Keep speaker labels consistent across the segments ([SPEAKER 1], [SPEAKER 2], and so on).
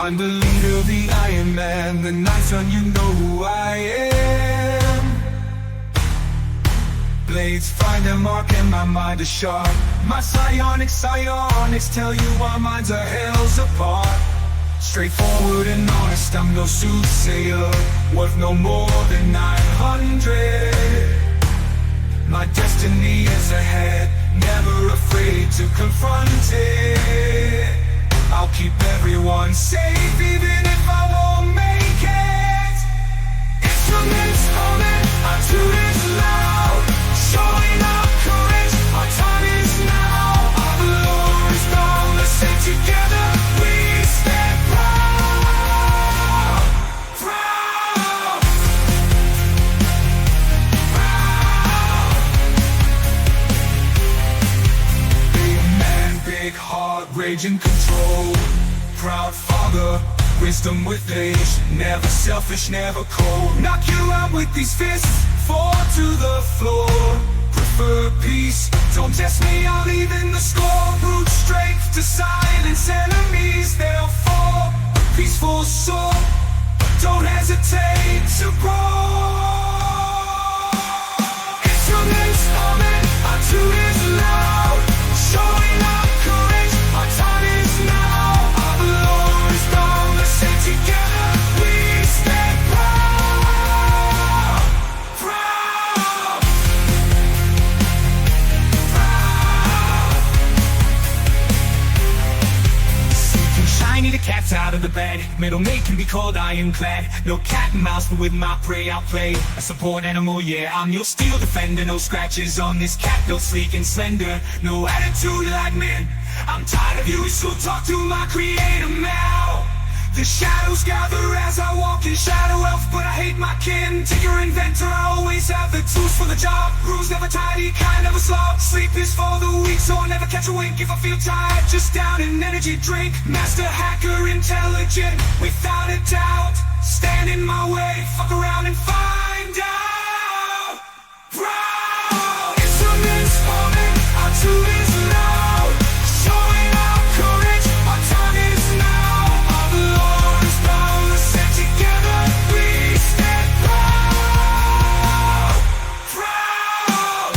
[SPEAKER 1] I'm the leader, the Iron Man. The night's done, you know who I am. Blades find their mark and my mind is sharp. My psionics tell you our minds are hells apart. Straightforward and honest, I'm no soothsayer, worth no more than 900. My destiny is ahead, never afraid to confront it. I'll keep everyone safe even if I won't make it. Instruments humming, our tune is loud, showing our courage, our time is now. Our lore is boundless and together we stand proud. Proud. Proud. Big man, big heart, rage and control. Proud father, wisdom with age, never selfish, never cold. Knock you out with these fists, fall to the floor. Prefer peace, don't test me, I'll even the score. Brute strength to silence enemies, they'll fall. A peaceful soul, don't hesitate to grow. Instruments humming, our tune is loud, showing our courage, our time is now. Our lore is boundless and together we stand proud. Proud. Proud. Seeking shiny the cat's out of the bed. Middlemate can be called ironclad. No cat and mouse, but with my prey I'll play a support animal, yeah. I'm your steel defender. No scratches on this cat, no sleek and slender. No attitude like men. I'm tired of you, so talk to my creator now. The shadows gather as I walk in shadow elf, but I hate my kin. Tinker inventor, I always have the tools for the job. Rules never tidy, kind of a slob. Sleep is for the weak, so I never catch a wink. If I feel tired, just down an energy drink. Master hacker, intelligent, without a doubt. Stand in my way, fuck around and find out. Proud. Instruments humming, our tune is loud, showing our courage, our time is now. Our lore is boundless and together we stand proud. Proud.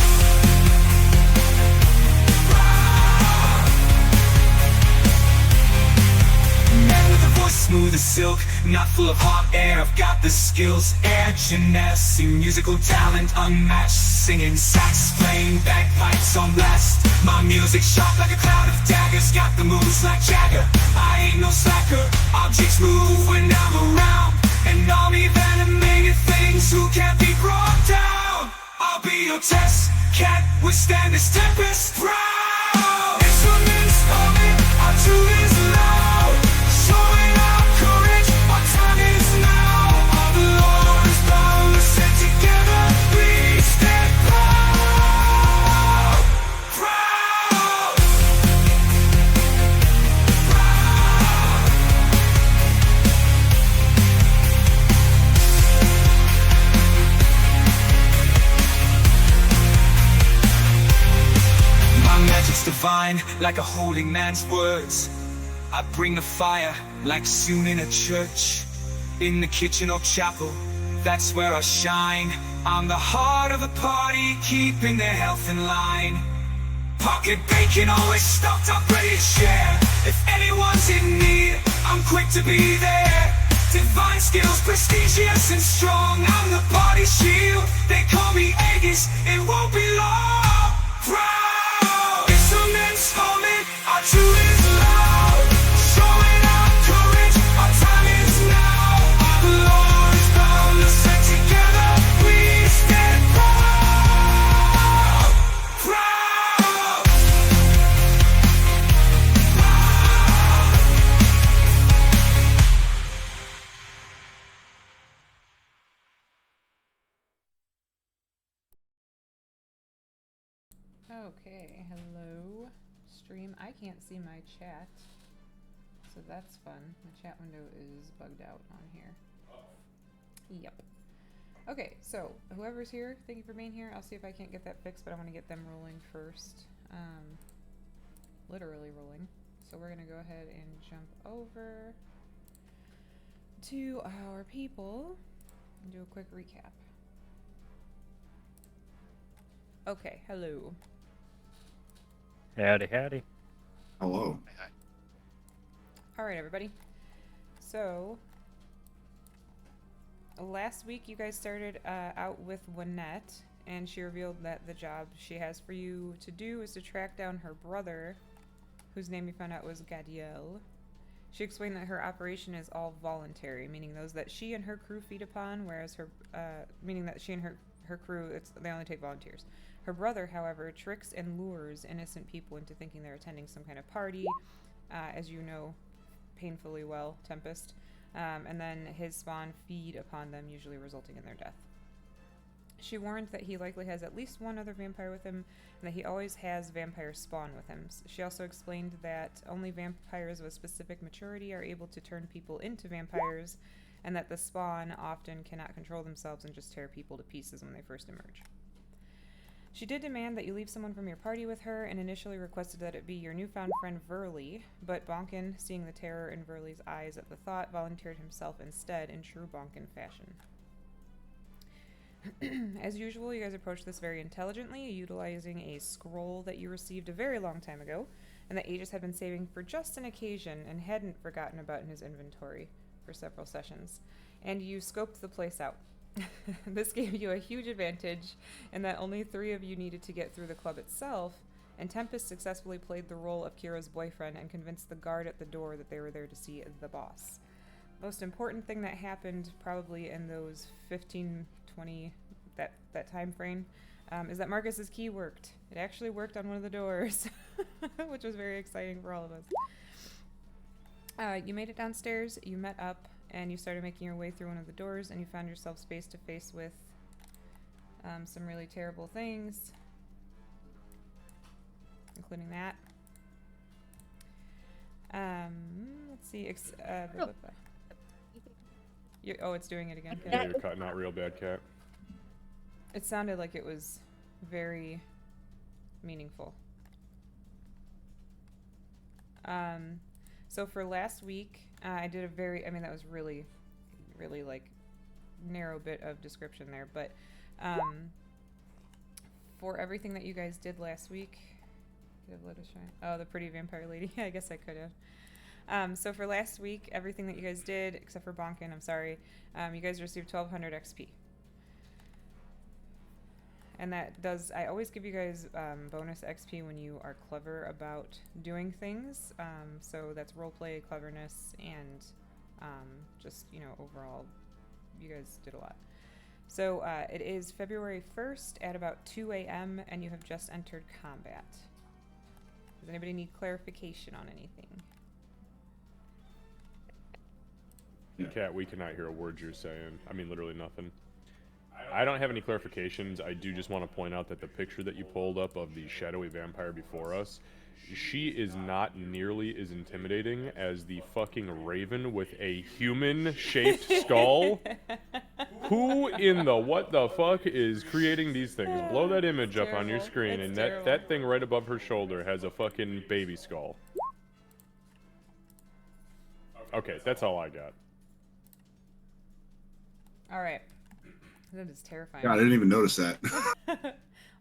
[SPEAKER 1] Proud. Man with a voice smooth as silk, not full of hot air. I've got the skills, air genesi, musical talent unmatched. Singing sax, playing bagpipes on blast. My music sharp like a cloud of daggers. Got the moves like Jagger, I ain't no slacker. Objects move when I'm around, an army that animated things who can't be brought down. I'll be your test, can't withstand this tempest. Proud. Instruments humming, our tune is loud, showing our courage, our time is now. Our lore is boundless and together we stand proud. Proud. Proud. My magic's divine, like a holy man's words. I bring the fire, like soon in a church. In the kitchen or chapel, that's where I shine. I'm the heart of the party, keeping their health in line. Pocket bacon always stocked up, ready to share. If anyone's in need, I'm quick to be there. Divine skills, prestigious and strong. I'm the party shield, they call me Aegis, it won't be long. Proud. Instruments humming, our tune is loud, showing our courage, our time is now. Our lore is boundless and together we stand proud. Proud.
[SPEAKER 2] Okay, hello stream. I can't see my chat, so that's fun. The chat window is bugged out on here. Yep. Okay, so whoever's here, thank you for being here. I'll see if I can't get that fixed, but I want to get them rolling first. Literally rolling. So we're gonna go ahead and jump over. to our people and do a quick recap. Okay, hello.
[SPEAKER 3] Howdy, howdy.
[SPEAKER 4] Hello.
[SPEAKER 2] Alright, everybody. So, last week you guys started out with Wynette, and she revealed that the job she has for you to do is to track down her brother, whose name you found out was Gadiel. She explained that her operation is all voluntary, meaning those that she and her crew feed upon, whereas meaning that she and her crew, they only take volunteers. Her brother, however, tricks and lures innocent people into thinking they're attending some kind of party, as you know painfully well, Tempest, and then his spawn feed upon them, usually resulting in their death. She warned that he likely has at least one other vampire with him, and that he always has vampire spawn with him. She also explained that only vampires of a specific maturity are able to turn people into vampires, and that the spawn often cannot control themselves and just tear people to pieces when they first emerge. She did demand that you leave someone from your party with her, and initially requested that it be your newfound friend Verley, but Bonkin, seeing the terror in Verley's eyes at the thought, volunteered himself instead in true Bonkin fashion. As usual, you guys approach this very intelligently, utilizing a scroll that you received a very long time ago, and that Aegis had been saving for just an occasion and hadn't forgotten about in his inventory for several sessions. And you scoped the place out. This gave you a huge advantage in that only 3 of you needed to get through the club itself, and Tempest successfully played the role of Kira's boyfriend and convinced the guard at the door that they were there to see the boss. Most important thing that happened probably in those 15, 20, that time frame, is that Marcus's key worked. It actually worked on one of the doors, which was very exciting for all of us. You made it downstairs, you met up, and you started making your way through one of the doors, and you found yourself face to face with some really terrible things, including that. Let's see. Oh, it's doing it again.
[SPEAKER 5] Yeah, you're cutting out real bad, Cat.
[SPEAKER 2] It sounded like it was very meaningful. So for last week, I did that was really, really like narrow bit of description there, but for everything that you guys did last week, let us shine. Oh, the pretty vampire lady. I guess I could have. So for last week, everything that you guys did, except for Bonkin, I'm sorry, you guys received 1200 XP. And that does, I always give you guys bonus XP when you are clever about doing things. So that's roleplay, cleverness, and just, overall, you guys did a lot. So it is February 1st at about 2 a.m. and you have just entered combat. Does anybody need clarification on anything?
[SPEAKER 5] Cat, we cannot hear a word you're saying. I mean, literally nothing. I don't have any clarifications. I do just want to point out that the picture that you pulled up of the shadowy vampire before us, she is not nearly as intimidating as the fucking raven with a human-shaped skull. Who in the what the fuck is creating these things? Blow that image up on your screen, and that thing right above her shoulder has a fucking baby skull. Okay, that's all I got.
[SPEAKER 2] All right. That is terrifying.
[SPEAKER 4] God, I didn't even notice that.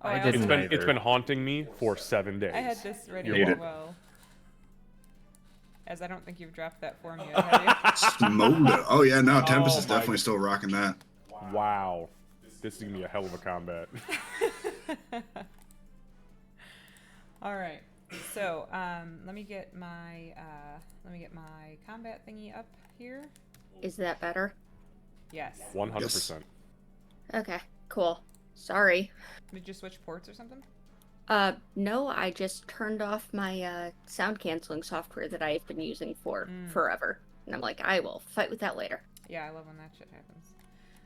[SPEAKER 5] It's been haunting me for 7 days.
[SPEAKER 2] I had this ready
[SPEAKER 4] Hate
[SPEAKER 2] as
[SPEAKER 4] it.
[SPEAKER 2] well. As I don't think you've dropped that form yet, have
[SPEAKER 4] Smolder. Oh yeah, no, Tempest
[SPEAKER 5] Oh
[SPEAKER 4] is
[SPEAKER 5] my-
[SPEAKER 4] definitely still rocking that.
[SPEAKER 5] Wow. This is gonna be a hell of a combat.
[SPEAKER 2] you? All right. So, let me get my combat thingy up here.
[SPEAKER 6] Is that better?
[SPEAKER 2] Yes.
[SPEAKER 5] 100%.
[SPEAKER 6] Okay, cool. Sorry.
[SPEAKER 2] Did you switch ports or something?
[SPEAKER 6] No, I just turned off my sound canceling software that I've been using for forever. And I'm like, I will fight with that later.
[SPEAKER 2] Yeah, I love when that shit happens.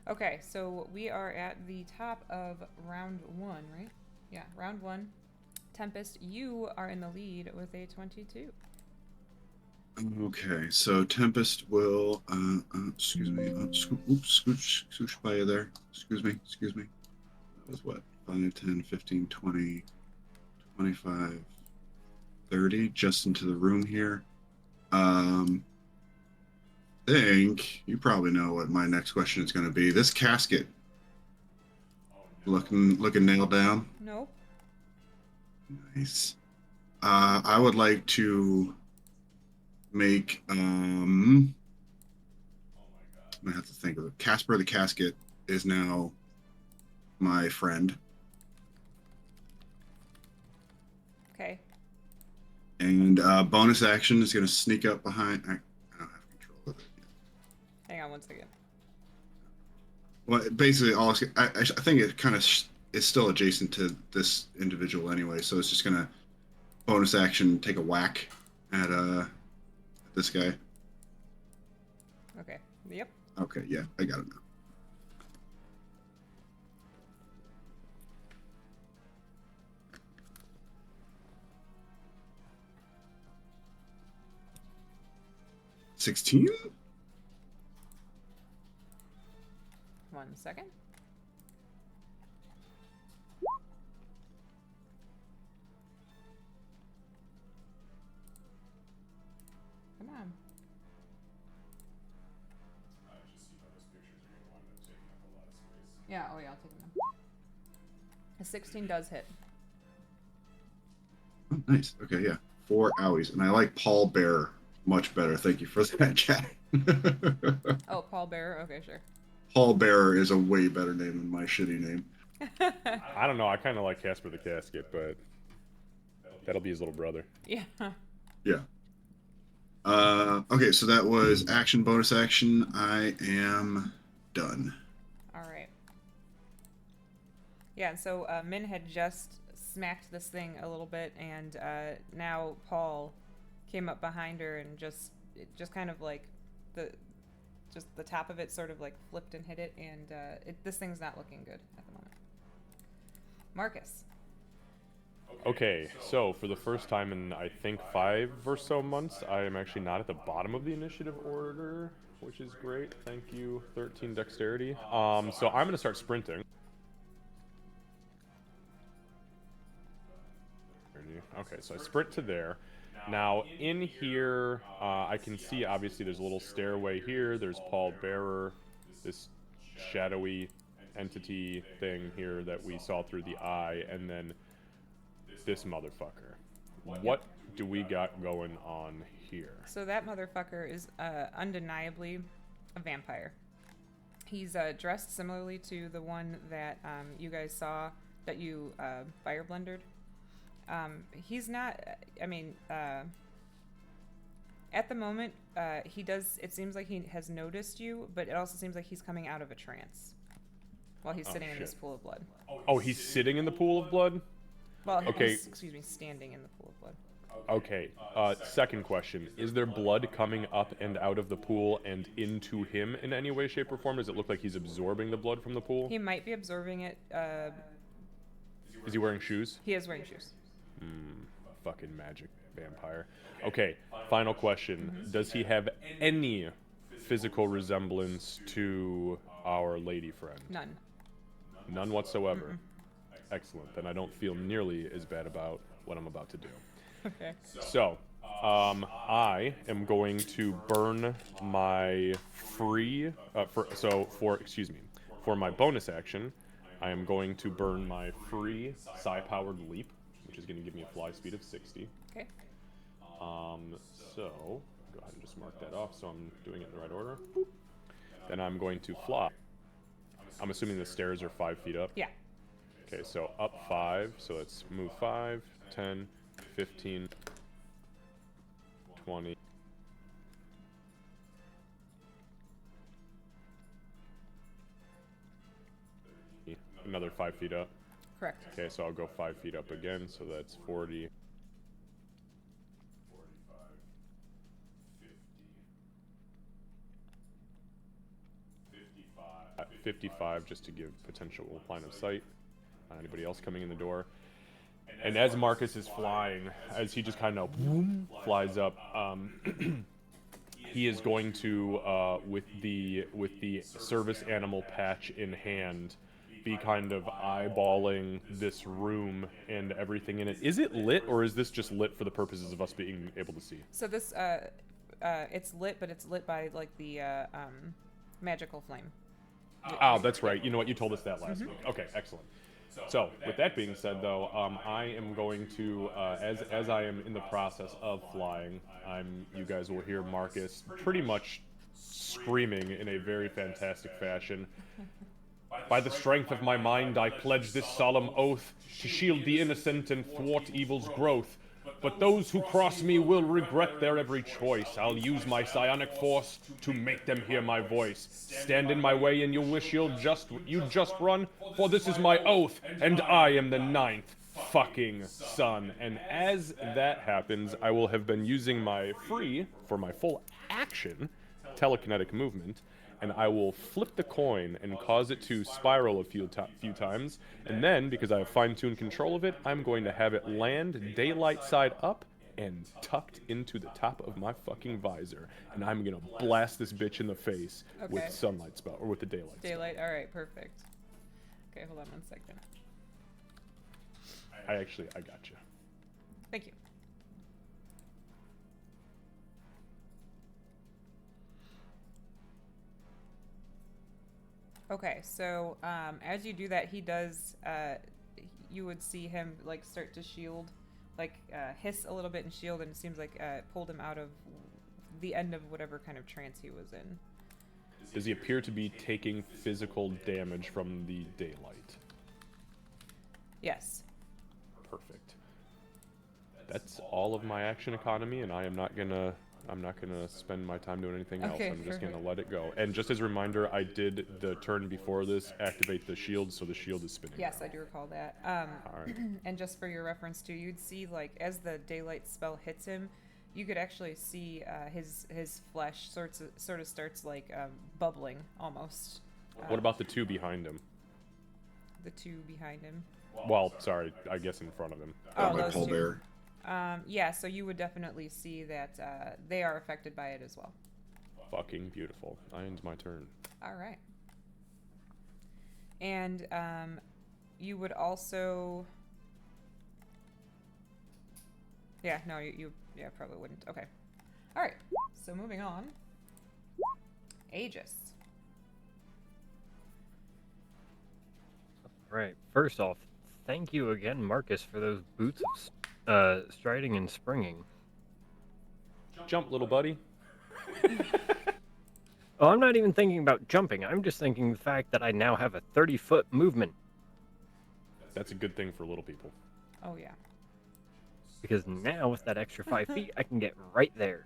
[SPEAKER 2] Okay, so we are at the top of round 1, right? Yeah, round 1. Tempest, you are in the lead with a 22.
[SPEAKER 4] Okay, so Tempest will, excuse me, scooch by you there. Excuse me. That was what? 5, 10, 15, 20, 25, 30, just into the room here. think you probably know what my next question is going to be. This casket, looking nailed down.
[SPEAKER 2] Nope.
[SPEAKER 4] Nice. I would like to make I have to think of it. Casper the Casket is now my friend.
[SPEAKER 2] Okay.
[SPEAKER 4] And bonus action is going to sneak up behind. I don't have control of it.
[SPEAKER 2] Hang on one second.
[SPEAKER 4] Well, basically, I think it kind of is still adjacent to this individual anyway, so it's just going to bonus action take a whack at this guy.
[SPEAKER 2] Okay. Yep.
[SPEAKER 4] Okay, yeah, I got it now. $16?
[SPEAKER 2] 1 second. Come on. Yeah, oh yeah, I'll take them. A 16 does hit.
[SPEAKER 4] Oh, nice. Okay, yeah. 4 owies. And I like Paul Bear much better. Thank you for that, chat.
[SPEAKER 2] Oh, Paul Bearer? Okay, sure.
[SPEAKER 4] Paul Bearer is a way better name than my shitty name.
[SPEAKER 5] I don't know. I kind of like Casper the Casket, but that'll be his little brother.
[SPEAKER 2] Yeah.
[SPEAKER 4] Yeah. Okay, so that was action, bonus action. I am done.
[SPEAKER 2] All right. Yeah, so Min had just smacked this thing a little bit, and now Paul came up behind her and just kind of like the top of it sort of like flipped and hit it, and this thing's not looking good at the moment. Marcus.
[SPEAKER 5] Okay, so for the first time in I think 5 or so months, I am actually not at the bottom of the initiative order, which is great. Thank you, 13 dexterity. So I'm gonna start sprinting. Okay, so I sprint to there. Now in here, I can see obviously there's a little stairway here. There's Paul Bearer, this shadowy entity thing here that we saw through the eye, and then this motherfucker. What do we got going on here?
[SPEAKER 2] So that motherfucker is undeniably a vampire. He's dressed similarly to the one that you guys saw that you fire blendered. He's not, I mean, at the moment, it seems like he has noticed you, but it also seems like he's coming out of a trance while he's sitting in this pool of blood.
[SPEAKER 5] Oh, he's sitting in the pool of blood?
[SPEAKER 2] Well,
[SPEAKER 5] okay.
[SPEAKER 2] He's, standing in the pool of blood.
[SPEAKER 5] Okay, second question. Is there blood coming up and out of the pool and into him in any way, shape, or form? Does it look like he's absorbing the blood from the pool?
[SPEAKER 2] He might be absorbing it.
[SPEAKER 5] Is he wearing shoes?
[SPEAKER 2] He is wearing shoes.
[SPEAKER 5] Fucking magic vampire. Okay, final question. Does he have any physical resemblance to our lady friend?
[SPEAKER 2] None.
[SPEAKER 5] None whatsoever. Excellent. Then I don't feel nearly as bad about what I'm about to do.
[SPEAKER 2] Okay.
[SPEAKER 5] So, I am going to burn my free, for my bonus action, I am going to burn my free psi-powered leap, which is going to give me a fly speed of 60.
[SPEAKER 2] Okay.
[SPEAKER 5] So, go ahead and just mark that off so I'm doing it in the right order. Boop. Then I'm going to fly. I'm assuming the stairs are 5 feet up?
[SPEAKER 2] Yeah.
[SPEAKER 5] Okay, so up 5, so let's move 5, 10, 15, 20. Another 5 feet up.
[SPEAKER 2] Correct.
[SPEAKER 5] Okay, so I'll go 5 feet up again, so that's 40. 55 just to give potential line of sight. Anybody else coming in the door? And as Marcus is flying, as he just kind of flies up, he is going to, with the service animal patch in hand, be kind of eyeballing this room and everything in it. Is it lit, or is this just lit for the purposes of us being able to see?
[SPEAKER 2] So this, it's lit, but it's lit by like the magical flame.
[SPEAKER 5] Oh, that's right. You know what? You told us that last week. Okay, excellent. So, with that being said, though, I am going to, as I am in the process of flying, you guys will hear Marcus pretty much screaming in a very fantastic fashion. By the strength of my mind, I pledge this solemn oath to shield the innocent and thwart evil's growth. But those who cross me will regret their every choice. I'll use my psionic force to make them hear my voice. Stand in my way and you'll wish you'd just run, for this is my oath, and I am the 9th fucking son. And as that happens, I will have been using my free, for my full action, telekinetic movement, and I will flip the coin and cause it to spiral a few times, and then, because I have fine-tuned control of it, I'm going to have it land daylight side up and tucked into the top of my fucking visor, and I'm gonna blast this bitch in the face with sunlight spell, or with the daylight spell.
[SPEAKER 2] Daylight, alright, perfect. Okay, hold on 1 second.
[SPEAKER 5] I got you.
[SPEAKER 2] Thank you. Okay, so as you do that, he does. You would see him like start to shield, like hiss a little bit and shield, and it seems like it pulled him out of the end of whatever kind of trance he was in.
[SPEAKER 5] Does he appear to be taking physical damage from the daylight?
[SPEAKER 2] Yes.
[SPEAKER 5] Perfect. That's all of my action economy, and I'm not gonna spend my time doing anything else. I'm just gonna let it go. And just as a reminder, I did the turn before this activate the shield, so the shield is spinning.
[SPEAKER 2] Yes,
[SPEAKER 5] now.
[SPEAKER 2] I do recall that.
[SPEAKER 5] All right.
[SPEAKER 2] And just for your reference too, you'd see like as the daylight spell hits him, you could actually see his flesh sort of starts like bubbling almost.
[SPEAKER 5] What about the two behind him?
[SPEAKER 2] The two behind him?
[SPEAKER 5] Well, sorry, I guess in front of him.
[SPEAKER 2] Oh,
[SPEAKER 4] by
[SPEAKER 2] those
[SPEAKER 4] Paul
[SPEAKER 2] two.
[SPEAKER 4] Bear.
[SPEAKER 2] Yeah, so you would definitely see that they are affected by it as well.
[SPEAKER 5] Fucking beautiful. I end my turn.
[SPEAKER 2] All right. And you would also... Yeah, no, you probably wouldn't. Okay. All right, so moving on. Aegis.
[SPEAKER 3] Right. First off, thank you again, Marcus, for those boots of striding and springing.
[SPEAKER 5] Jump, little buddy.
[SPEAKER 3] Oh, I'm not even thinking about jumping. I'm just thinking the fact that I now have a 30-foot movement.
[SPEAKER 5] That's a good thing for little people.
[SPEAKER 2] Oh, yeah.
[SPEAKER 3] Because now, with that extra 5 feet, I can get right there.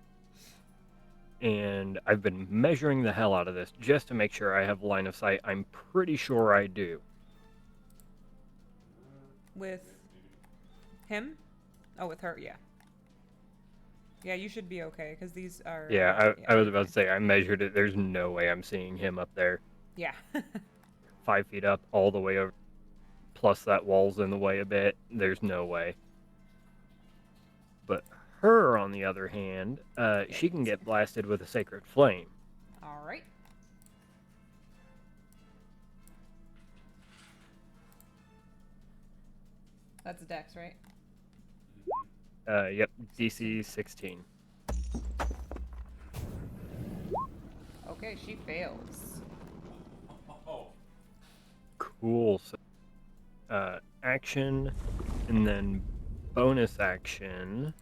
[SPEAKER 3] And I've been measuring the hell out of this just to make sure I have line of sight. I'm pretty sure I do.
[SPEAKER 2] With him? Oh, with her, yeah. Yeah, you should be okay, because these are...
[SPEAKER 3] Yeah, I was about to say, I measured it. There's no way I'm seeing him up there.
[SPEAKER 2] Yeah.
[SPEAKER 3] 5 feet up, all the way over. Plus that wall's in the way a bit. There's no way. But her, on the other hand, she can get blasted with a sacred flame.
[SPEAKER 2] All right. That's Dex, right?
[SPEAKER 3] Yep, DC 16.
[SPEAKER 2] Okay, she fails.
[SPEAKER 3] Cool. So, action, and then bonus action.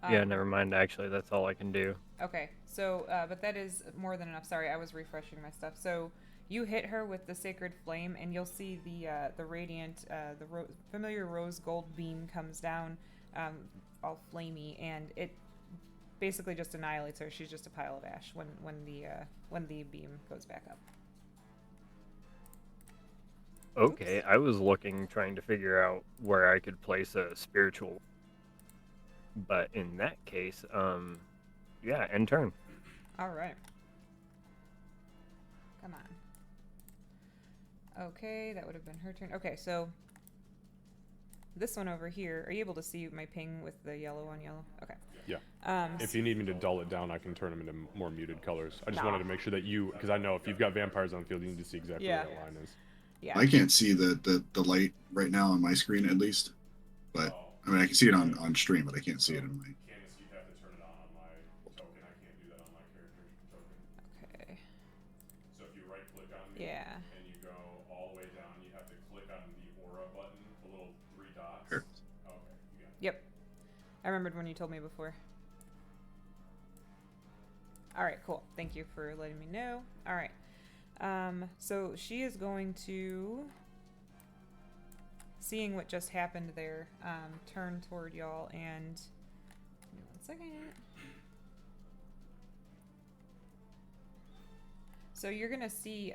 [SPEAKER 3] Yeah, never mind. Actually, that's all I can do.
[SPEAKER 2] Okay, so, but that is more than enough. Sorry, I was refreshing my stuff. So, you hit her with the sacred flame, and you'll see the radiant, familiar rose gold beam comes down, all flamey, and it basically just annihilates her. She's just a pile of ash when the beam goes back up.
[SPEAKER 3] Okay, I was trying to figure out where I could place a spiritual. But in that case, yeah, end turn.
[SPEAKER 2] All right. Come on. Okay, that would have been her turn. Okay, so this one over here. Are you able to see my ping with the yellow on yellow? Okay.
[SPEAKER 5] Yeah. If you need me to dull it down, I can turn them into more muted colors. I just
[SPEAKER 2] Nah.
[SPEAKER 5] wanted to make sure that you, because I know if you've got vampires on the field, you need to see exactly
[SPEAKER 2] Yeah.
[SPEAKER 5] where that line is.
[SPEAKER 2] Yeah.
[SPEAKER 4] I can't see the light right now on my screen at least, but I mean I can see it on stream, but I can't see it in my.
[SPEAKER 5] Candace, you have to turn it on my token. I can't do that on my character token.
[SPEAKER 2] Okay.
[SPEAKER 5] So if you right click on me
[SPEAKER 2] Yeah.
[SPEAKER 5] and you go all the way down, you have to click on the aura button, the little 3 dots.
[SPEAKER 4] Here.
[SPEAKER 5] Okay, you got it.
[SPEAKER 2] Yep. I remembered when you told me before. All right, cool. Thank you for letting me know. All right. So she is going to, seeing what just happened there, turn toward y'all and, give me 1 second. So you're gonna see,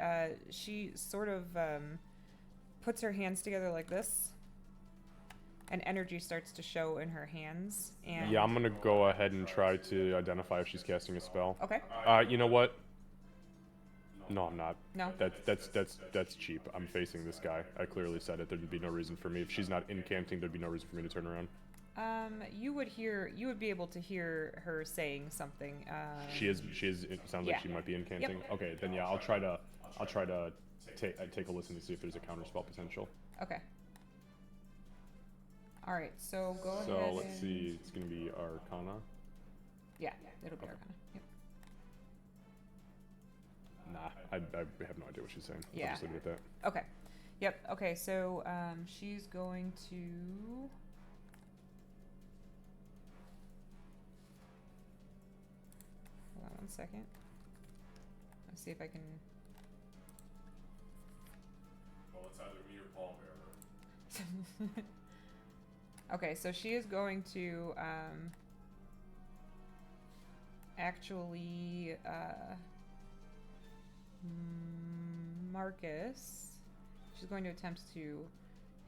[SPEAKER 2] she sort of, puts her hands together like this, and energy starts to show in her hands, and...
[SPEAKER 5] Yeah, I'm gonna go ahead and try to identify if she's casting a spell.
[SPEAKER 2] Okay.
[SPEAKER 5] You know what? No, I'm not.
[SPEAKER 2] No?
[SPEAKER 5] That's cheap. I'm facing this guy. I clearly said it. There'd be no reason for me. If she's not incanting, there'd be no reason for me to turn around.
[SPEAKER 2] You would be able to hear her saying something.
[SPEAKER 5] She is. It sounds
[SPEAKER 2] Yeah.
[SPEAKER 5] like she might be incanting.
[SPEAKER 2] Yep.
[SPEAKER 5] Okay, then yeah, I'll try to take a listen to see if there's a counterspell potential.
[SPEAKER 2] Okay. All right, so go ahead.
[SPEAKER 5] So let's
[SPEAKER 2] and...
[SPEAKER 5] see. It's gonna be Arcana.
[SPEAKER 2] Yeah, it'll be Arcana. Yep.
[SPEAKER 5] Nah, I have no idea what she's saying.
[SPEAKER 2] Yeah.
[SPEAKER 5] I'll just leave it at that.
[SPEAKER 2] Okay. Yep. Okay. So she's going to. Hold on 1 second. Let's see if I can.
[SPEAKER 5] Well, it's either me or Paul Bearer.
[SPEAKER 2] Okay, so she is going to actually Marcus. She's going to attempt to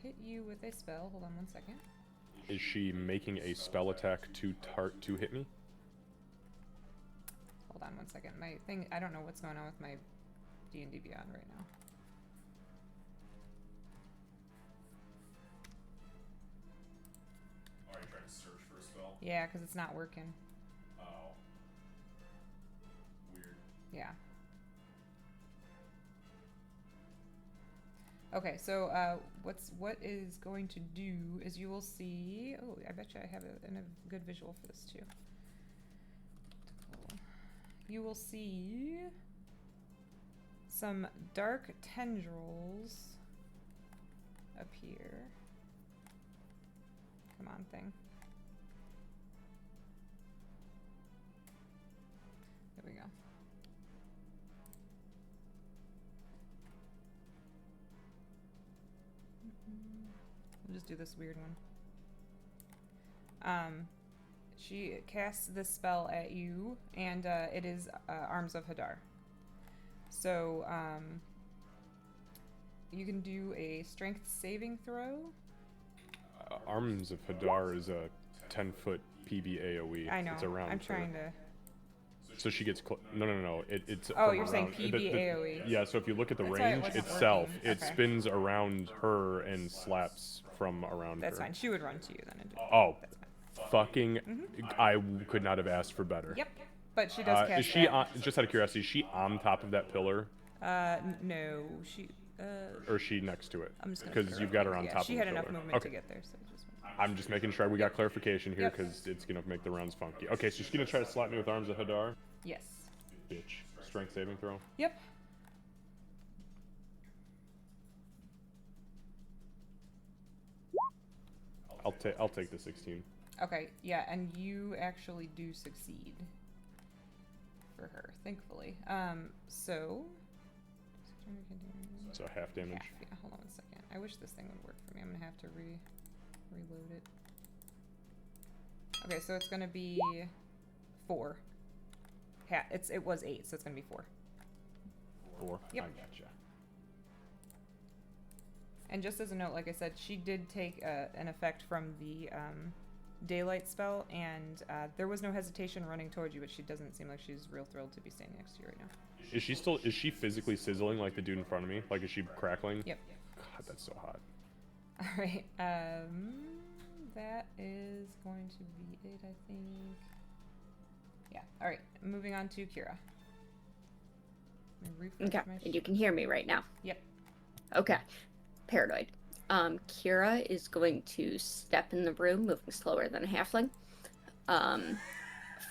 [SPEAKER 2] hit you with a spell. Hold on 1 second.
[SPEAKER 5] Is she making a spell attack to hit me?
[SPEAKER 2] Hold on 1 second. My thing. I don't know what's going on with my D&D Beyond right now.
[SPEAKER 5] Are you trying to search for a spell?
[SPEAKER 2] Yeah, because it's not working.
[SPEAKER 5] Oh. Weird.
[SPEAKER 2] Yeah. Okay, so what is going to do is you will see. Oh, I bet you I have a good visual for this too. You will see some dark tendrils appear. Come on, thing. There we go. We'll just do this weird one. She casts this spell at you, and it is Arms of Hadar. So you can do a strength saving throw.
[SPEAKER 5] Arms of Hadar is a 10-foot PB AoE.
[SPEAKER 2] I know.
[SPEAKER 5] It's around.
[SPEAKER 2] I'm trying to.
[SPEAKER 5] So she gets no. It's.
[SPEAKER 2] Oh,
[SPEAKER 5] from
[SPEAKER 2] you're saying
[SPEAKER 5] around-
[SPEAKER 2] PB AoE.
[SPEAKER 5] Yeah. So if you look at the
[SPEAKER 2] That's why it
[SPEAKER 5] range
[SPEAKER 2] wasn't
[SPEAKER 5] itself,
[SPEAKER 2] working.
[SPEAKER 5] it
[SPEAKER 2] Okay.
[SPEAKER 5] spins around her and slaps from around
[SPEAKER 2] That's
[SPEAKER 5] her.
[SPEAKER 2] fine. She would run to you then. And do it.
[SPEAKER 5] Oh,
[SPEAKER 2] That's fine.
[SPEAKER 5] fucking! I could not have asked for better.
[SPEAKER 2] Yep. But she does cast
[SPEAKER 5] Is she
[SPEAKER 2] that.
[SPEAKER 5] just out of curiosity? Is she on top of that pillar,
[SPEAKER 2] No, she.
[SPEAKER 5] or is she next to it?
[SPEAKER 2] I'm just gonna put
[SPEAKER 5] Because
[SPEAKER 2] her
[SPEAKER 5] you've
[SPEAKER 2] right
[SPEAKER 5] got her
[SPEAKER 2] there.
[SPEAKER 5] on
[SPEAKER 2] Yeah,
[SPEAKER 5] top
[SPEAKER 2] she
[SPEAKER 5] of
[SPEAKER 2] had
[SPEAKER 5] the
[SPEAKER 2] enough
[SPEAKER 5] pillar.
[SPEAKER 2] movement
[SPEAKER 5] Okay.
[SPEAKER 2] to get there, so just.
[SPEAKER 5] I'm just making sure we got clarification here
[SPEAKER 2] Yep.
[SPEAKER 5] because it's gonna make the rounds funky. Okay, so she's gonna try to slap me with Arms of Hadar.
[SPEAKER 2] Yes.
[SPEAKER 5] Bitch. Strength saving throw.
[SPEAKER 2] Yep.
[SPEAKER 5] I'll take the 16.
[SPEAKER 2] Okay. Yeah, and you actually do succeed. For her, thankfully. So.
[SPEAKER 5] So half damage.
[SPEAKER 2] Half, yeah, hold on 1 second. I wish this thing would work for me. I'm gonna have to reload it. Okay, so it's gonna be 4. It was 8, so it's gonna be 4.
[SPEAKER 5] 4.
[SPEAKER 2] Yep.
[SPEAKER 5] I gotcha.
[SPEAKER 2] And just as a note, like I said, she did take an effect from the daylight spell, and there was no hesitation running towards you, but she doesn't seem like she's real thrilled to be standing next to you right now.
[SPEAKER 5] Is she physically sizzling like the dude in front of me? Like, is she crackling?
[SPEAKER 2] Yep.
[SPEAKER 5] God, that's so hot.
[SPEAKER 2] All right. That is going to be it, I think. Yeah. All right. Moving on to Kira. Let me refresh
[SPEAKER 6] Okay,
[SPEAKER 2] my
[SPEAKER 6] and you can hear me right now.
[SPEAKER 2] Yep.
[SPEAKER 6] Okay. Paranoid. Kira is going to step in the room, moving slower than a halfling.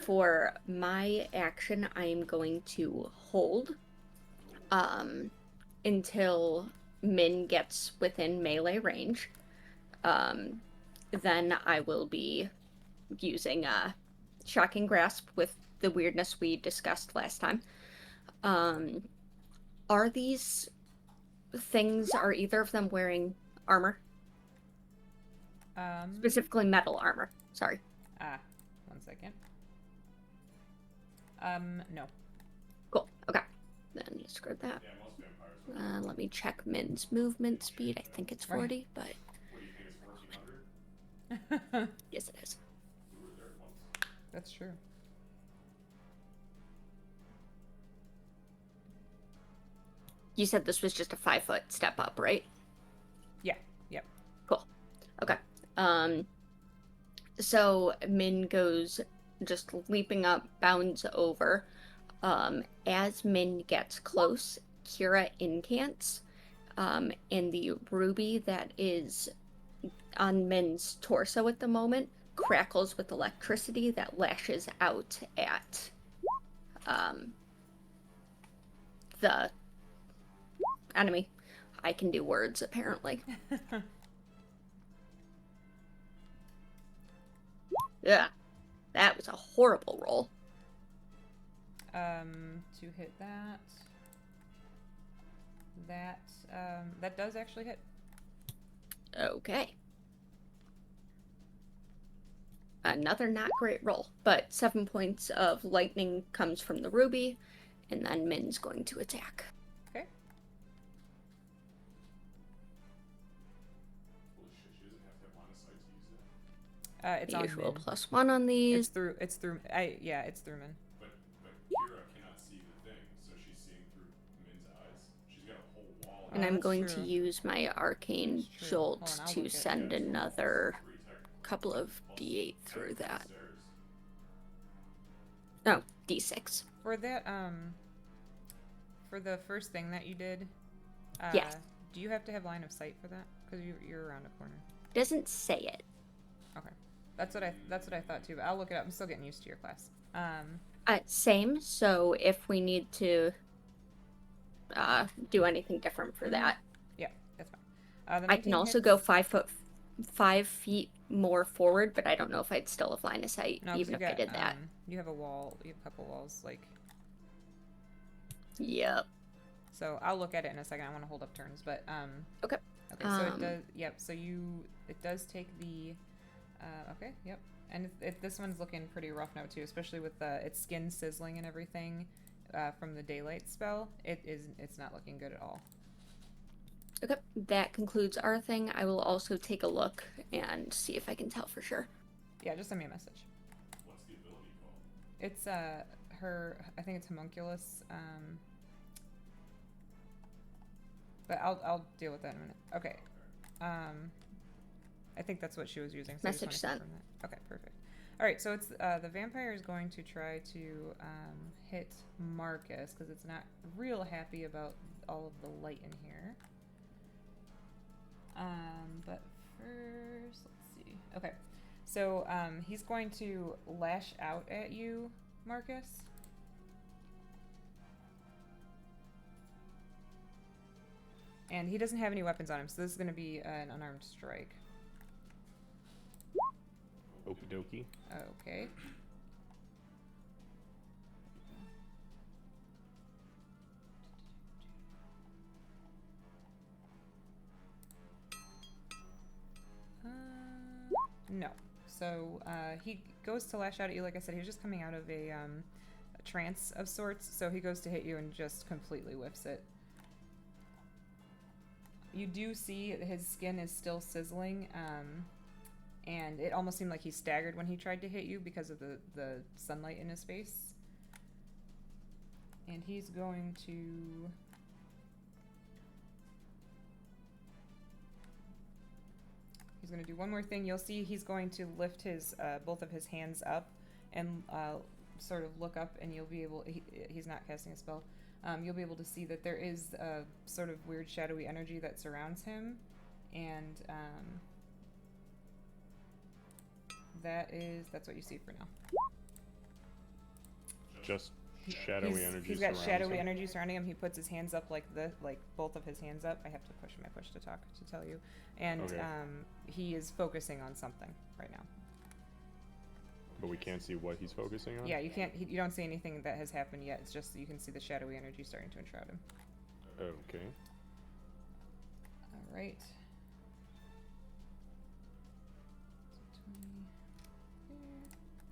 [SPEAKER 6] For my action, I am going to hold until Min gets within melee range. Then I will be using Shocking Grasp with the weirdness we discussed last time. Are these things, are either of them wearing armor? Specifically metal armor. Sorry.
[SPEAKER 2] One second. No.
[SPEAKER 6] Cool. Okay. Then you screwed that. Let me check Min's movement speed. I think it's 40, but... Yes, it is.
[SPEAKER 2] That's true.
[SPEAKER 6] You said this was just a 5-foot step up, right?
[SPEAKER 2] Yeah. Yep.
[SPEAKER 6] Cool. Okay. So Min goes just leaping up, bounds over. As Min gets close, Kira incants, and the ruby that is on Min's torso at the moment crackles with electricity that lashes out at the enemy. I can do words, apparently. Yeah, that was a horrible roll.
[SPEAKER 2] To hit that. That does actually hit.
[SPEAKER 6] Okay. Another not great roll, but 7 points of lightning comes from the ruby, and then Min's going to attack.
[SPEAKER 2] Okay. It's
[SPEAKER 6] The
[SPEAKER 2] on
[SPEAKER 6] usual
[SPEAKER 2] Min.
[SPEAKER 6] +1 on these.
[SPEAKER 2] It's through it's through Min.
[SPEAKER 5] But Kira cannot see the thing, so she's seeing through Min's eyes. She's got a whole wall.
[SPEAKER 6] And I'm
[SPEAKER 2] that's
[SPEAKER 6] going to
[SPEAKER 2] true.
[SPEAKER 6] use my arcane
[SPEAKER 2] That's true.
[SPEAKER 6] jolt
[SPEAKER 2] Hold on, I'll
[SPEAKER 6] to
[SPEAKER 2] look at-
[SPEAKER 6] send another couple of d8 through that. Oh, d6.
[SPEAKER 2] For that, for the first thing that you did,
[SPEAKER 6] Yes.
[SPEAKER 2] do you have to have line of sight for that? Because you're around a corner.
[SPEAKER 6] Doesn't say it.
[SPEAKER 2] Okay, that's what I thought too. But I'll look it up. I'm still getting used to your class.
[SPEAKER 6] Same. So if we need to do anything different for that,
[SPEAKER 2] Yeah, that's fine. The
[SPEAKER 6] I can
[SPEAKER 2] 19
[SPEAKER 6] also
[SPEAKER 2] hits.
[SPEAKER 6] go 5 feet more forward, but I don't know if I'd still have line of sight,
[SPEAKER 2] No, 'cause
[SPEAKER 6] even
[SPEAKER 2] you
[SPEAKER 6] if I
[SPEAKER 2] got,
[SPEAKER 6] did that.
[SPEAKER 2] You have a wall. You have a couple walls, like.
[SPEAKER 6] Yep.
[SPEAKER 2] So I'll look at it in a second. I want to hold up turns, but
[SPEAKER 6] Okay.
[SPEAKER 2] Okay, so it does. Yep. So it does take the. Okay. Yep. And this one's looking pretty rough now too, especially with its skin sizzling and everything from the daylight spell. It's not looking good at all.
[SPEAKER 6] Okay. That concludes our thing. I will also take a look and see if I can tell for sure.
[SPEAKER 2] Yeah, just send me a message.
[SPEAKER 5] What's the ability called?
[SPEAKER 2] It's her. I think it's homunculus. But I'll deal with that in a minute. Okay. I think that's what she was using. So I just
[SPEAKER 6] Message
[SPEAKER 2] wanna
[SPEAKER 6] sent.
[SPEAKER 2] confirm that. Okay, perfect. All right, so it's the vampire is going to try to hit Marcus because it's not real happy about all of the light in here. But first, let's see. Okay, so he's going to lash out at you, Marcus. And he doesn't have any weapons on him, so this is going to be an unarmed strike.
[SPEAKER 5] Okie dokie.
[SPEAKER 2] Okay. No. So he goes to lash out at you. Like I said, he was just coming out of a trance of sorts. So he goes to hit you and just completely whiffs it. You do see his skin is still sizzling, and it almost seemed like he staggered when he tried to hit you because of the sunlight in his face. And he's going to... He's going to do one more thing. You'll see he's going to lift his both of his hands up and sort of look up, and you'll be able... he's not casting a spell. You'll be able to see that there is a sort of weird shadowy energy that surrounds him, and that's what you see for now.
[SPEAKER 5] Just shadowy energy.
[SPEAKER 2] He's got
[SPEAKER 5] surrounds
[SPEAKER 2] shadowy
[SPEAKER 5] him.
[SPEAKER 2] energy surrounding him. He puts his hands up like both of his hands up. I have to push my push to talk to tell you, and
[SPEAKER 5] Okay.
[SPEAKER 2] he is focusing on something right now.
[SPEAKER 5] But we can't see what he's focusing on?
[SPEAKER 2] Yeah, you can't. You don't see anything that has happened yet. It's just you can see the shadowy energy starting to enshroud him.
[SPEAKER 5] Okay.
[SPEAKER 2] All right.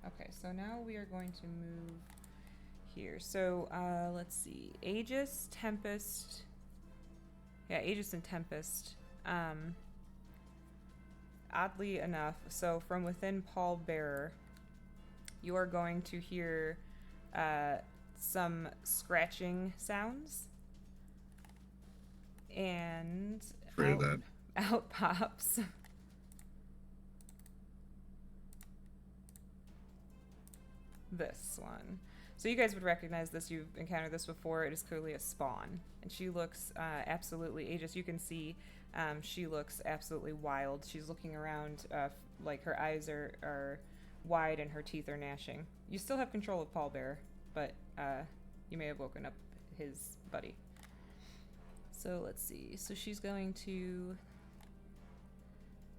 [SPEAKER 2] Okay, so now we are going to move here. So let's see, Aegis, Tempest. Yeah, Aegis and Tempest. Oddly enough, so from within Pallbearer, you are going to hear some scratching sounds, and
[SPEAKER 4] Afraid of that.
[SPEAKER 2] out pops this one. So you guys would recognize this. You've encountered this before. It is clearly a spawn, and she looks absolutely Aegis. You can see she looks absolutely wild. She's looking around like her eyes are wide and her teeth are gnashing. You still have control of Pallbearer, but you may have woken up his buddy. So let's see. So she's going to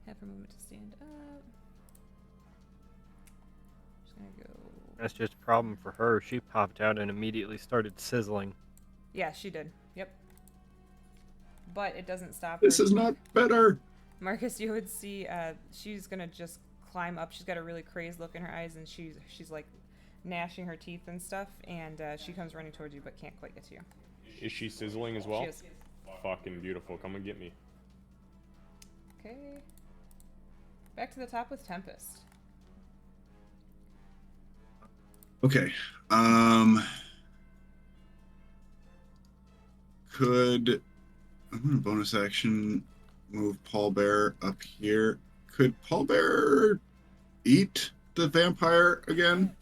[SPEAKER 2] have her movement to stand up. She's gonna go.
[SPEAKER 3] That's just a problem for her. She popped out and immediately started sizzling.
[SPEAKER 2] Yeah, she did. Yep. But it doesn't stop
[SPEAKER 4] This
[SPEAKER 2] her.
[SPEAKER 4] is not better.
[SPEAKER 2] Marcus, you would see she's gonna just climb up. She's got a really crazed look in her eyes, and she's like gnashing her teeth and stuff, and she comes running towards you but can't quite get to you.
[SPEAKER 5] Is she sizzling as well?
[SPEAKER 2] She is.
[SPEAKER 5] Fucking beautiful. Come and get me.
[SPEAKER 2] Okay. Back to the top with Tempest.
[SPEAKER 4] Okay. Could I'm gonna bonus action move Pallbearer up here. Could Pallbearer eat the vampire again?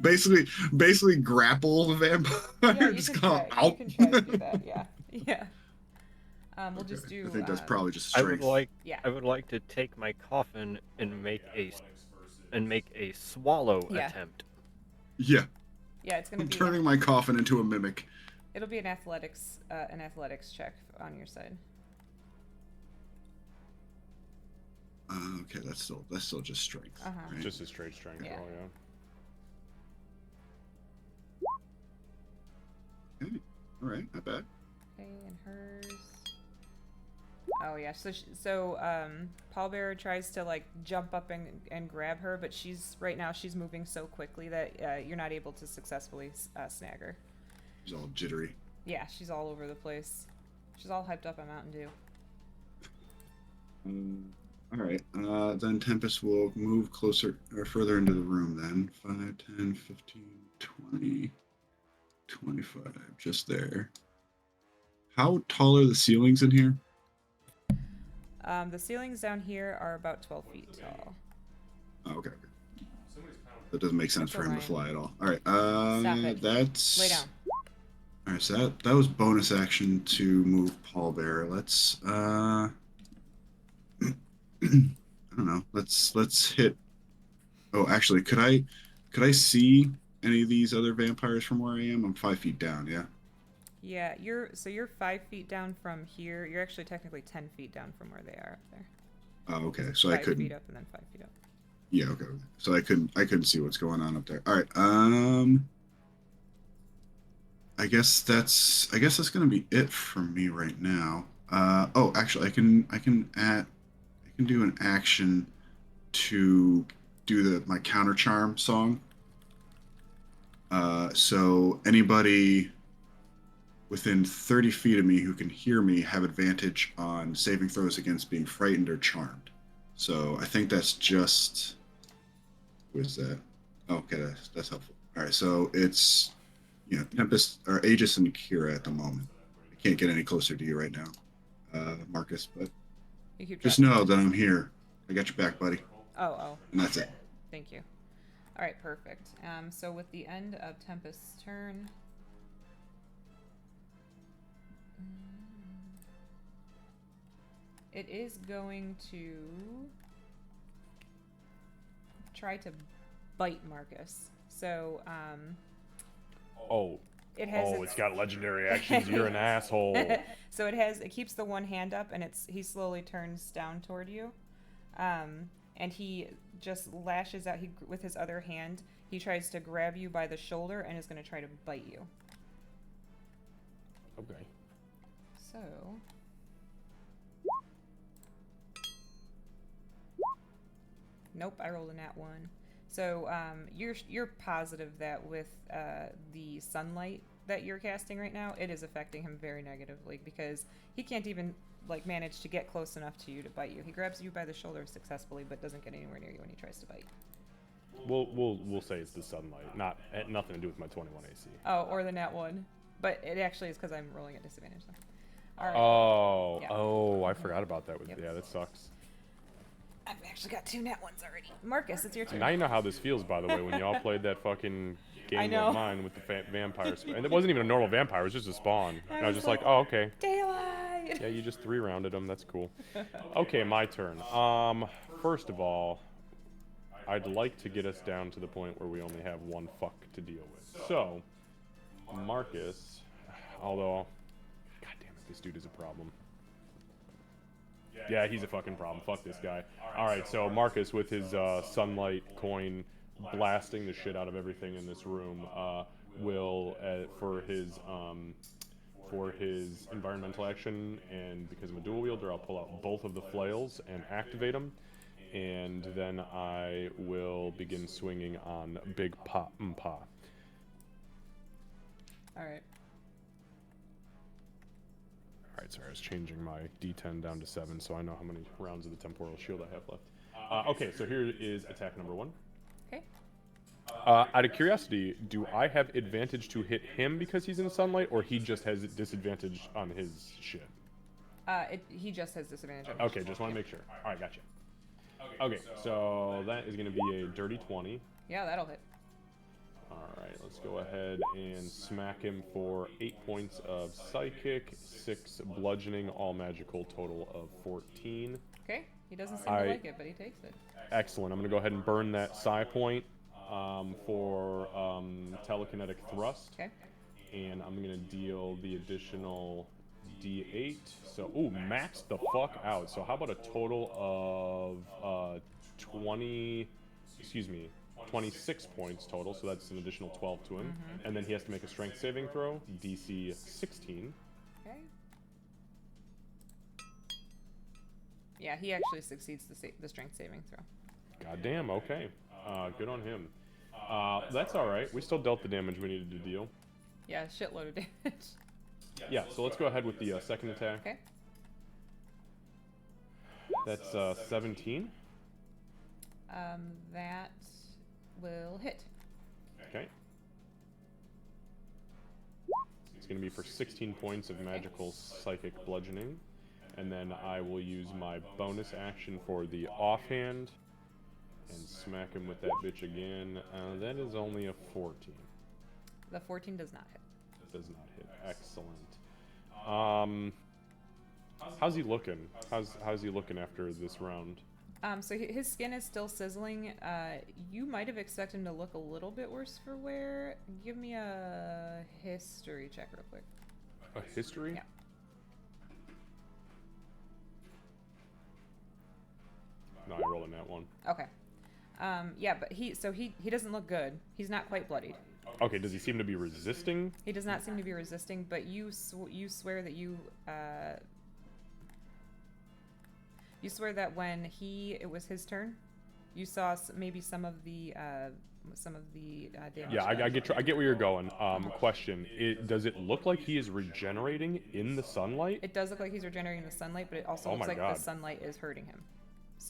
[SPEAKER 4] basically grapple the vampire.
[SPEAKER 2] Yeah, you
[SPEAKER 4] Just
[SPEAKER 2] can
[SPEAKER 4] go
[SPEAKER 2] try. You
[SPEAKER 4] out.
[SPEAKER 2] can try to do that. Yeah. Yeah. We'll just
[SPEAKER 4] Okay.
[SPEAKER 2] do.
[SPEAKER 4] I think that's probably just
[SPEAKER 3] I
[SPEAKER 4] strength.
[SPEAKER 2] Yeah.
[SPEAKER 3] would like to take my coffin and make a swallow
[SPEAKER 2] Yeah.
[SPEAKER 3] attempt.
[SPEAKER 4] Yeah.
[SPEAKER 2] Yeah, it's gonna
[SPEAKER 4] I'm
[SPEAKER 2] be.
[SPEAKER 4] turning my coffin into a mimic.
[SPEAKER 2] It'll be an athletics check on your side.
[SPEAKER 4] Okay, that's still just strength.
[SPEAKER 2] Uh-huh.
[SPEAKER 4] Right?
[SPEAKER 5] Just a straight strength
[SPEAKER 2] Yeah.
[SPEAKER 5] roll, yeah.
[SPEAKER 4] Okay. All right, not bad.
[SPEAKER 2] Okay, and hers. Oh yeah, so Pallbearer tries to like jump up and grab her, but she's moving so quickly that you're not able to successfully snag her.
[SPEAKER 4] She's all jittery.
[SPEAKER 2] Yeah, she's all over the place. She's all hyped up on Mountain Dew.
[SPEAKER 4] All right. Then Tempest will move closer or further into the room then. 5, 10, 15, 20, 25. Just there. How tall are the ceilings in here?
[SPEAKER 2] The ceilings down here are about 12 feet tall.
[SPEAKER 4] Oh, okay. That doesn't make sense
[SPEAKER 2] That's
[SPEAKER 4] for him
[SPEAKER 2] a
[SPEAKER 4] to fly at all. All right.
[SPEAKER 2] Stop it.
[SPEAKER 4] That's.
[SPEAKER 2] Lay down.
[SPEAKER 4] All right. So that was bonus action to move Pallbearer. Let's. I don't know. Let's hit. Oh, actually, could I see any of these other vampires from where I am? I'm 5 feet down. Yeah.
[SPEAKER 2] Yeah, you're 5 feet down from here. You're actually technically 10 feet down from where they are up there.
[SPEAKER 4] Oh, okay. So I
[SPEAKER 2] 5
[SPEAKER 4] couldn't.
[SPEAKER 2] feet up and then 5 feet up.
[SPEAKER 4] Yeah. Okay. So I couldn't see what's going on up there. All right. I guess that's gonna be it for me right now. Oh, actually, I can do an action to do my counter charm song. So anybody within 30 feet of me who can hear me have advantage on saving throws against being frightened or charmed. So I think that's just. Where's that? Okay, that's helpful. All right, so it's Tempest or Aegis and Kira at the moment. I can't get any closer to you right now, Marcus. But
[SPEAKER 2] You keep
[SPEAKER 4] just
[SPEAKER 2] dropping.
[SPEAKER 4] know that I'm here. I got your back, buddy.
[SPEAKER 2] Oh.
[SPEAKER 4] And that's it.
[SPEAKER 2] Thank you. All right, perfect. So with the end of Tempest's turn, it is going to try to bite Marcus. So,
[SPEAKER 5] Oh.
[SPEAKER 2] it has.
[SPEAKER 5] It's got legendary actions. You're an asshole.
[SPEAKER 2] So it keeps the one hand up, and he slowly turns down toward you, and he just lashes out. With his other hand, he tries to grab you by the shoulder and is going to try to bite you.
[SPEAKER 5] Okay.
[SPEAKER 2] So. Nope, I rolled a nat 1. So you're positive that with the sunlight that you're casting right now, it is affecting him very negatively, because he can't even manage to get close enough to you to bite you. He grabs you by the shoulder successfully, but doesn't get anywhere near you when he tries to bite.
[SPEAKER 5] We'll say it's the sunlight, had nothing to do with my 21 AC.
[SPEAKER 2] Oh, or the nat 1, but it actually is because I'm rolling at disadvantage. So. All right.
[SPEAKER 5] Oh, I forgot about that.
[SPEAKER 2] Yep.
[SPEAKER 5] Yeah, that sucks.
[SPEAKER 2] I've actually got 2 nat 1s already. Marcus, it's your turn.
[SPEAKER 5] Now you know how this feels, by the way, when y'all played that fucking
[SPEAKER 2] I
[SPEAKER 5] game
[SPEAKER 2] know.
[SPEAKER 5] of mine with the vampires. And it wasn't even a normal vampire, it was just a spawn. And I was just like, oh, okay.
[SPEAKER 2] Daylight!
[SPEAKER 5] Yeah, you just 3-rounded them, that's cool. Okay, my turn. First of all, I'd like to get us down to the point where we only have 1 fuck to deal with. So, Marcus, although, god damn it, this dude is a problem. Yeah, he's a fucking problem. Fuck this guy. Alright, so Marcus, with his sunlight coin blasting the shit out of everything in this room, will, for his environmental action, and because I'm a dual wielder, I'll pull out both of the flails and activate them. And then I will begin swinging on Big Pa.
[SPEAKER 2] Alright.
[SPEAKER 5] Alright, sorry, I was changing my D10 down to 7, so I know how many rounds of the Temporal Shield I have left. Okay, so here is attack number 1.
[SPEAKER 2] Okay.
[SPEAKER 5] Out of curiosity, do I have advantage to hit him because he's in sunlight, or he just has disadvantage on his shit?
[SPEAKER 2] He just has disadvantage.
[SPEAKER 5] Okay, just want to make sure. Alright, gotcha. Okay, so that is going to be a dirty 20.
[SPEAKER 2] Yeah, that'll hit.
[SPEAKER 5] Alright, let's go ahead and smack him for 8 points of psychic, 6 bludgeoning, all magical, total of 14.
[SPEAKER 2] Okay, he doesn't seem to like it, but he takes it.
[SPEAKER 5] Excellent. I'm going to go ahead and burn that psi point for telekinetic thrust.
[SPEAKER 2] Okay.
[SPEAKER 5] And I'm going to deal the additional D8. So, ooh, max the fuck out. So how about a total of 26 points total, so that's an additional 12 to him. And then he has to make a strength saving throw, DC 16.
[SPEAKER 2] Okay. Yeah, he actually succeeds the strength saving throw.
[SPEAKER 5] Goddamn, okay. Good on him. That's alright. We still dealt the damage we needed to deal.
[SPEAKER 2] Yeah, shitload of damage.
[SPEAKER 5] Yeah, so let's go ahead with the second attack.
[SPEAKER 2] Okay.
[SPEAKER 5] That's 17.
[SPEAKER 2] That will hit.
[SPEAKER 5] Okay. It's going to be for 16 points of magical psychic bludgeoning. And then I will use my bonus action for the offhand and smack him with that bitch again. That is only a 14.
[SPEAKER 2] The 14 does not hit.
[SPEAKER 5] Does not hit. Excellent. How's he looking? How's he looking after this round?
[SPEAKER 2] So his skin is still sizzling. You might have expected him to look a little bit worse for wear. Give me a history check real quick.
[SPEAKER 5] A history?
[SPEAKER 2] Yeah.
[SPEAKER 5] No, I rolled in that one.
[SPEAKER 2] Okay. Yeah, but he doesn't look good. He's not quite bloodied.
[SPEAKER 5] Okay, does he seem to be resisting?
[SPEAKER 2] He does not seem to be resisting, but you swear that you swear that when it was his turn, you saw maybe some of the damage.
[SPEAKER 5] Yeah, I get where you're going. Question: does it look like he is regenerating in the sunlight?
[SPEAKER 2] It does look like he's regenerating in the sunlight, but it also
[SPEAKER 5] Oh
[SPEAKER 2] looks
[SPEAKER 5] my
[SPEAKER 2] like
[SPEAKER 5] God.
[SPEAKER 2] the sunlight is hurting him.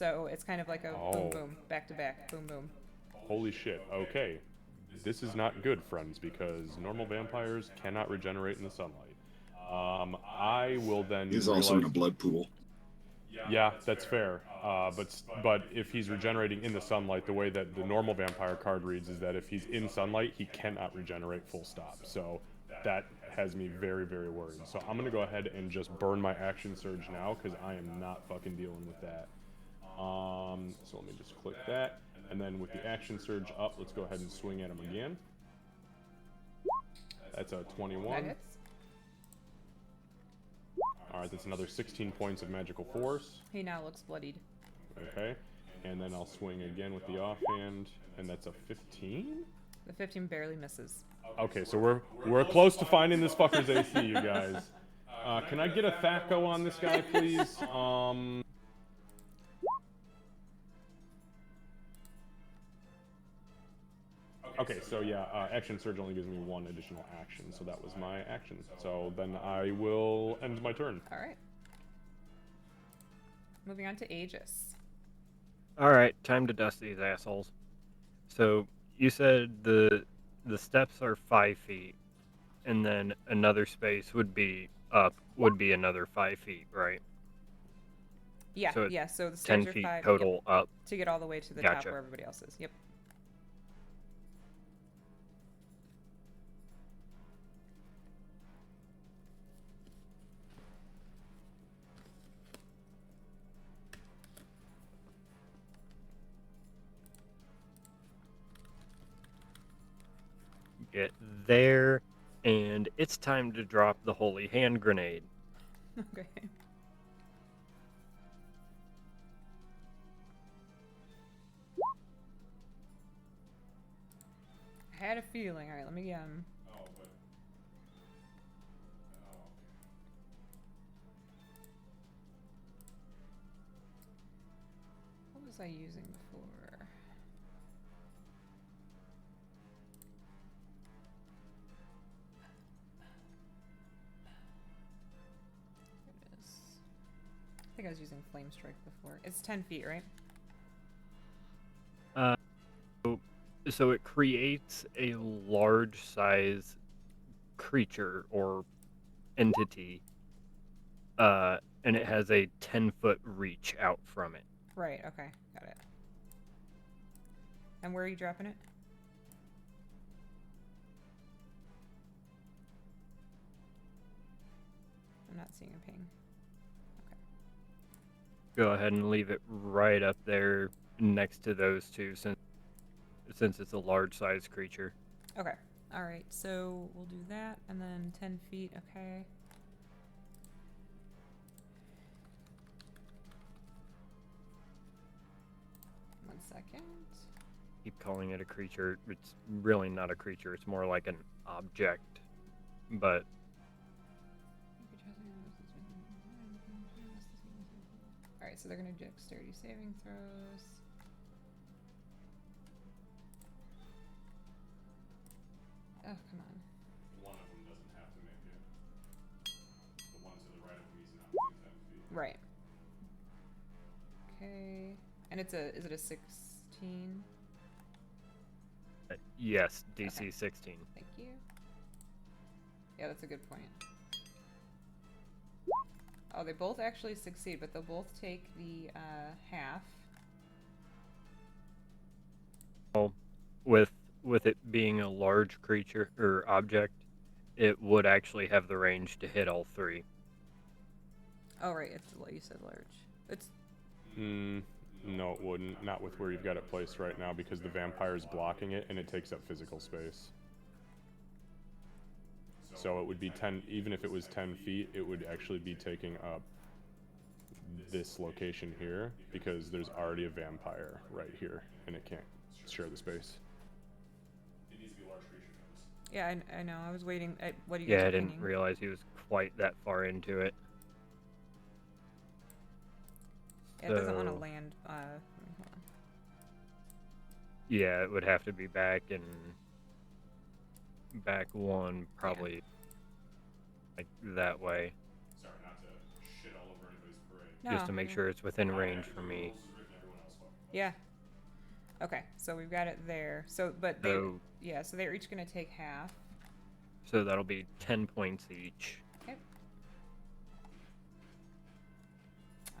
[SPEAKER 2] So it's kind of like a
[SPEAKER 5] Oh.
[SPEAKER 2] boom boom, back to back, boom boom.
[SPEAKER 5] Holy shit. Okay. This is not good, friends, because normal vampires cannot regenerate in the sunlight. I will then.
[SPEAKER 4] He's also in a
[SPEAKER 5] realize-
[SPEAKER 4] blood pool.
[SPEAKER 5] Yeah, that's fair. But if he's regenerating in the sunlight, the way that the normal vampire card reads is that if he's in sunlight, he cannot regenerate full stop. So that has me very, very worried. So I'm gonna go ahead and just burn my action surge now because I am not fucking dealing with that. So let me just click that, and then with the action surge up, let's go ahead and swing at him again. That's a
[SPEAKER 2] That
[SPEAKER 5] 21.
[SPEAKER 2] hits.
[SPEAKER 5] All right, that's another 16 points of magical force.
[SPEAKER 2] He now looks bloodied.
[SPEAKER 5] Okay, and then I'll swing again with the offhand, and that's a 15.
[SPEAKER 2] The 15 barely misses.
[SPEAKER 5] Okay, so we're close to finding this fucker's AC, you guys. Can I get a THAC0 on this guy, please? Okay, so yeah, action surge only gives me one additional action, so that was my action. So then I will end my turn.
[SPEAKER 2] All right. Moving on to Aegis.
[SPEAKER 3] All right, time to dust these assholes. So you said the steps are 5 feet, and then another space would be another 5 feet, right?
[SPEAKER 2] Yeah,
[SPEAKER 3] So it's
[SPEAKER 2] yeah. So the
[SPEAKER 3] 10
[SPEAKER 2] stairs are
[SPEAKER 3] feet
[SPEAKER 2] 5
[SPEAKER 3] total up.
[SPEAKER 2] to get all the way to the top
[SPEAKER 3] Gotcha.
[SPEAKER 2] where everybody else is. Yep.
[SPEAKER 3] Get there, and it's time to drop the holy hand grenade.
[SPEAKER 2] Okay. I had a feeling. All right, let me what was I using before? Here it is. I think I was using Flame Strike before. It's 10 feet, right?
[SPEAKER 3] So it creates a large size creature or entity, and it has a 10-foot reach out from it.
[SPEAKER 2] Right, okay. Got it. And where are you dropping it? I'm not seeing a ping.
[SPEAKER 3] Go ahead and leave it right up there next to those two, since it's a large size creature.
[SPEAKER 2] Okay. All right. So we'll do that, and then 10 feet. Okay. One second.
[SPEAKER 3] Keep calling it a creature. It's really not a creature. It's more like an object. But
[SPEAKER 2] All right. So they're gonna do dexterity saving throws. Oh, come on.
[SPEAKER 5] One of them doesn't have to make it. The one to the right of him is not within 10 feet.
[SPEAKER 2] Right. Okay. And is it a 16?
[SPEAKER 3] yes, DC
[SPEAKER 2] Okay.
[SPEAKER 3] 16.
[SPEAKER 2] Thank you. Yeah, that's a good point. Oh, they both actually succeed, but they'll both take the half.
[SPEAKER 3] Well, with it being a large creature or object, it would actually have the range to hit all three.
[SPEAKER 2] Oh, right. It's what you said, large. It's
[SPEAKER 5] No, it wouldn't. Not with where you've got it placed right now, because the vampire is blocking it and it takes up physical space. So it would be 10, even if it was 10 feet, it would actually be taking up this location here, because there's already a vampire right here, and it can't share the space. It needs to be a large creature.
[SPEAKER 2] yeah. I know. I was waiting. What do you guys
[SPEAKER 3] Yeah, I
[SPEAKER 2] are
[SPEAKER 3] didn't
[SPEAKER 2] thinking?
[SPEAKER 3] realize he was quite that far into it.
[SPEAKER 2] Yeah, it doesn't want to
[SPEAKER 3] So-
[SPEAKER 2] land. Hold on.
[SPEAKER 3] Yeah, it would have to be back one, probably like that way,
[SPEAKER 5] Sorry, not to shit all over anybody's parade.
[SPEAKER 2] No,
[SPEAKER 3] just to make
[SPEAKER 2] okay.
[SPEAKER 3] sure it's within range for me.
[SPEAKER 2] Yeah. Okay, so we've got it there. So, but they,
[SPEAKER 3] So,
[SPEAKER 2] yeah, so they're each gonna take half.
[SPEAKER 3] so that'll be 10 points each.
[SPEAKER 2] Okay.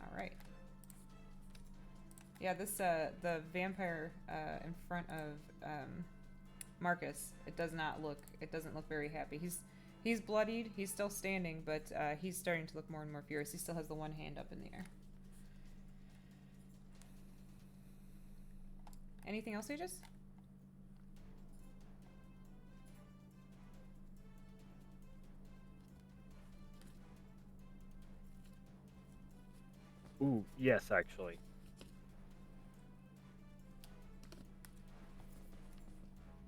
[SPEAKER 2] All right. Yeah, this the vampire in front of Marcus. It doesn't look very happy. He's bloodied. He's still standing, but he's starting to look more and more furious. He still has the one hand up in the air. Anything else, Aegis?
[SPEAKER 3] Ooh, yes, actually.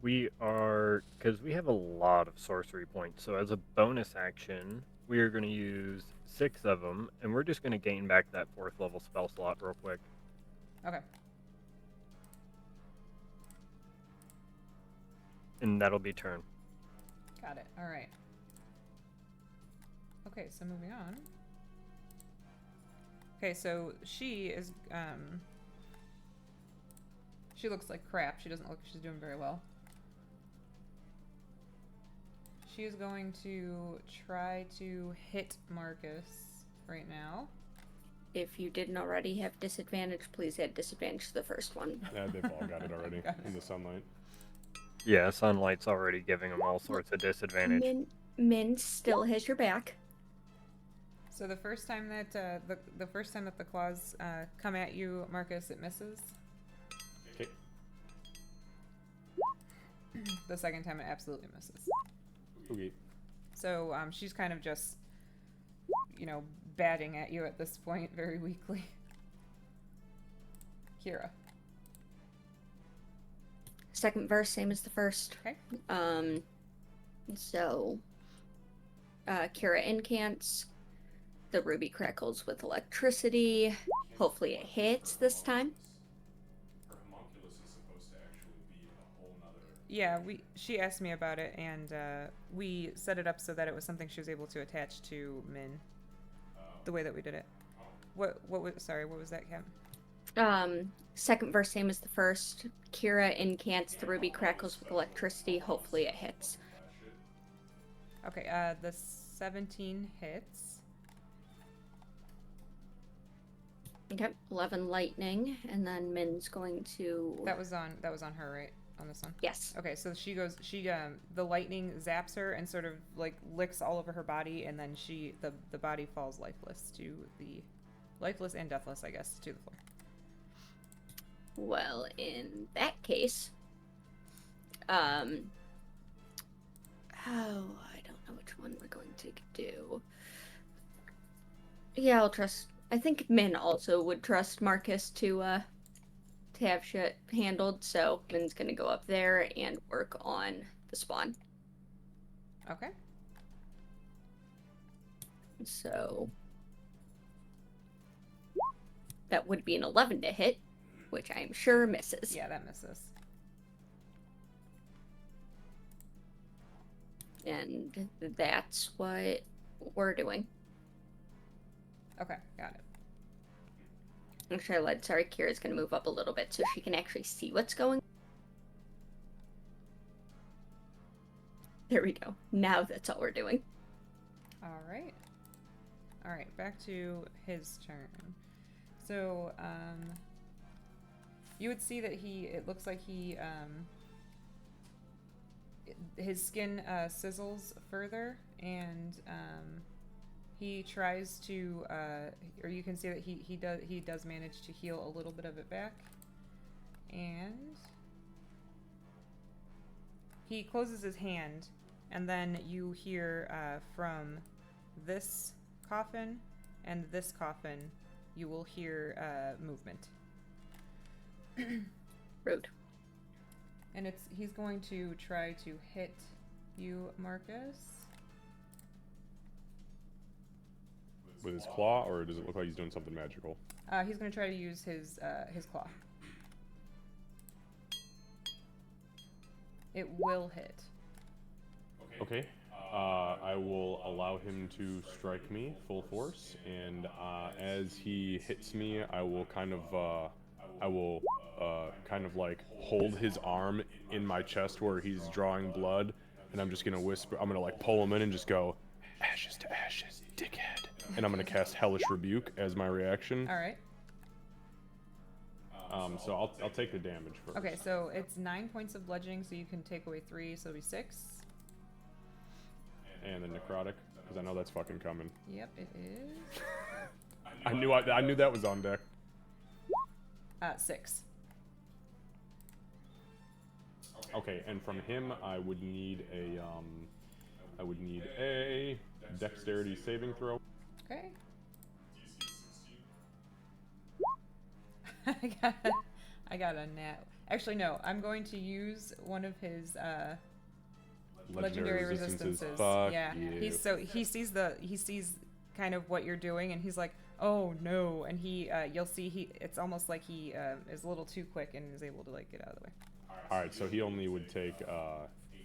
[SPEAKER 3] We are, because we have a lot of sorcery points, so as a bonus action, we are going to use 6 of them, and we're just going to gain back that 4th level spell slot real quick.
[SPEAKER 2] Okay.
[SPEAKER 3] And that'll be turn.
[SPEAKER 2] Got it. All right. Okay, so moving on. Okay, so she is, she looks like crap. She doesn't look like she's doing very well. She is going to try to hit Marcus right now.
[SPEAKER 6] If you didn't already have disadvantage, please add disadvantage to the first one.
[SPEAKER 5] Yeah, they've all got it already in the sunlight.
[SPEAKER 3] Yeah, sunlight's already giving them all sorts of disadvantage.
[SPEAKER 6] Min still has your back.
[SPEAKER 2] So the first time that the first time that the claws come at you, Marcus, it misses.
[SPEAKER 5] Okay.
[SPEAKER 2] The second time it absolutely misses.
[SPEAKER 5] Okay.
[SPEAKER 2] So she's kind of just, you know, batting at you at this point very weakly. Kira.
[SPEAKER 6] Second verse, same as the first.
[SPEAKER 2] Okay.
[SPEAKER 6] So, Kira incants. The ruby crackles with electricity. Hopefully it hits this time.
[SPEAKER 2] Yeah, she asked me about it, and we set it up so that it was something she was able to attach to Min. The way that we did it. What was that, Cap?
[SPEAKER 6] Second verse, same as the first. Kira incants. The ruby crackles with electricity. Hopefully it hits.
[SPEAKER 2] Okay, the 17 hits.
[SPEAKER 6] Okay, 11 lightning, and then Min's going to.
[SPEAKER 2] That was on her, right? On this one.
[SPEAKER 6] Yes.
[SPEAKER 2] Okay, so the lightning zaps her and sort of like licks all over her body, and then the body falls lifeless and deathless, I guess, to the floor.
[SPEAKER 6] Well, in that case, I don't know which one we're going to do. Yeah, I think Min also would trust Marcus to have shit handled, so Min's gonna go up there and work on the spawn.
[SPEAKER 2] Okay.
[SPEAKER 6] So that would be an 11 to hit, which I'm sure misses.
[SPEAKER 2] Yeah, that misses.
[SPEAKER 6] And that's what we're doing.
[SPEAKER 2] Okay, got it.
[SPEAKER 6] Actually, sorry, Kira's gonna move up a little bit so she can actually see what's going on. There we go. Now that's all we're doing.
[SPEAKER 2] All right. All right, back to his turn. So, you would see that it looks like his skin sizzles further, and he tries to, or you can see that he does manage to heal a little bit of it back, and he closes his hand, and then you hear from this coffin and this coffin, you will hear movement.
[SPEAKER 6] Rude.
[SPEAKER 2] And he's going to try to hit you, Marcus.
[SPEAKER 5] With his claw, or does it look like he's doing something magical?
[SPEAKER 2] He's going to try to use his claw. It will hit.
[SPEAKER 5] Okay. I will allow him to strike me full force, and as he hits me, I will kind of I will kind of like hold his arm in my chest where he's drawing blood, and I'm just gonna whisper. I'm gonna like pull him in and just go, ashes to ashes, dickhead. And I'm gonna cast Hellish Rebuke as my reaction.
[SPEAKER 2] All right.
[SPEAKER 5] So I'll take the damage first.
[SPEAKER 2] Okay, so it's 9 points of bludgeoning, so you can take away 3, so it'll be 6.
[SPEAKER 5] And the necrotic, because I know that's fucking coming.
[SPEAKER 2] Yep, it is.
[SPEAKER 5] I knew that was on deck.
[SPEAKER 2] 6.
[SPEAKER 5] Okay, and from him I would need a dexterity saving throw.
[SPEAKER 2] Okay. I got a nat. Actually, no. I'm going to use one of his legendary resistances.
[SPEAKER 5] Fuck
[SPEAKER 2] yeah.
[SPEAKER 5] you.
[SPEAKER 2] He sees kind of what you're doing, and he's like, oh no, and you'll see it's almost like he is a little too quick and is able to like get out of the way.
[SPEAKER 5] All right, so he only would take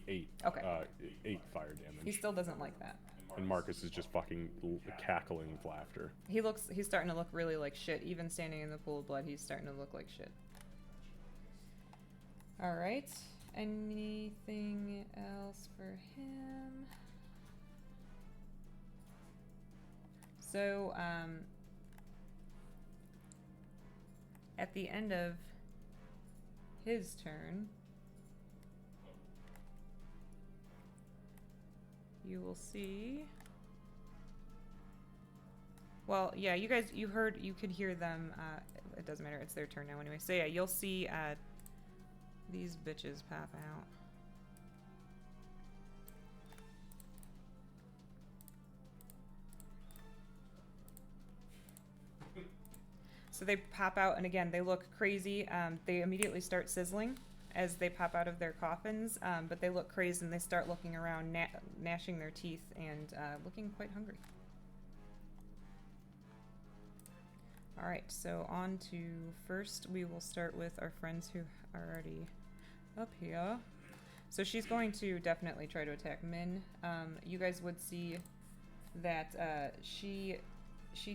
[SPEAKER 5] 8.
[SPEAKER 2] Okay.
[SPEAKER 5] 8 fire damage.
[SPEAKER 2] He still doesn't like that.
[SPEAKER 5] And Marcus is just fucking cackling with laughter.
[SPEAKER 2] He's starting to look really like shit. Even standing in the pool of blood, he's starting to look like shit. All right. Anything else for him? So, at the end of his turn, you will see. Well, yeah, you could hear them. It doesn't matter. It's their turn now anyway. So yeah, you'll see these bitches pop out. So they pop out, and again, they look crazy. They immediately start sizzling as they pop out of their coffins, but they look crazed, and they start looking around, gnashing their teeth, and looking quite hungry. All right, so on to first, we will start with our friends who are already up here. So she's going to definitely try to attack Min. You guys would see that she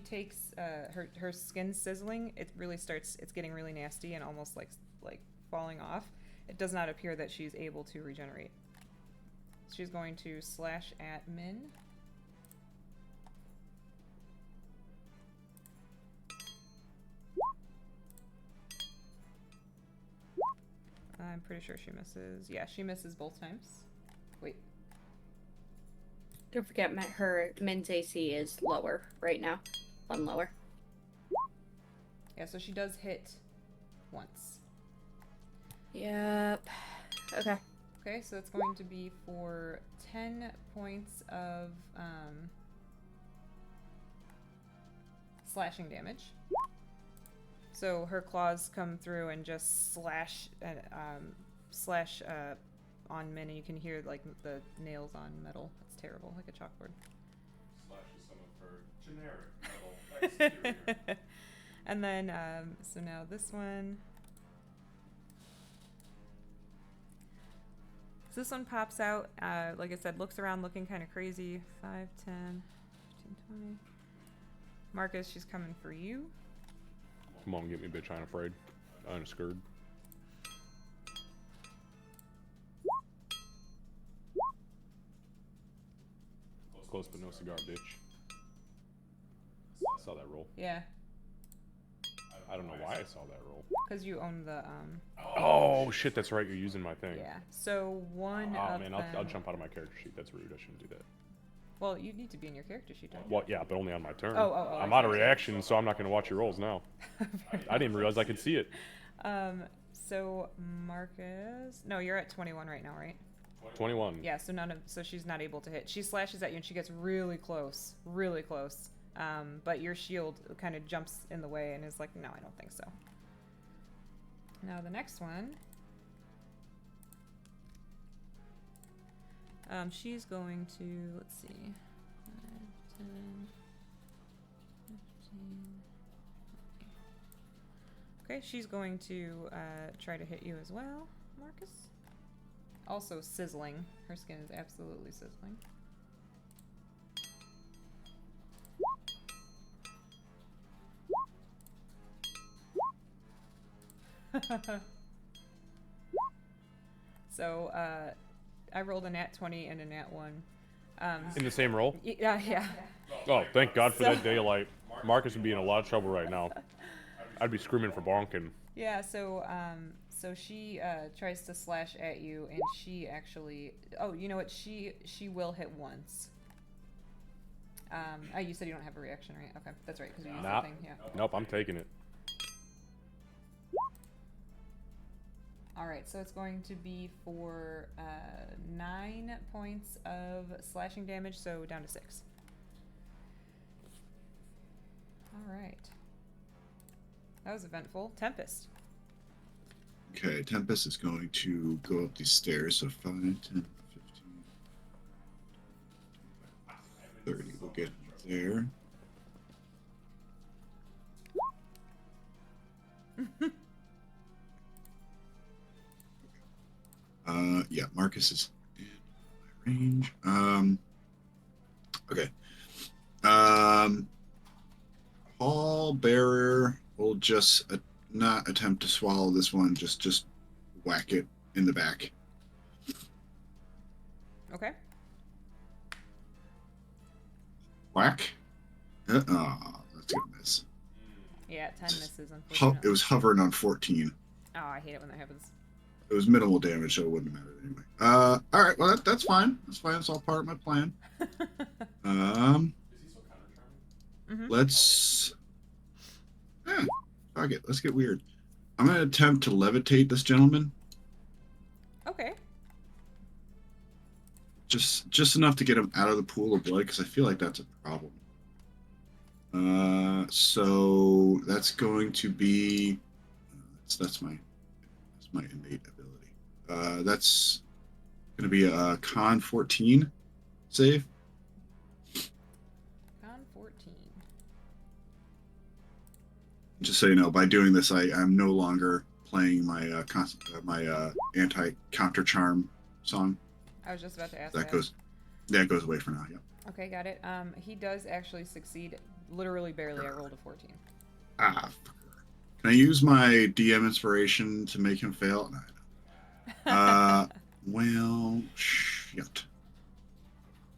[SPEAKER 2] takes her skin sizzling. It really starts. It's getting really nasty and almost like falling off. It does not appear that she's able to regenerate. She's going to slash at Min. I'm pretty sure she misses. Yeah, she misses both times. Wait.
[SPEAKER 6] Don't forget, her Min's AC is lower right now. 1 lower.
[SPEAKER 2] Yeah, so she does hit once.
[SPEAKER 6] Yep. Okay.
[SPEAKER 2] Okay, so it's going to be for 10 points of slashing damage. So her claws come through and just slash on Min, and you can hear like the nails on metal. It's terrible, like a chalkboard.
[SPEAKER 5] Slashes some of her generic metal.
[SPEAKER 2] And then, so now this one. So this one pops out, like I said, looks around looking kind of crazy. 5, 10, 15, 20. Marcus, she's coming for you.
[SPEAKER 5] Come on, get me, bitch. I ain't afraid. I ain't scared. Close but no cigar, bitch. I saw that roll.
[SPEAKER 2] Yeah,
[SPEAKER 5] I don't know why I saw that roll.
[SPEAKER 2] because you own the,
[SPEAKER 5] Oh, shit, that's right. You're using my thing.
[SPEAKER 2] yeah. So one
[SPEAKER 5] Oh,
[SPEAKER 2] of
[SPEAKER 5] man,
[SPEAKER 2] them...
[SPEAKER 5] I'll jump out of my character sheet. That's rude. I shouldn't do that.
[SPEAKER 2] Well, you need to be in your character sheet, don't you?
[SPEAKER 5] Well, yeah, but only on my turn.
[SPEAKER 2] Oh,
[SPEAKER 5] I'm
[SPEAKER 2] I
[SPEAKER 5] out of
[SPEAKER 2] see.
[SPEAKER 5] reaction, so I'm not going to watch your rolls now. I didn't realize I could see it.
[SPEAKER 2] So Marcus... No, you're at 21 right now, right?
[SPEAKER 5] 21.
[SPEAKER 2] Yeah, so she's not able to hit. She slashes at you and she gets really close. Really close. But your shield kind of jumps in the way and is like, no, I don't think so. Now the next one. She's going to, let's see, 5, 10, 15. Okay, she's going to try to hit you as well, Marcus. Also sizzling. Her skin is absolutely sizzling. So, I rolled a nat 20 and a nat 1.
[SPEAKER 5] In the same roll?
[SPEAKER 2] Yeah.
[SPEAKER 5] Oh, thank God for
[SPEAKER 2] So-
[SPEAKER 5] that daylight. Marcus would be in a lot of trouble right now. I'd be screaming for bonking.
[SPEAKER 2] Yeah, so she tries to slash at you, and she actually... Oh, you know what? She will hit once. You said you don't have a reaction, right? Okay, that's right, because you used
[SPEAKER 5] Nah.
[SPEAKER 2] the thing, yeah.
[SPEAKER 5] Nope, I'm taking it.
[SPEAKER 2] Alright, so it's going to be for 9 points of slashing damage, so down to 6. Alright. That was eventful. Tempest.
[SPEAKER 4] Okay, Tempest is going to go up these stairs. So 5, 10, 15, 30. We'll get there. Yeah, Marcus is in my range. Okay. Hall Bearer will just not attempt to swallow this one. Just whack it in the back.
[SPEAKER 2] Okay.
[SPEAKER 4] Whack. That's gonna miss.
[SPEAKER 2] Yeah, 10 misses,
[SPEAKER 4] It
[SPEAKER 2] unfortunately.
[SPEAKER 4] was hovering on 14.
[SPEAKER 2] Oh, I hate it when that happens.
[SPEAKER 4] It was minimal damage, so it wouldn't matter anyway. All right. Well, that's fine. That's fine. It's all part of my plan. Let's. Fuck it. Let's get weird. I'm gonna attempt to levitate this gentleman.
[SPEAKER 2] Okay.
[SPEAKER 4] Just enough to get him out of the pool of blood, because I feel like that's a problem. So that's going to be. That's my innate ability. That's going to be a con 14 save.
[SPEAKER 2] Con 14.
[SPEAKER 4] Just so you know, by doing this, I'm no longer playing my anti-counter charm song.
[SPEAKER 2] I was just about to ask
[SPEAKER 4] That goes away for now. Yeah.
[SPEAKER 2] Okay, got it. He does actually succeed, literally barely. I rolled a 14.
[SPEAKER 4] Ah, fucker. Can I use my DM inspiration to make him fail? No, I don't. Well, shit.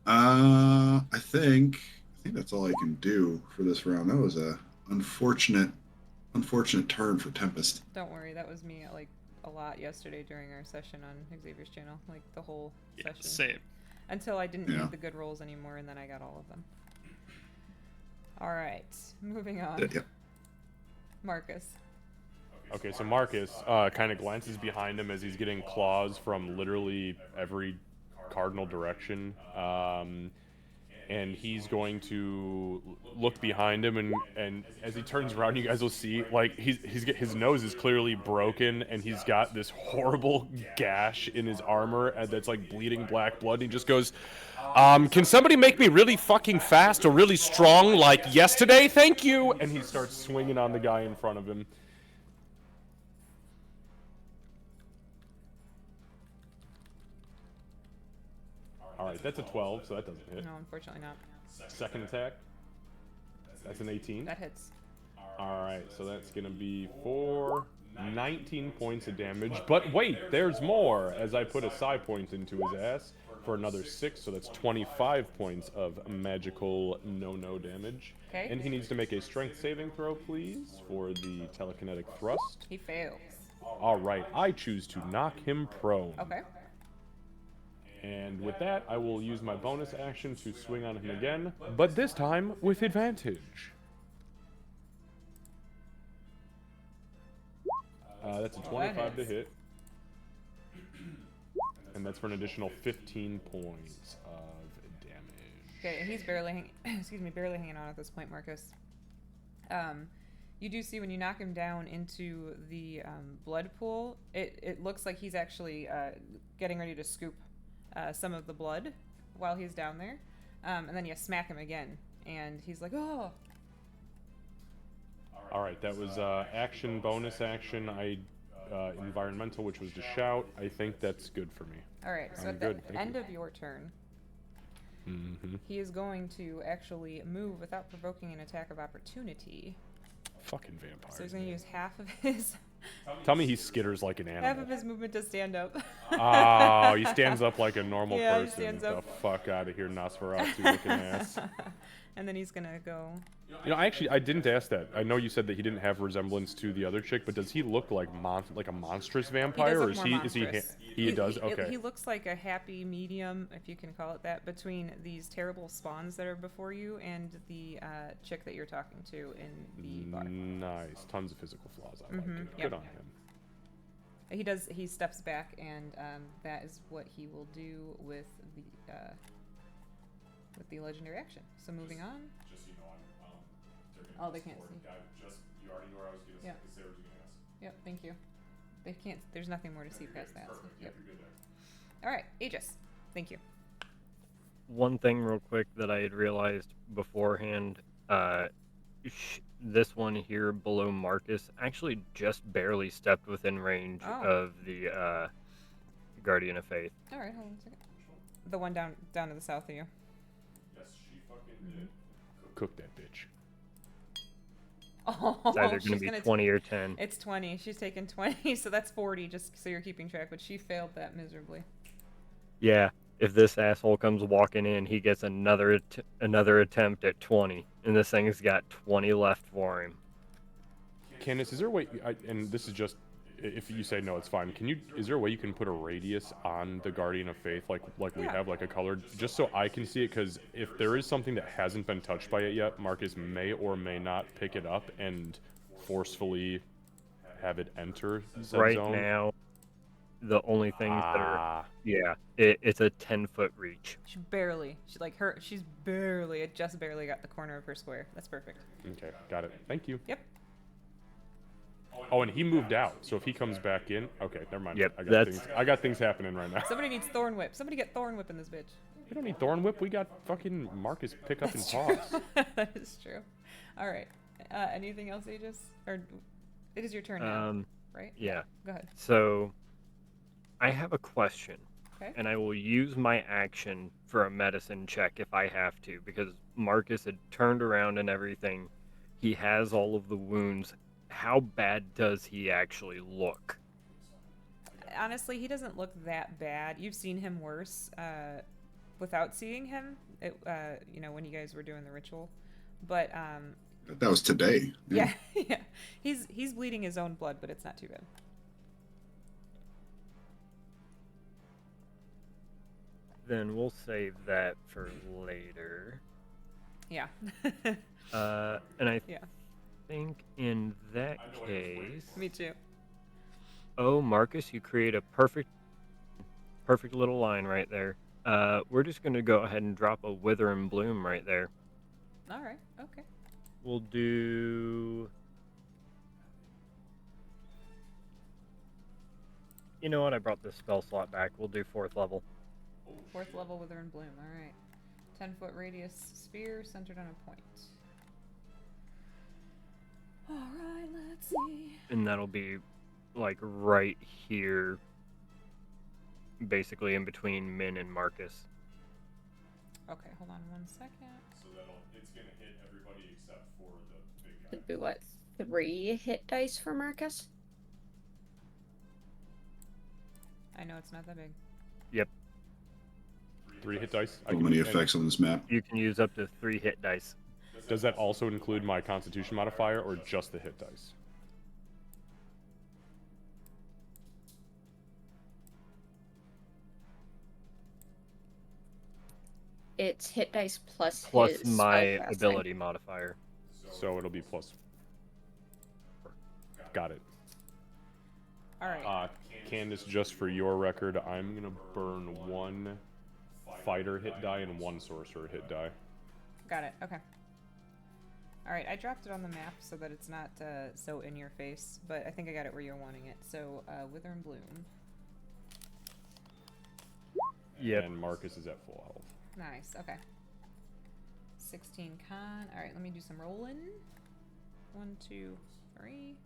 [SPEAKER 4] I think that's all I can do for this round. That was a unfortunate turn for Tempest.
[SPEAKER 2] Don't worry, that was me like a lot yesterday during our session on Xavier's channel, like the whole session.
[SPEAKER 7] Same.
[SPEAKER 2] Until I didn't
[SPEAKER 4] Yeah.
[SPEAKER 2] need the good rolls anymore, and then I got all of them. All right, moving on.
[SPEAKER 4] Yeah.
[SPEAKER 2] Marcus.
[SPEAKER 5] Okay, so Marcus kind of glances behind him as he's getting claws from literally every cardinal direction. And he's going to look behind him, and as he turns around, you guys will see, like, his nose is clearly broken, and he's got this horrible gash in his armor that's like bleeding black blood. And he just goes, can somebody make me really fucking fast or really strong like yesterday? Thank you! And he starts swinging on the guy in front of him. Alright, that's a 12, so that doesn't hit.
[SPEAKER 2] No, unfortunately not.
[SPEAKER 5] Second attack. That's an 18.
[SPEAKER 2] That hits.
[SPEAKER 5] Alright, so that's gonna be for 19 points of damage. But wait, there's more! As I put a psi point into his ass for another 6, so that's 25 points of magical no-no damage.
[SPEAKER 2] Okay.
[SPEAKER 5] And he needs to make a strength saving throw, please, for the telekinetic thrust.
[SPEAKER 2] He fails.
[SPEAKER 5] Alright, I choose to knock him prone.
[SPEAKER 2] Okay.
[SPEAKER 5] And with that, I will use my bonus action to swing on him again, but this time with advantage. That's a 25 to hit. And that's for an additional 15 points of damage.
[SPEAKER 2] Okay, he's barely barely hanging on at this point, Marcus. You do see when you knock him down into the blood pool, it looks like he's actually getting ready to scoop some of the blood while he's down there. And then you smack him again, and he's like, oh!
[SPEAKER 5] Alright, that was action, bonus action, environmental, which was to shout. I think that's good for me.
[SPEAKER 2] Alright, so
[SPEAKER 5] I'm
[SPEAKER 2] at the
[SPEAKER 5] good, thank
[SPEAKER 2] end
[SPEAKER 5] you.
[SPEAKER 2] of your turn,
[SPEAKER 5] Mm-hmm.
[SPEAKER 2] he is going to actually move without provoking an attack of opportunity.
[SPEAKER 5] Fucking vampires.
[SPEAKER 2] So he's going to use half of his
[SPEAKER 5] Tell me he skitters like an
[SPEAKER 2] Half of
[SPEAKER 5] animal.
[SPEAKER 2] his movement does stand up.
[SPEAKER 5] Oh, he stands up like a normal
[SPEAKER 2] Yeah, he
[SPEAKER 5] person.
[SPEAKER 2] stands
[SPEAKER 5] The
[SPEAKER 2] up.
[SPEAKER 5] fuck out of here, Nosferatu looking ass.
[SPEAKER 2] And then he's gonna go.
[SPEAKER 5] You know, I didn't ask that. I know you said that he didn't have resemblance to the other chick, but does he look like like a monstrous
[SPEAKER 2] He
[SPEAKER 5] vampire,
[SPEAKER 2] does
[SPEAKER 5] or
[SPEAKER 2] look
[SPEAKER 5] is
[SPEAKER 2] more
[SPEAKER 5] he
[SPEAKER 2] monstrous.
[SPEAKER 5] he does? Okay.
[SPEAKER 2] He looks like a happy medium, if you can call it that, between these terrible spawns that are before you and the chick that you're talking to in the bar.
[SPEAKER 5] Nice. Tons of physical flaws. I like it.
[SPEAKER 2] Yep.
[SPEAKER 5] Good on him.
[SPEAKER 2] He steps back, and that is what he will do with the legendary action. So moving on.
[SPEAKER 5] Just so you know,
[SPEAKER 2] Oh, they can't see.
[SPEAKER 5] You already know where I was going to
[SPEAKER 2] Yeah.
[SPEAKER 5] say what you ask.
[SPEAKER 2] Yep, thank you. They can't. There's nothing more to see past that. So,
[SPEAKER 5] Perfect.
[SPEAKER 2] yep.
[SPEAKER 5] You're good there.
[SPEAKER 2] All right, Aegis. Thank you.
[SPEAKER 3] One thing real quick that I had realized beforehand, this one here below Marcus actually just barely stepped within range
[SPEAKER 2] Oh.
[SPEAKER 3] of the Guardian of Faith.
[SPEAKER 2] All right, hold on a second. The one down to the south of you.
[SPEAKER 5] Yes, she fucking did. Cook that bitch.
[SPEAKER 2] Oh,
[SPEAKER 3] It's either going
[SPEAKER 2] she's
[SPEAKER 3] to be
[SPEAKER 2] gonna
[SPEAKER 3] 20 or 10.
[SPEAKER 2] It's 20. She's taken 20, so that's 40, just so you're keeping track, but she failed that miserably.
[SPEAKER 3] Yeah, if this asshole comes walking in, he gets another attempt at 20, and this thing's got 20 left for him.
[SPEAKER 5] Candace, is there a way? And this is just if you say no, it's fine. Is there a way you can put a radius on the Guardian of Faith, like we
[SPEAKER 2] Yeah.
[SPEAKER 5] have, like a color, just so I can see it? Because if there is something that hasn't been touched by it yet, Marcus may or may not pick it up and forcefully have it enter said
[SPEAKER 3] Right
[SPEAKER 5] zone.
[SPEAKER 3] now, the only things that are it's a 10-foot reach.
[SPEAKER 2] She's just barely got the corner of her square. That's perfect.
[SPEAKER 5] Okay, got it. Thank you.
[SPEAKER 2] Yep.
[SPEAKER 5] Oh, and he moved out, so if he comes back in, okay, never mind.
[SPEAKER 3] Yep,
[SPEAKER 5] I got things happening right now.
[SPEAKER 2] Somebody needs Thorn Whip. Somebody get Thorn Whip in this bitch.
[SPEAKER 5] We don't need Thorn Whip. We got fucking Marcus pick up and toss.
[SPEAKER 2] That is true. All right. Anything else, Aegis? Or it is your turn now, right?
[SPEAKER 3] Yeah.
[SPEAKER 2] Go ahead.
[SPEAKER 3] So, I have a question.
[SPEAKER 2] Okay.
[SPEAKER 3] And I will use my action for a medicine check if I have to, because Marcus had turned around and everything. He has all of the wounds. How bad does he actually look?
[SPEAKER 2] Honestly, he doesn't look that bad. You've seen him worse without seeing him, when you guys were doing the ritual. But
[SPEAKER 4] That was today.
[SPEAKER 2] yeah. He's bleeding his own blood, but it's not too bad.
[SPEAKER 3] Then we'll save that for later.
[SPEAKER 2] Yeah.
[SPEAKER 3] And I
[SPEAKER 2] Yeah.
[SPEAKER 3] think in that case...
[SPEAKER 2] Me too.
[SPEAKER 3] Oh, Marcus, you create a perfect little line right there. We're just going to go ahead and drop a Wither and Bloom right there.
[SPEAKER 2] All right. Okay.
[SPEAKER 3] We'll do... You know what? I brought this spell slot back. We'll do 4th level.
[SPEAKER 2] 4th level Wither and Bloom. All right. 10-foot radius sphere centered on a point. All right. Let's see.
[SPEAKER 3] And that'll be like right here, basically in between Min and Marcus.
[SPEAKER 2] Okay. Hold on 1 second.
[SPEAKER 5] So it's gonna hit everybody except for the big guy.
[SPEAKER 6] It'd be what? 3 hit dice for Marcus?
[SPEAKER 2] I know it's not that big.
[SPEAKER 3] Yep.
[SPEAKER 5] 3 hit dice.
[SPEAKER 4] So many effects on this map.
[SPEAKER 3] You can use up to 3 hit dice.
[SPEAKER 5] Does that also include my Constitution modifier, or just the hit dice?
[SPEAKER 6] It's hit dice plus
[SPEAKER 3] Plus
[SPEAKER 6] his
[SPEAKER 3] my
[SPEAKER 6] spellcasting.
[SPEAKER 3] ability modifier.
[SPEAKER 5] So it'll be plus. Got it.
[SPEAKER 2] All right.
[SPEAKER 5] Candace, just for your record, I'm gonna burn 1 fighter hit die and 1 sorcerer hit die.
[SPEAKER 2] Got it. Okay. All right. I dropped it on the map so that it's not so in your face, but I think I got it where you're wanting it. So Wither and Bloom.
[SPEAKER 3] Yep.
[SPEAKER 5] And Marcus is at full health.
[SPEAKER 2] Nice. Okay. 16 con. All right. Let me do some rolling. 1, 2, 3.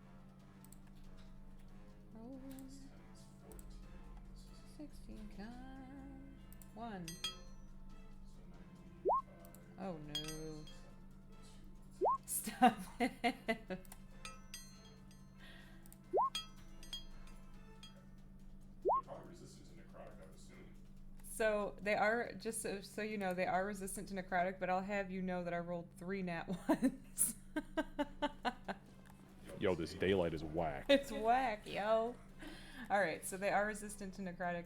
[SPEAKER 2] Rolling. 16 con. 1. Oh no. Stop it. So they are, just so you know, they are resistant to necrotic, but I'll have you know that I rolled 3 nat ones.
[SPEAKER 5] Yo, this daylight is whack.
[SPEAKER 2] It's whack, yo. Alright, so they are resistant to necrotic,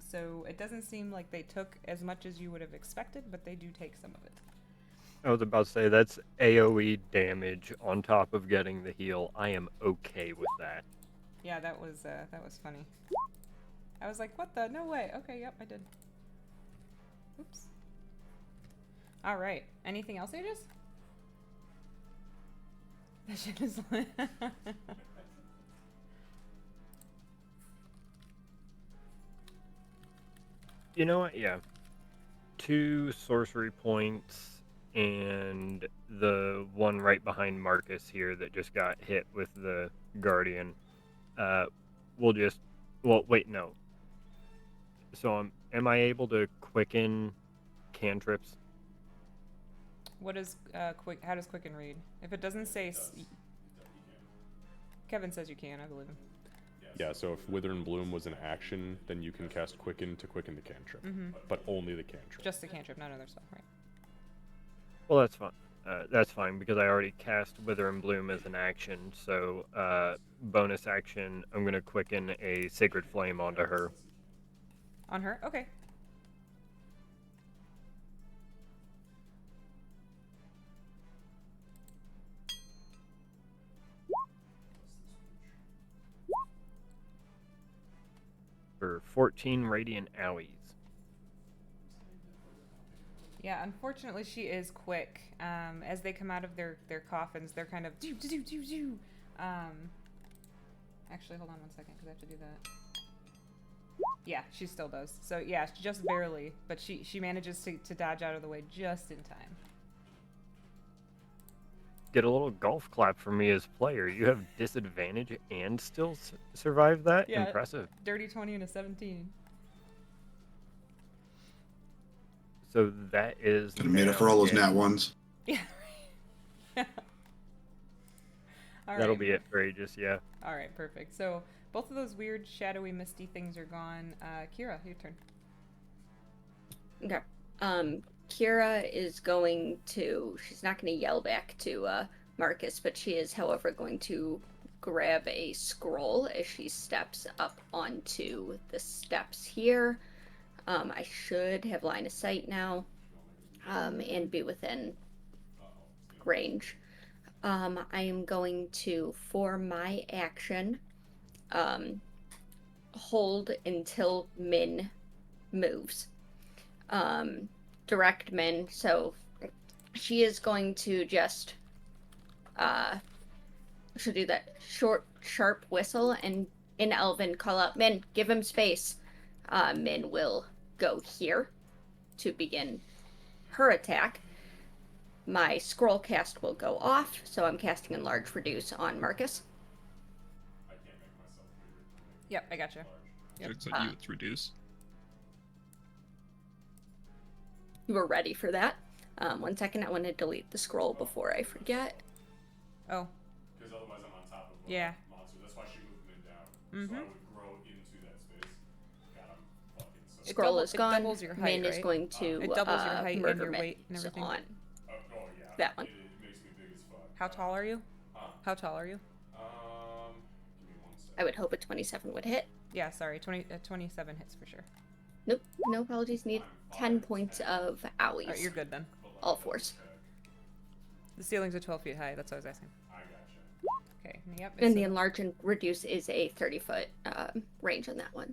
[SPEAKER 2] so it doesn't seem like they took as much as you would have expected, but they do take some of it.
[SPEAKER 3] I was about to say that's AoE damage on top of getting the heal. I am okay with that.
[SPEAKER 2] Yeah, that was funny. I was like, what the? No way. Okay, yep, I did. Oops. Alright, anything else, Aegis? That shit is
[SPEAKER 3] You know what? Yeah. 2 sorcery points and the one right behind Marcus here that just got hit with the Guardian. We'll just... Well, wait, no. So, am I able to quicken cantrips?
[SPEAKER 2] What is how does quicken read? If it doesn't say Kevin says you can, I believe him.
[SPEAKER 5] Yeah, so if Wither and Bloom was an action, then you can cast Quicken to quicken the cantrip. But only the cantrip.
[SPEAKER 2] Just the cantrip, not other stuff, right?
[SPEAKER 3] Well, that's fine. That's fine because I already cast Wither and Bloom as an action. So, bonus action, I'm gonna quicken a Sacred Flame onto her.
[SPEAKER 2] On her? Okay.
[SPEAKER 3] For 14 radiant owies.
[SPEAKER 2] Yeah, unfortunately she is quick. As they come out of their coffins, they're kind of do. Actually, hold on 1 second, because I have to do that. Yeah, she still does. So yeah, just barely, but she manages to dodge out of the way just in time.
[SPEAKER 3] Get a little golf clap from me as player. You have disadvantage and still survive that?
[SPEAKER 2] Yeah.
[SPEAKER 3] Impressive.
[SPEAKER 2] Dirty 20 and a 17.
[SPEAKER 3] So that is...
[SPEAKER 4] Could have made up for all those nat ones.
[SPEAKER 2] Yeah.
[SPEAKER 3] That'll be it for Aegis, yeah.
[SPEAKER 2] Alright, perfect. So both of those weird, shadowy, misty things are gone. Kira, your turn.
[SPEAKER 6] Okay. Kira is going to, she's not going to yell back to Marcus, but she is, however, going to grab a scroll as she steps up onto the steps here. I should have line of sight now, and be within range. I am going to, for my action, hold until Min moves. Direct Min, so she is going to just she'll do that short, sharp whistle and in Elven call out, Min, give him space. Min will go here to begin her attack. My scroll cast will go off, so I'm casting Enlarge Reduce on Marcus.
[SPEAKER 2] Yep, I gotcha. Yep.
[SPEAKER 7] It's on you, it's reduce.
[SPEAKER 6] You were ready for that. 1 second, I want to delete the scroll before I forget.
[SPEAKER 2] Oh.
[SPEAKER 5] Because otherwise I'm on top of
[SPEAKER 2] Yeah.
[SPEAKER 5] monster. That's why she moved Min down. So I would grow into that space. God, I'm fucking so...
[SPEAKER 6] Scroll is gone.
[SPEAKER 2] It doubles your height,
[SPEAKER 6] Min is
[SPEAKER 2] right?
[SPEAKER 6] going to
[SPEAKER 2] It doubles your height and
[SPEAKER 6] murder
[SPEAKER 2] your weight and
[SPEAKER 6] Min
[SPEAKER 2] everything.
[SPEAKER 6] on
[SPEAKER 5] Oh, yeah.
[SPEAKER 6] that one.
[SPEAKER 5] It makes me big as fuck.
[SPEAKER 2] How tall are you?
[SPEAKER 5] Huh?
[SPEAKER 2] How tall are you?
[SPEAKER 5] Give me 1 second.
[SPEAKER 6] I would hope a 27 would hit.
[SPEAKER 2] Yeah, sorry, 27 hits for sure.
[SPEAKER 6] Nope, no apologies. Need 10 points of owies.
[SPEAKER 2] Alright, you're good then.
[SPEAKER 6] All fours.
[SPEAKER 2] The ceilings are 12 feet high, that's what I was asking.
[SPEAKER 5] I gotcha.
[SPEAKER 2] Okay, yep.
[SPEAKER 6] And
[SPEAKER 2] it's
[SPEAKER 6] the
[SPEAKER 2] a-
[SPEAKER 6] enlarge and reduce is a 30-foot range on that one.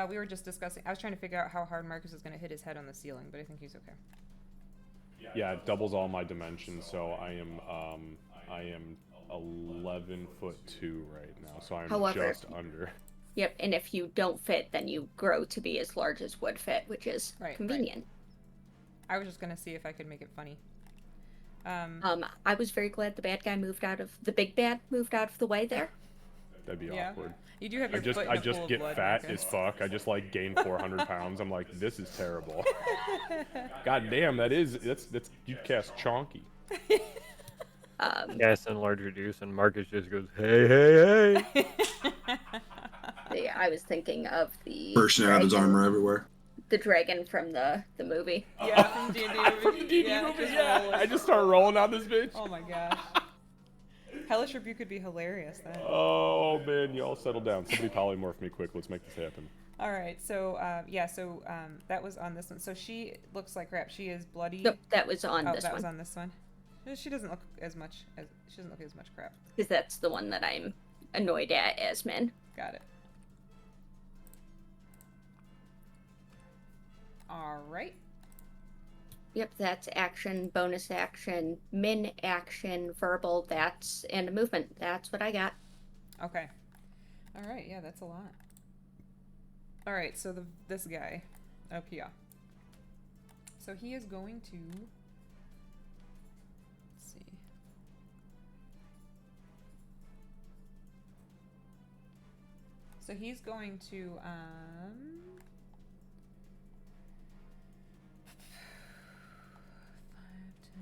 [SPEAKER 2] we were just discussing, I was trying to figure out how hard Marcus is going to hit his head on the ceiling, but I think he's okay.
[SPEAKER 5] Yeah, it doubles all my dimensions, so I am 11'2" right now, so I'm
[SPEAKER 6] However-
[SPEAKER 5] just under.
[SPEAKER 6] Yep, and if you don't fit, then you grow to be as large as would fit, which is
[SPEAKER 2] Right,
[SPEAKER 6] convenient.
[SPEAKER 2] I was just going to see if I could make it funny.
[SPEAKER 6] I was very glad the big bad moved out of the way there.
[SPEAKER 5] That'd be
[SPEAKER 2] Yeah.
[SPEAKER 5] awkward.
[SPEAKER 2] You do have
[SPEAKER 5] I
[SPEAKER 2] your
[SPEAKER 5] just
[SPEAKER 2] foot in
[SPEAKER 5] I
[SPEAKER 2] a
[SPEAKER 5] just
[SPEAKER 2] pool of
[SPEAKER 5] get
[SPEAKER 2] blood,
[SPEAKER 5] fat
[SPEAKER 2] Marcus.
[SPEAKER 5] as fuck. I just like gain 400 pounds. I'm like, this is terrible. God damn, that's you cast chonky.
[SPEAKER 3] Cast Enlarge Reduce, and Marcus just goes, hey, hey, hey!
[SPEAKER 6] I was thinking of the
[SPEAKER 4] Bursting out his
[SPEAKER 6] dragon-
[SPEAKER 4] armor everywhere.
[SPEAKER 6] the dragon from the movie.
[SPEAKER 2] Yeah, from D&D movie.
[SPEAKER 5] From the D&D
[SPEAKER 2] yeah,
[SPEAKER 5] movie,
[SPEAKER 2] just
[SPEAKER 5] yeah.
[SPEAKER 2] rolling.
[SPEAKER 5] I just start rolling on this bitch.
[SPEAKER 2] Oh my gosh. Hellish Rebuke could be hilarious then.
[SPEAKER 5] Oh man, y'all settle down. Somebody polymorph me quick. Let's make this happen.
[SPEAKER 2] All right, so that was on this one. So she looks like crap. She is bloody.
[SPEAKER 6] Nope, that was on
[SPEAKER 2] Oh,
[SPEAKER 6] this
[SPEAKER 2] that was
[SPEAKER 6] one.
[SPEAKER 2] on this one. She doesn't look as much crap.
[SPEAKER 6] Because that's the one that I'm annoyed at as Min.
[SPEAKER 2] Got it. All right.
[SPEAKER 6] Yep, that's action, bonus action, min action, verbal, and a movement. That's what I got.
[SPEAKER 2] Okay. All right. Yeah, that's a lot. All right. So this guy up here. So he is going to. Let's see. So he's going to 5, 10,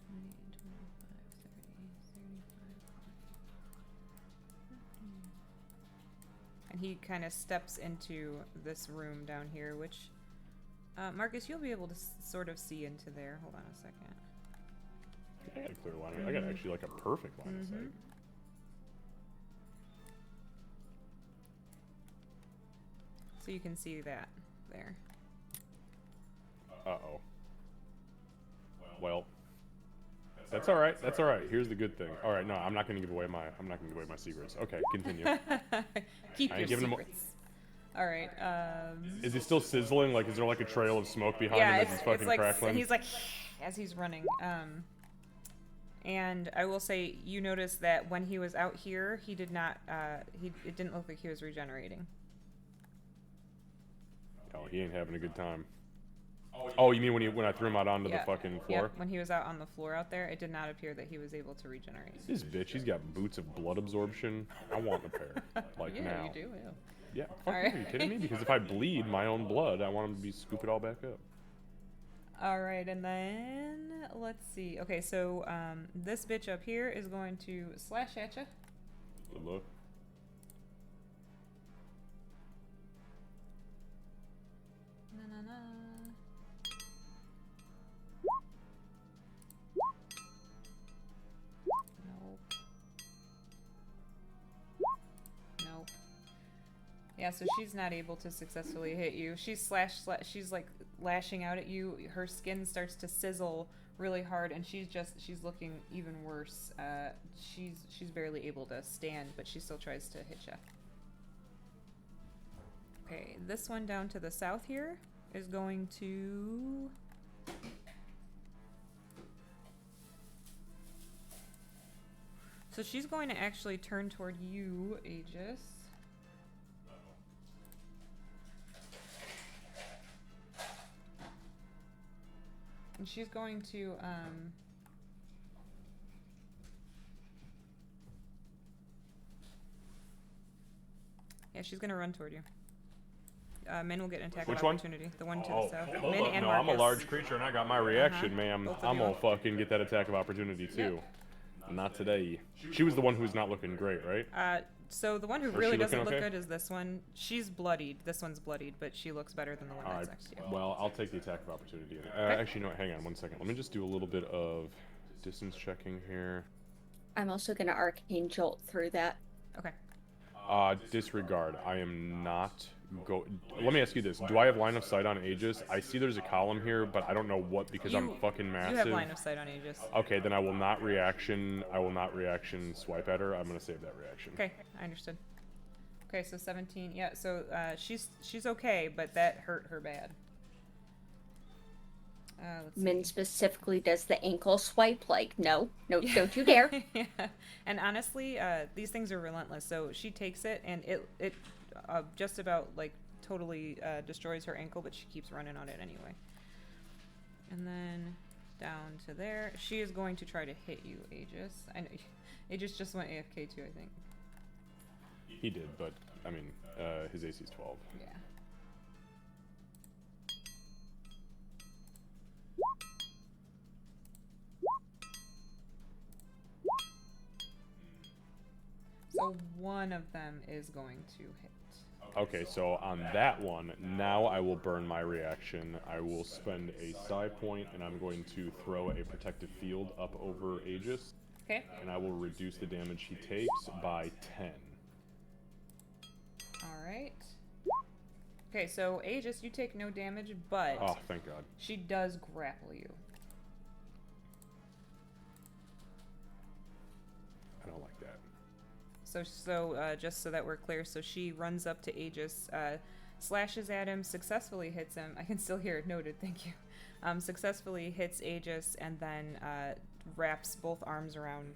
[SPEAKER 2] 20, 25, 30, 35, 40, 50. And he kind of steps into this room down here, which, Marcus, you'll be able to sort of see into there. Hold on a second.
[SPEAKER 5] I got a clear line. I got actually like a perfect line of sight.
[SPEAKER 2] So you can see that there.
[SPEAKER 5] Uh-oh. Well, that's all right. That's all right. Here's the good thing. All right, no, I'm not gonna give away my secrets. Okay, continue.
[SPEAKER 2] Keep
[SPEAKER 5] I
[SPEAKER 2] your
[SPEAKER 5] ain't giving 'em-
[SPEAKER 2] secrets. All right.
[SPEAKER 5] Is he still sizzling? Like, is there like a trail of smoke behind
[SPEAKER 2] Yeah,
[SPEAKER 5] him as he's fucking
[SPEAKER 2] like
[SPEAKER 5] crackling?
[SPEAKER 2] he's like as he's running. And I will say, you notice that when he was out here, he did not. It didn't look like he was regenerating.
[SPEAKER 5] Oh, he ain't having a good time. Oh, you mean when I threw him out onto the fucking floor?
[SPEAKER 2] Yep, when he was out on the floor out there, it did not appear that he was able to regenerate.
[SPEAKER 5] This bitch, he's got boots of blood absorption. I want a pair. Like
[SPEAKER 2] yeah,
[SPEAKER 5] now.
[SPEAKER 2] you do. Yeah.
[SPEAKER 5] Yeah, fuck
[SPEAKER 2] Alright.
[SPEAKER 5] you. Are you kidding me? Because if I bleed my own blood, I want him to be scoop it all back up.
[SPEAKER 2] All right, and then let's see. Okay, so this bitch up here is going to slash at you.
[SPEAKER 5] Good luck.
[SPEAKER 2] Na. Nope. Yeah, so she's not able to successfully hit you. She's she's like lashing out at you. Her skin starts to sizzle really hard, and she's looking even worse. She's barely able to stand, but she still tries to hit you. Okay, this one down to the south here is going to. So she's going to actually turn toward you, Aegis. And she's going to, yeah, she's going to run toward you. Min will get an attack of opportunity. The one to the south. Min and
[SPEAKER 5] no,
[SPEAKER 2] Marcus.
[SPEAKER 5] I'm a large creature and I got my reaction, ma'am.
[SPEAKER 2] Both of
[SPEAKER 5] I'm
[SPEAKER 2] you.
[SPEAKER 5] gonna fucking get that attack of opportunity too. Not today. She was the one who's not looking great, right?
[SPEAKER 2] So the one who
[SPEAKER 5] Or
[SPEAKER 2] really
[SPEAKER 5] she
[SPEAKER 2] doesn't
[SPEAKER 5] looking
[SPEAKER 2] look
[SPEAKER 5] okay?
[SPEAKER 2] good is this one. She's bloodied. This one's bloodied, but she looks better than the one
[SPEAKER 5] All
[SPEAKER 2] that's
[SPEAKER 5] right.
[SPEAKER 2] next to you.
[SPEAKER 5] Well, I'll take the attack of opportunity. Actually, no. Hang on one second. Let me just do a little bit of distance checking here.
[SPEAKER 6] I'm also going to arcane jolt through that.
[SPEAKER 2] Okay.
[SPEAKER 5] Disregard. I am not Let me ask you this: do I have line of sight on Aegis? I see there's a column here, but I don't know what because I'm fucking massive.
[SPEAKER 2] You have line of sight on Aegis.
[SPEAKER 5] Okay, then I will not reaction. I will not reaction swipe at her. I'm gonna save that reaction.
[SPEAKER 2] Okay, I understood. Okay, so 17. Yeah, so she's okay, but that hurt her bad. Let's
[SPEAKER 6] Min
[SPEAKER 2] see.
[SPEAKER 6] specifically does the ankle swipe, like, no, don't you dare.
[SPEAKER 2] Yeah. And honestly, these things are relentless. So she takes it, and it just about like totally destroys her ankle, but she keeps running on it anyway. And then down to there, she is going to try to hit you, Aegis. I know Aegis just went AFK too, I think.
[SPEAKER 5] He did, but I mean, his AC is 12.
[SPEAKER 2] Yeah. So one of them is going to hit.
[SPEAKER 5] Okay, so on that one, now I will burn my reaction. I will spend a psi point, and I'm going to throw a protective field up over Aegis,
[SPEAKER 2] Okay.
[SPEAKER 5] and I will reduce the damage he takes by 10.
[SPEAKER 2] All right. Okay, so Aegis, you take no damage, but
[SPEAKER 5] Oh, thank God.
[SPEAKER 2] she does grapple you.
[SPEAKER 5] I don't like that.
[SPEAKER 2] So just so that we're clear, so she runs up to Aegis, slashes at him, successfully hits him. I can still hear it noted, thank you. Successfully hits Aegis and then wraps both arms around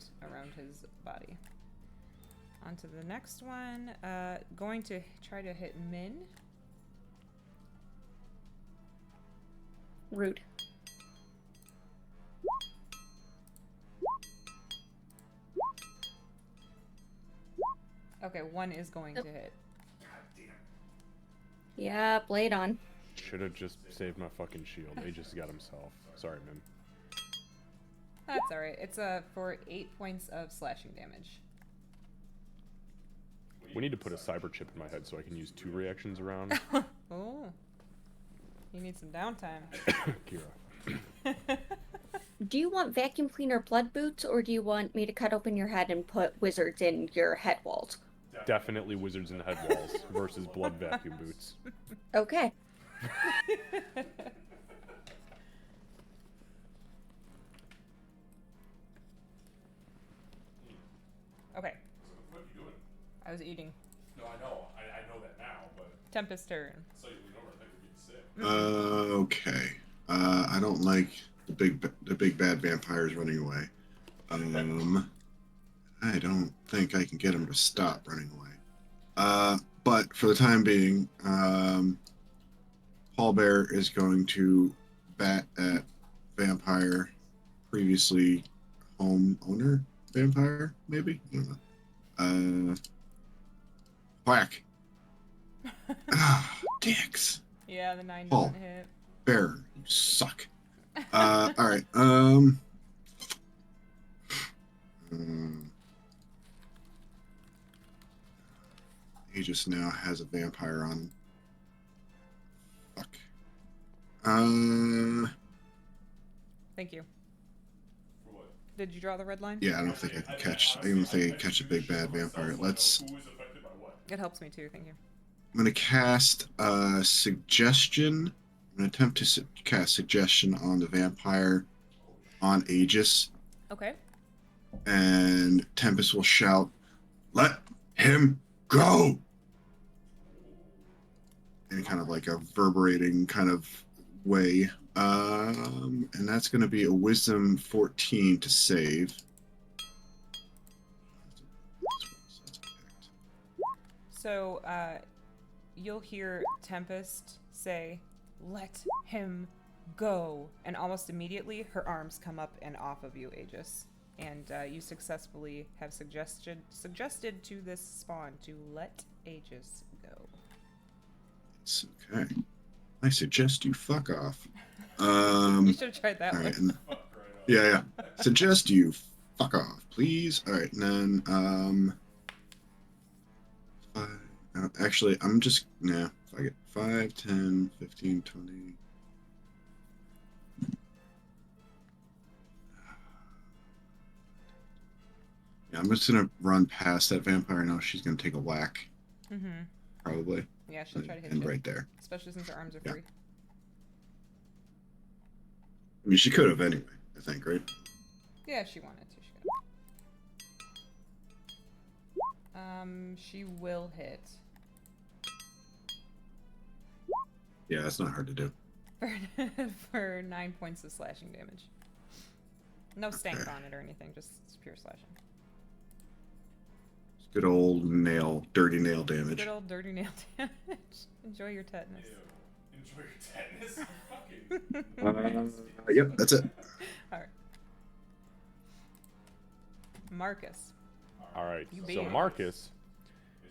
[SPEAKER 2] his body. On to the next one. Going to try to hit Min.
[SPEAKER 6] Rude.
[SPEAKER 2] Okay, one is going to hit.
[SPEAKER 6] Yeah, blade on.
[SPEAKER 5] Should have just saved my fucking shield. Aegis got himself. Sorry, man.
[SPEAKER 2] That's alright. It's for 8 points of slashing damage.
[SPEAKER 5] We need to put a cyber chip in my head so I can use 2 reactions around.
[SPEAKER 2] Oh. You need some downtime.
[SPEAKER 5] Kira.
[SPEAKER 6] Do you want vacuum cleaner blood boots, or do you want me to cut open your head and put wizards in your head walls?
[SPEAKER 5] Definitely wizards in the head walls versus blood vacuum boots.
[SPEAKER 6] Okay.
[SPEAKER 2] Okay.
[SPEAKER 5] What are you doing?
[SPEAKER 2] I was eating.
[SPEAKER 5] No, I know. I know that now, but
[SPEAKER 2] Tempest turn.
[SPEAKER 5] so you lean over, I think you're being sick.
[SPEAKER 4] Okay. I don't like the big bad vampires running away. I don't think I can get him to stop running away. But for the time being, Paul Bear is going to bat at vampire, previously homeowner vampire, maybe? I don't know. Whack. Ah, dicks.
[SPEAKER 2] Yeah, the 9
[SPEAKER 4] Paul.
[SPEAKER 2] doesn't hit.
[SPEAKER 4] Bear, you suck. All right. Aegis now has a vampire on. Fuck.
[SPEAKER 2] Thank you. Did you draw the red line?
[SPEAKER 4] Yeah, I don't think I can catch. I don't think I can catch a big bad vampire. Let's.
[SPEAKER 2] It helps me too, thank you.
[SPEAKER 4] I'm gonna cast suggestion. I'm gonna attempt to cast suggestion on the vampire on Aegis,
[SPEAKER 2] Okay.
[SPEAKER 4] and Tempest will shout, "Let him go!" In kind of like a reverberating kind of way. And that's going to be a Wisdom 14 to save.
[SPEAKER 2] So, you'll hear Tempest say, "Let him go," and almost immediately her arms come up and off of you, Aegis. And you successfully have suggested to this spawn to let Aegis go.
[SPEAKER 4] It's okay. I suggest you fuck off.
[SPEAKER 2] You should have tried that
[SPEAKER 4] All right,
[SPEAKER 2] one.
[SPEAKER 4] yeah. Suggest you fuck off, please. All right, and then actually, I'm just if I get 5, 10, 15, 20. Yeah, I'm just gonna run past that vampire now. She's gonna take a whack,
[SPEAKER 2] Mm-hmm.
[SPEAKER 4] probably,
[SPEAKER 2] Yeah, she'll try to hit
[SPEAKER 4] and
[SPEAKER 2] you.
[SPEAKER 4] right there.
[SPEAKER 2] Especially since her arms are
[SPEAKER 4] Yeah.
[SPEAKER 2] free.
[SPEAKER 4] I mean, she could have anyway. I think, right?
[SPEAKER 2] Yeah, if she wanted to, she could. She will hit.
[SPEAKER 4] Yeah, it's not hard to do.
[SPEAKER 2] For 9 points of slashing damage. No stank on it or anything, just pure slashing.
[SPEAKER 4] Good old dirty nail damage.
[SPEAKER 2] Good old dirty nail damage. Enjoy your tetanus.
[SPEAKER 5] Enjoy your tetanus. Fucking.
[SPEAKER 4] Yep, that's it.
[SPEAKER 2] Alright. Marcus.
[SPEAKER 5] All right.
[SPEAKER 2] You
[SPEAKER 5] So
[SPEAKER 2] beat it.
[SPEAKER 5] Marcus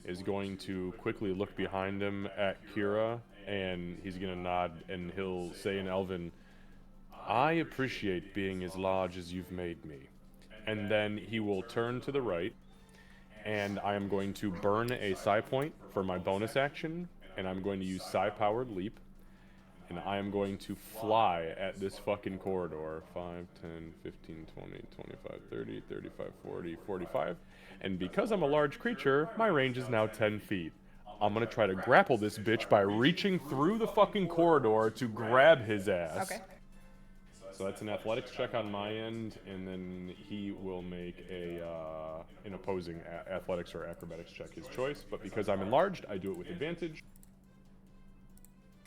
[SPEAKER 5] is going to quickly look behind him at Kira, and he's gonna nod, and he'll say in Elven, "I appreciate being as large as you've made me." And then he will turn to the right, and I am going to burn a psi point for my bonus action, and I'm going to use psi-powered leap, and I am going to fly at this fucking corridor. 5, 10, 15, 20, 25, 30, 35, 40, 45. And because I'm a large creature, my range is now 10 feet. I'm gonna try to grapple this bitch by reaching through the fucking corridor to grab his ass.
[SPEAKER 2] Okay.
[SPEAKER 5] So that's an athletics check on my end, and then he will make an opposing athletics or acrobatics check, his choice. But because I'm enlarged, I do it with advantage.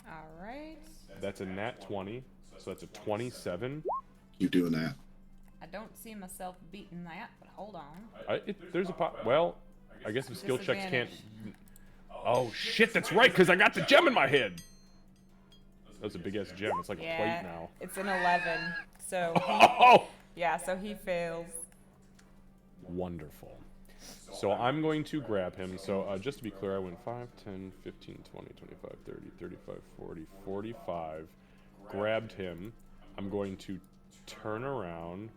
[SPEAKER 2] All right.
[SPEAKER 5] That's a nat 20, so that's a 27.
[SPEAKER 4] Keep doing that.
[SPEAKER 2] I don't see myself beating that, but hold on.
[SPEAKER 5] There's a pot. Well, I guess the skill checks can't.
[SPEAKER 2] Disadvantage.
[SPEAKER 5] Oh shit, that's right, because I got the gem in my head. That's a big ass gem. It's like a plate
[SPEAKER 2] Yeah,
[SPEAKER 5] now.
[SPEAKER 2] it's an 11. So
[SPEAKER 5] Oh!
[SPEAKER 2] yeah, so he fails.
[SPEAKER 5] Wonderful. So I'm going to grab him. So just to be clear, I went 5, 10, 15, 20, 25, 30, 35, 40, 45. Grabbed him. I'm going to turn around.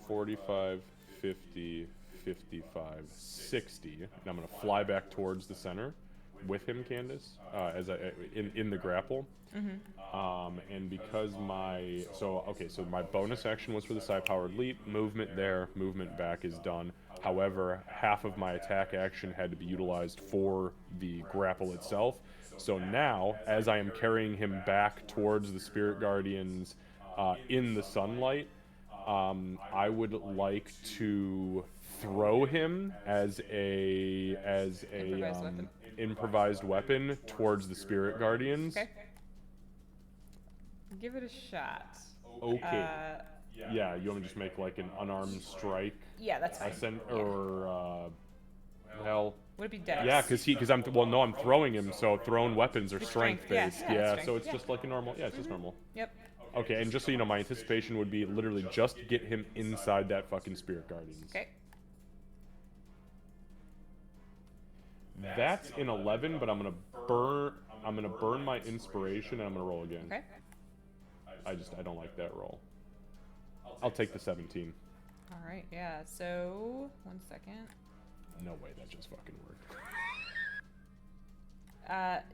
[SPEAKER 5] 45, 50, 55, 60. And I'm going to fly back towards the center with him, Candace, as in the grapple. And because so my bonus action was for the psi-powered leap. Movement there, movement back is done. However, half of my attack action had to be utilized for the grapple itself. So now, as I am carrying him back towards the spirit guardians in the sunlight, I would like to throw him as a improvised weapon towards the spirit guardians.
[SPEAKER 2] Okay. Give it a shot.
[SPEAKER 5] Okay. Yeah, you want me to just make like an unarmed strike?
[SPEAKER 2] Yeah, that's fine. Would it be dex?
[SPEAKER 5] Yeah, because I'm throwing him, so thrown weapons are
[SPEAKER 2] It's
[SPEAKER 5] strength
[SPEAKER 2] strength,
[SPEAKER 5] based.
[SPEAKER 2] yeah,
[SPEAKER 5] So
[SPEAKER 2] strength,
[SPEAKER 5] it's just like a normal. Yeah, it's just normal.
[SPEAKER 2] Yep.
[SPEAKER 5] Okay, and just so you know, my anticipation would be literally just get him inside that fucking spirit guardians.
[SPEAKER 2] Okay.
[SPEAKER 5] That's an 11, but I'm gonna burn my inspiration, and I'm gonna roll again.
[SPEAKER 2] Okay.
[SPEAKER 5] I don't like that roll. I'll take the 17.
[SPEAKER 2] All right. Yeah. So 1 second.
[SPEAKER 5] No way, that just fucking worked.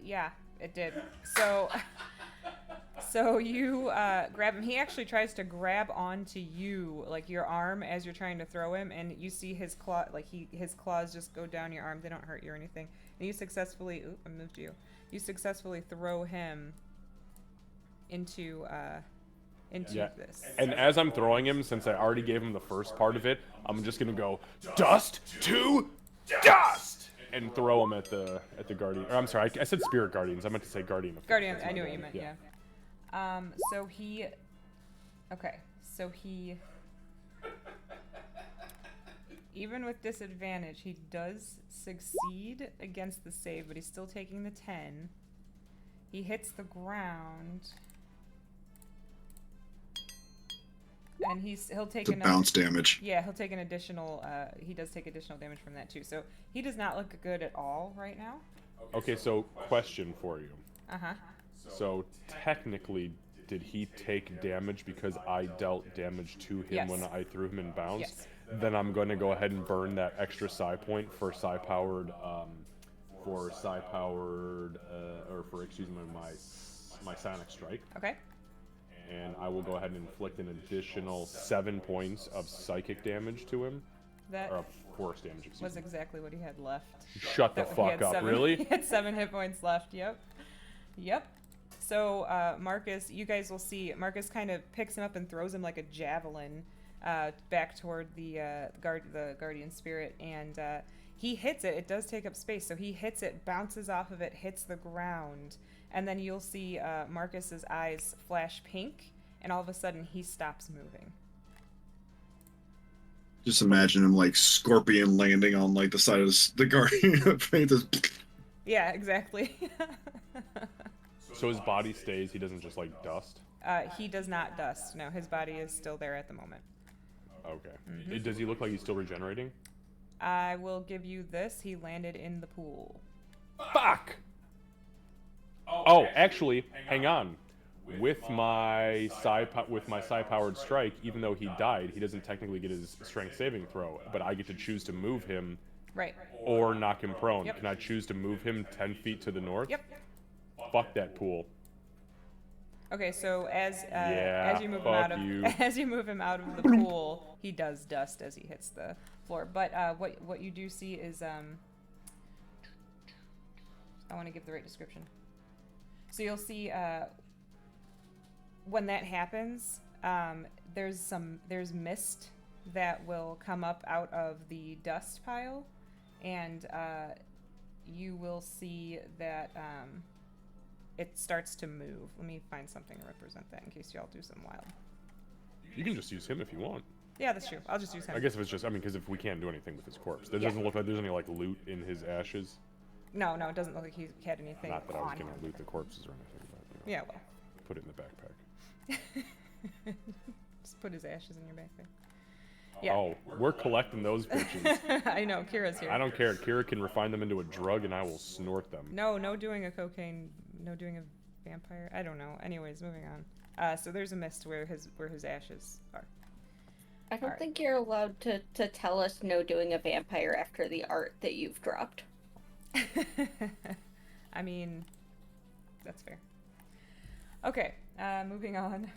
[SPEAKER 2] Yeah, it did. So you grab him. He actually tries to grab onto you, like your arm, as you're trying to throw him, and you see his claw, his claws just go down your arm. They don't hurt you or anything. And you successfully, I moved you. You successfully throw him into this.
[SPEAKER 5] And as I'm throwing him, since I already gave him the first part of it, I'm just gonna go dust to dust and throw him at the guardian. Or I'm sorry, I said spirit guardians. I meant to say guardian.
[SPEAKER 2] Guardian, I knew what you meant. Yeah. So he. Okay. So he. Even with disadvantage, he does succeed against the save, but he's still taking the 10. He hits the ground. And he'll take
[SPEAKER 4] The bounce damage.
[SPEAKER 2] Yeah, he'll take an additional. He does take additional damage from that too. So he does not look good at all right now.
[SPEAKER 5] Okay, so question for you.
[SPEAKER 2] Uh-huh.
[SPEAKER 5] So technically, did he take damage because I dealt damage to him
[SPEAKER 2] Yes.
[SPEAKER 5] when I threw him in bounce?
[SPEAKER 2] Yes.
[SPEAKER 5] Then I'm going to go ahead and burn that extra psi point for psi-powered, or for my sonic strike.
[SPEAKER 2] Okay.
[SPEAKER 5] And I will go ahead and inflict an additional 7 points of psychic damage to him,
[SPEAKER 2] That
[SPEAKER 5] or of force damage. Excuse
[SPEAKER 2] was
[SPEAKER 5] me.
[SPEAKER 2] exactly what he had left.
[SPEAKER 5] Shut the
[SPEAKER 2] He
[SPEAKER 5] fuck
[SPEAKER 2] had
[SPEAKER 5] up!
[SPEAKER 2] 7
[SPEAKER 5] Really?
[SPEAKER 2] He had 7 hit points left. Yep. So Marcus, you guys will see. Marcus kind of picks him up and throws him like a javelin back toward the guardian spirit, and he hits it. It does take up space, so he hits it, bounces off of it, hits the ground, and then you'll see Marcus's eyes flash pink, and all of a sudden he stops moving.
[SPEAKER 4] Just imagine him like scorpion landing on like the side of the guardian.
[SPEAKER 2] Yeah, exactly.
[SPEAKER 5] So his body stays. He doesn't just like dust.
[SPEAKER 2] He does not dust. No, his body is still there at the moment.
[SPEAKER 5] Okay. Does he look like he's still regenerating?
[SPEAKER 2] I will give you this. He landed in the pool.
[SPEAKER 5] Fuck! Oh, actually, hang on. with my psi-powered strike, even though he died, he doesn't technically get his strength saving throw, but I get to choose to move him
[SPEAKER 2] Right.
[SPEAKER 5] or knock him prone.
[SPEAKER 2] Yep.
[SPEAKER 5] Can I choose to move him 10 feet to the north?
[SPEAKER 2] Yep.
[SPEAKER 5] Fuck that pool.
[SPEAKER 2] Okay, so as
[SPEAKER 5] Yeah,
[SPEAKER 2] you move him
[SPEAKER 5] fuck
[SPEAKER 2] out of
[SPEAKER 5] you.
[SPEAKER 2] as you move him out of the pool, he does dust as he hits the floor. But what you do see is I want to give the right description. So you'll see when that happens, there's mist that will come up out of the dust pile, and you will see that it starts to move. Let me find something to represent that in case y'all do something wild.
[SPEAKER 5] You can just use him if you want.
[SPEAKER 2] Yeah, that's true. I'll just use him.
[SPEAKER 5] I guess if it's just, I mean, because if we can't do anything with his corpse, there doesn't look like there's any like loot in his ashes.
[SPEAKER 2] No, it doesn't look like he had anything.
[SPEAKER 5] Not that I was
[SPEAKER 2] on
[SPEAKER 5] gonna
[SPEAKER 2] him.
[SPEAKER 5] loot the corpses or anything, but you know,
[SPEAKER 2] Yeah, well.
[SPEAKER 5] put it in the backpack.
[SPEAKER 2] Just put his ashes in your backpack. Yeah.
[SPEAKER 5] Oh, we're collecting those bitches.
[SPEAKER 2] I know, Kira's here.
[SPEAKER 5] I don't care. Kira can refine them into a drug, and I will snort them.
[SPEAKER 2] No doing a cocaine, no doing a vampire. I don't know. Anyways, moving on. So there's a mist where his ashes are.
[SPEAKER 6] I don't
[SPEAKER 2] Alright.
[SPEAKER 6] think you're allowed to tell us no doing a vampire after the art that you've dropped.
[SPEAKER 2] I mean, that's fair. Okay, moving on.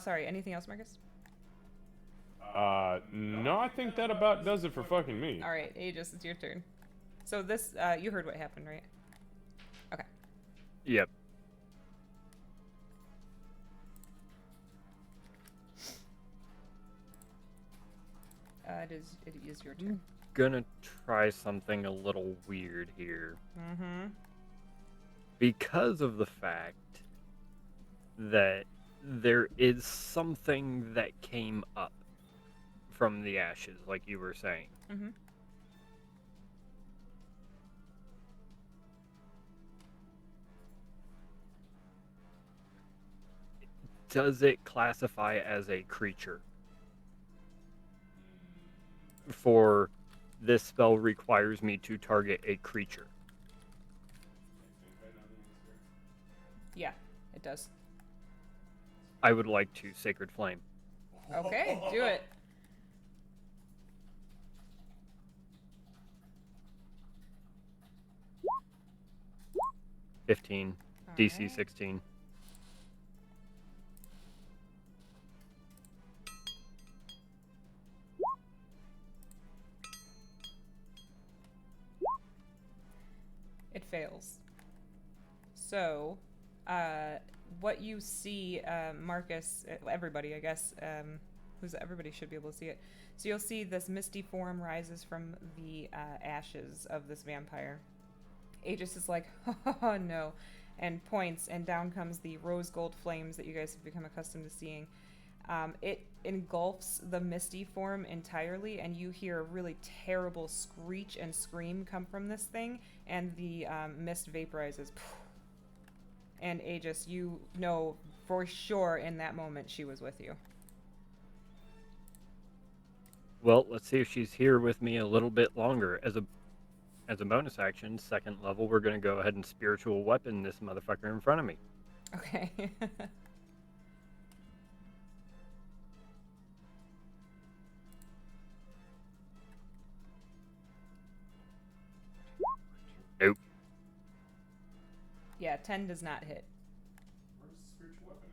[SPEAKER 2] Sorry, anything else, Marcus?
[SPEAKER 5] No, I think that about does it for fucking me.
[SPEAKER 2] Alright, Aegis, it's your turn. So this, you heard what happened, right? Okay.
[SPEAKER 3] Yep.
[SPEAKER 2] It is your turn.
[SPEAKER 3] Gonna try something a little weird here.
[SPEAKER 2] Mm-hmm.
[SPEAKER 3] Because of the fact that there is something that came up from the ashes, like you were saying.
[SPEAKER 2] Mm-hmm.
[SPEAKER 3] Does it classify as a creature? For this spell requires me to target a creature.
[SPEAKER 2] Yeah, it does.
[SPEAKER 3] I would like to Sacred Flame.
[SPEAKER 2] Okay, do it.
[SPEAKER 3] $15, DC
[SPEAKER 2] Alright.
[SPEAKER 3] 16.
[SPEAKER 2] It fails. So, what you see, Marcus, everybody, I guess, everybody should be able to see it. So you'll see this misty form rises from the ashes of this vampire. Aegis is like, oh no, and points, and down comes the rose gold flames that you guys have become accustomed to seeing. It engulfs the misty form entirely, and you hear a really terrible screech and scream come from this thing, and the mist vaporizes. And Aegis, you know for sure in that moment she was with you.
[SPEAKER 3] Well, let's see if she's here with me a little bit longer. As a bonus action, second level, we're going to go ahead and spiritual weapon this motherfucker in front of me.
[SPEAKER 2] Okay.
[SPEAKER 3] Nope.
[SPEAKER 2] Yeah, 10 does not hit.
[SPEAKER 5] Where's the spiritual weapon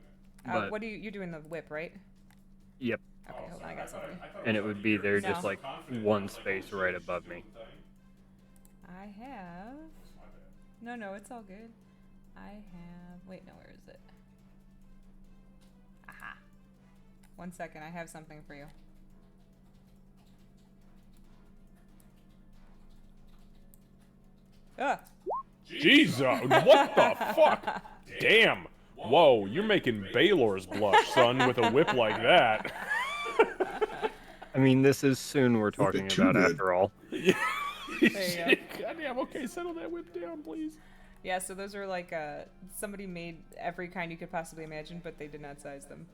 [SPEAKER 5] at?
[SPEAKER 3] But-
[SPEAKER 2] What do you're doing the whip, right?
[SPEAKER 3] Yep.
[SPEAKER 2] Okay, hold on, I got something.
[SPEAKER 3] And it would be there just
[SPEAKER 2] No.
[SPEAKER 3] like one space right above me.
[SPEAKER 2] I have... No, it's all good. I have... Wait, no, where is it? Aha. 1 second, I have something for you. Ah!
[SPEAKER 5] Jesus, what the fuck? Damn. Whoa, you're making Baylor's blush, son, with a whip like that.
[SPEAKER 3] I mean, this is soon we're talking
[SPEAKER 4] too
[SPEAKER 3] about
[SPEAKER 4] good.
[SPEAKER 3] after all.
[SPEAKER 2] There you go.
[SPEAKER 5] Goddamn, okay, settle that whip down, please.
[SPEAKER 2] Yeah, so those are like, somebody made every kind you could possibly imagine, but they did not size them.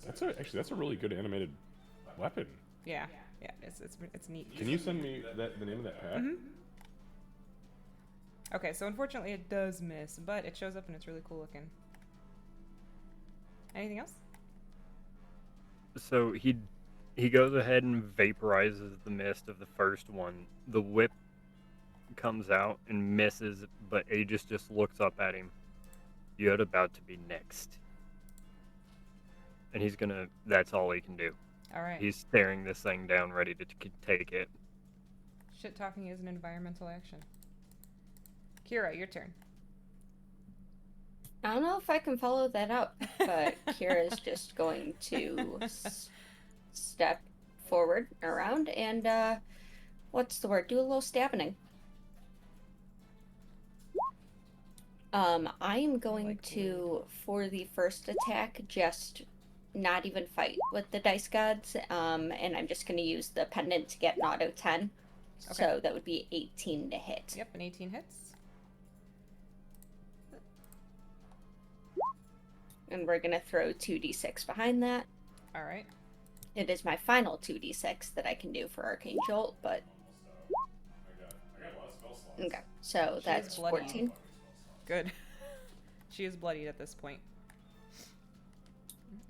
[SPEAKER 5] Actually, that's a really good animated weapon.
[SPEAKER 2] Yeah, it's neat.
[SPEAKER 5] Can you send me the name of that pack?
[SPEAKER 2] Okay, so unfortunately it does miss, but it shows up and it's really cool looking. Anything else?
[SPEAKER 3] So he goes ahead and vaporizes the mist of the first one. The whip comes out and misses, but Aegis just looks up at him. You're about to be next. And he's gonna, that's all he can do.
[SPEAKER 2] All right.
[SPEAKER 3] He's staring this thing down, ready to take it.
[SPEAKER 2] Shit talking is an environmental action. Kira, your turn.
[SPEAKER 6] I don't know if I can follow that up, but Kira's just going to step forward around and, what's the word? Do a little stabbing. I am going to, for the first attack, just not even fight with the dice gods, and I'm just going to use the pendant to get an auto 10.
[SPEAKER 2] Okay.
[SPEAKER 6] So that would be 18 to hit.
[SPEAKER 2] Yep, an 18 hits.
[SPEAKER 6] And we're going to throw 2d6 behind that.
[SPEAKER 2] All right.
[SPEAKER 6] It is my final 2d6 that I can do for Arcane Jolt, but... Okay, so
[SPEAKER 2] She
[SPEAKER 6] that's
[SPEAKER 2] is bloodied.
[SPEAKER 6] 14.
[SPEAKER 2] Good. She is bloodied at this point.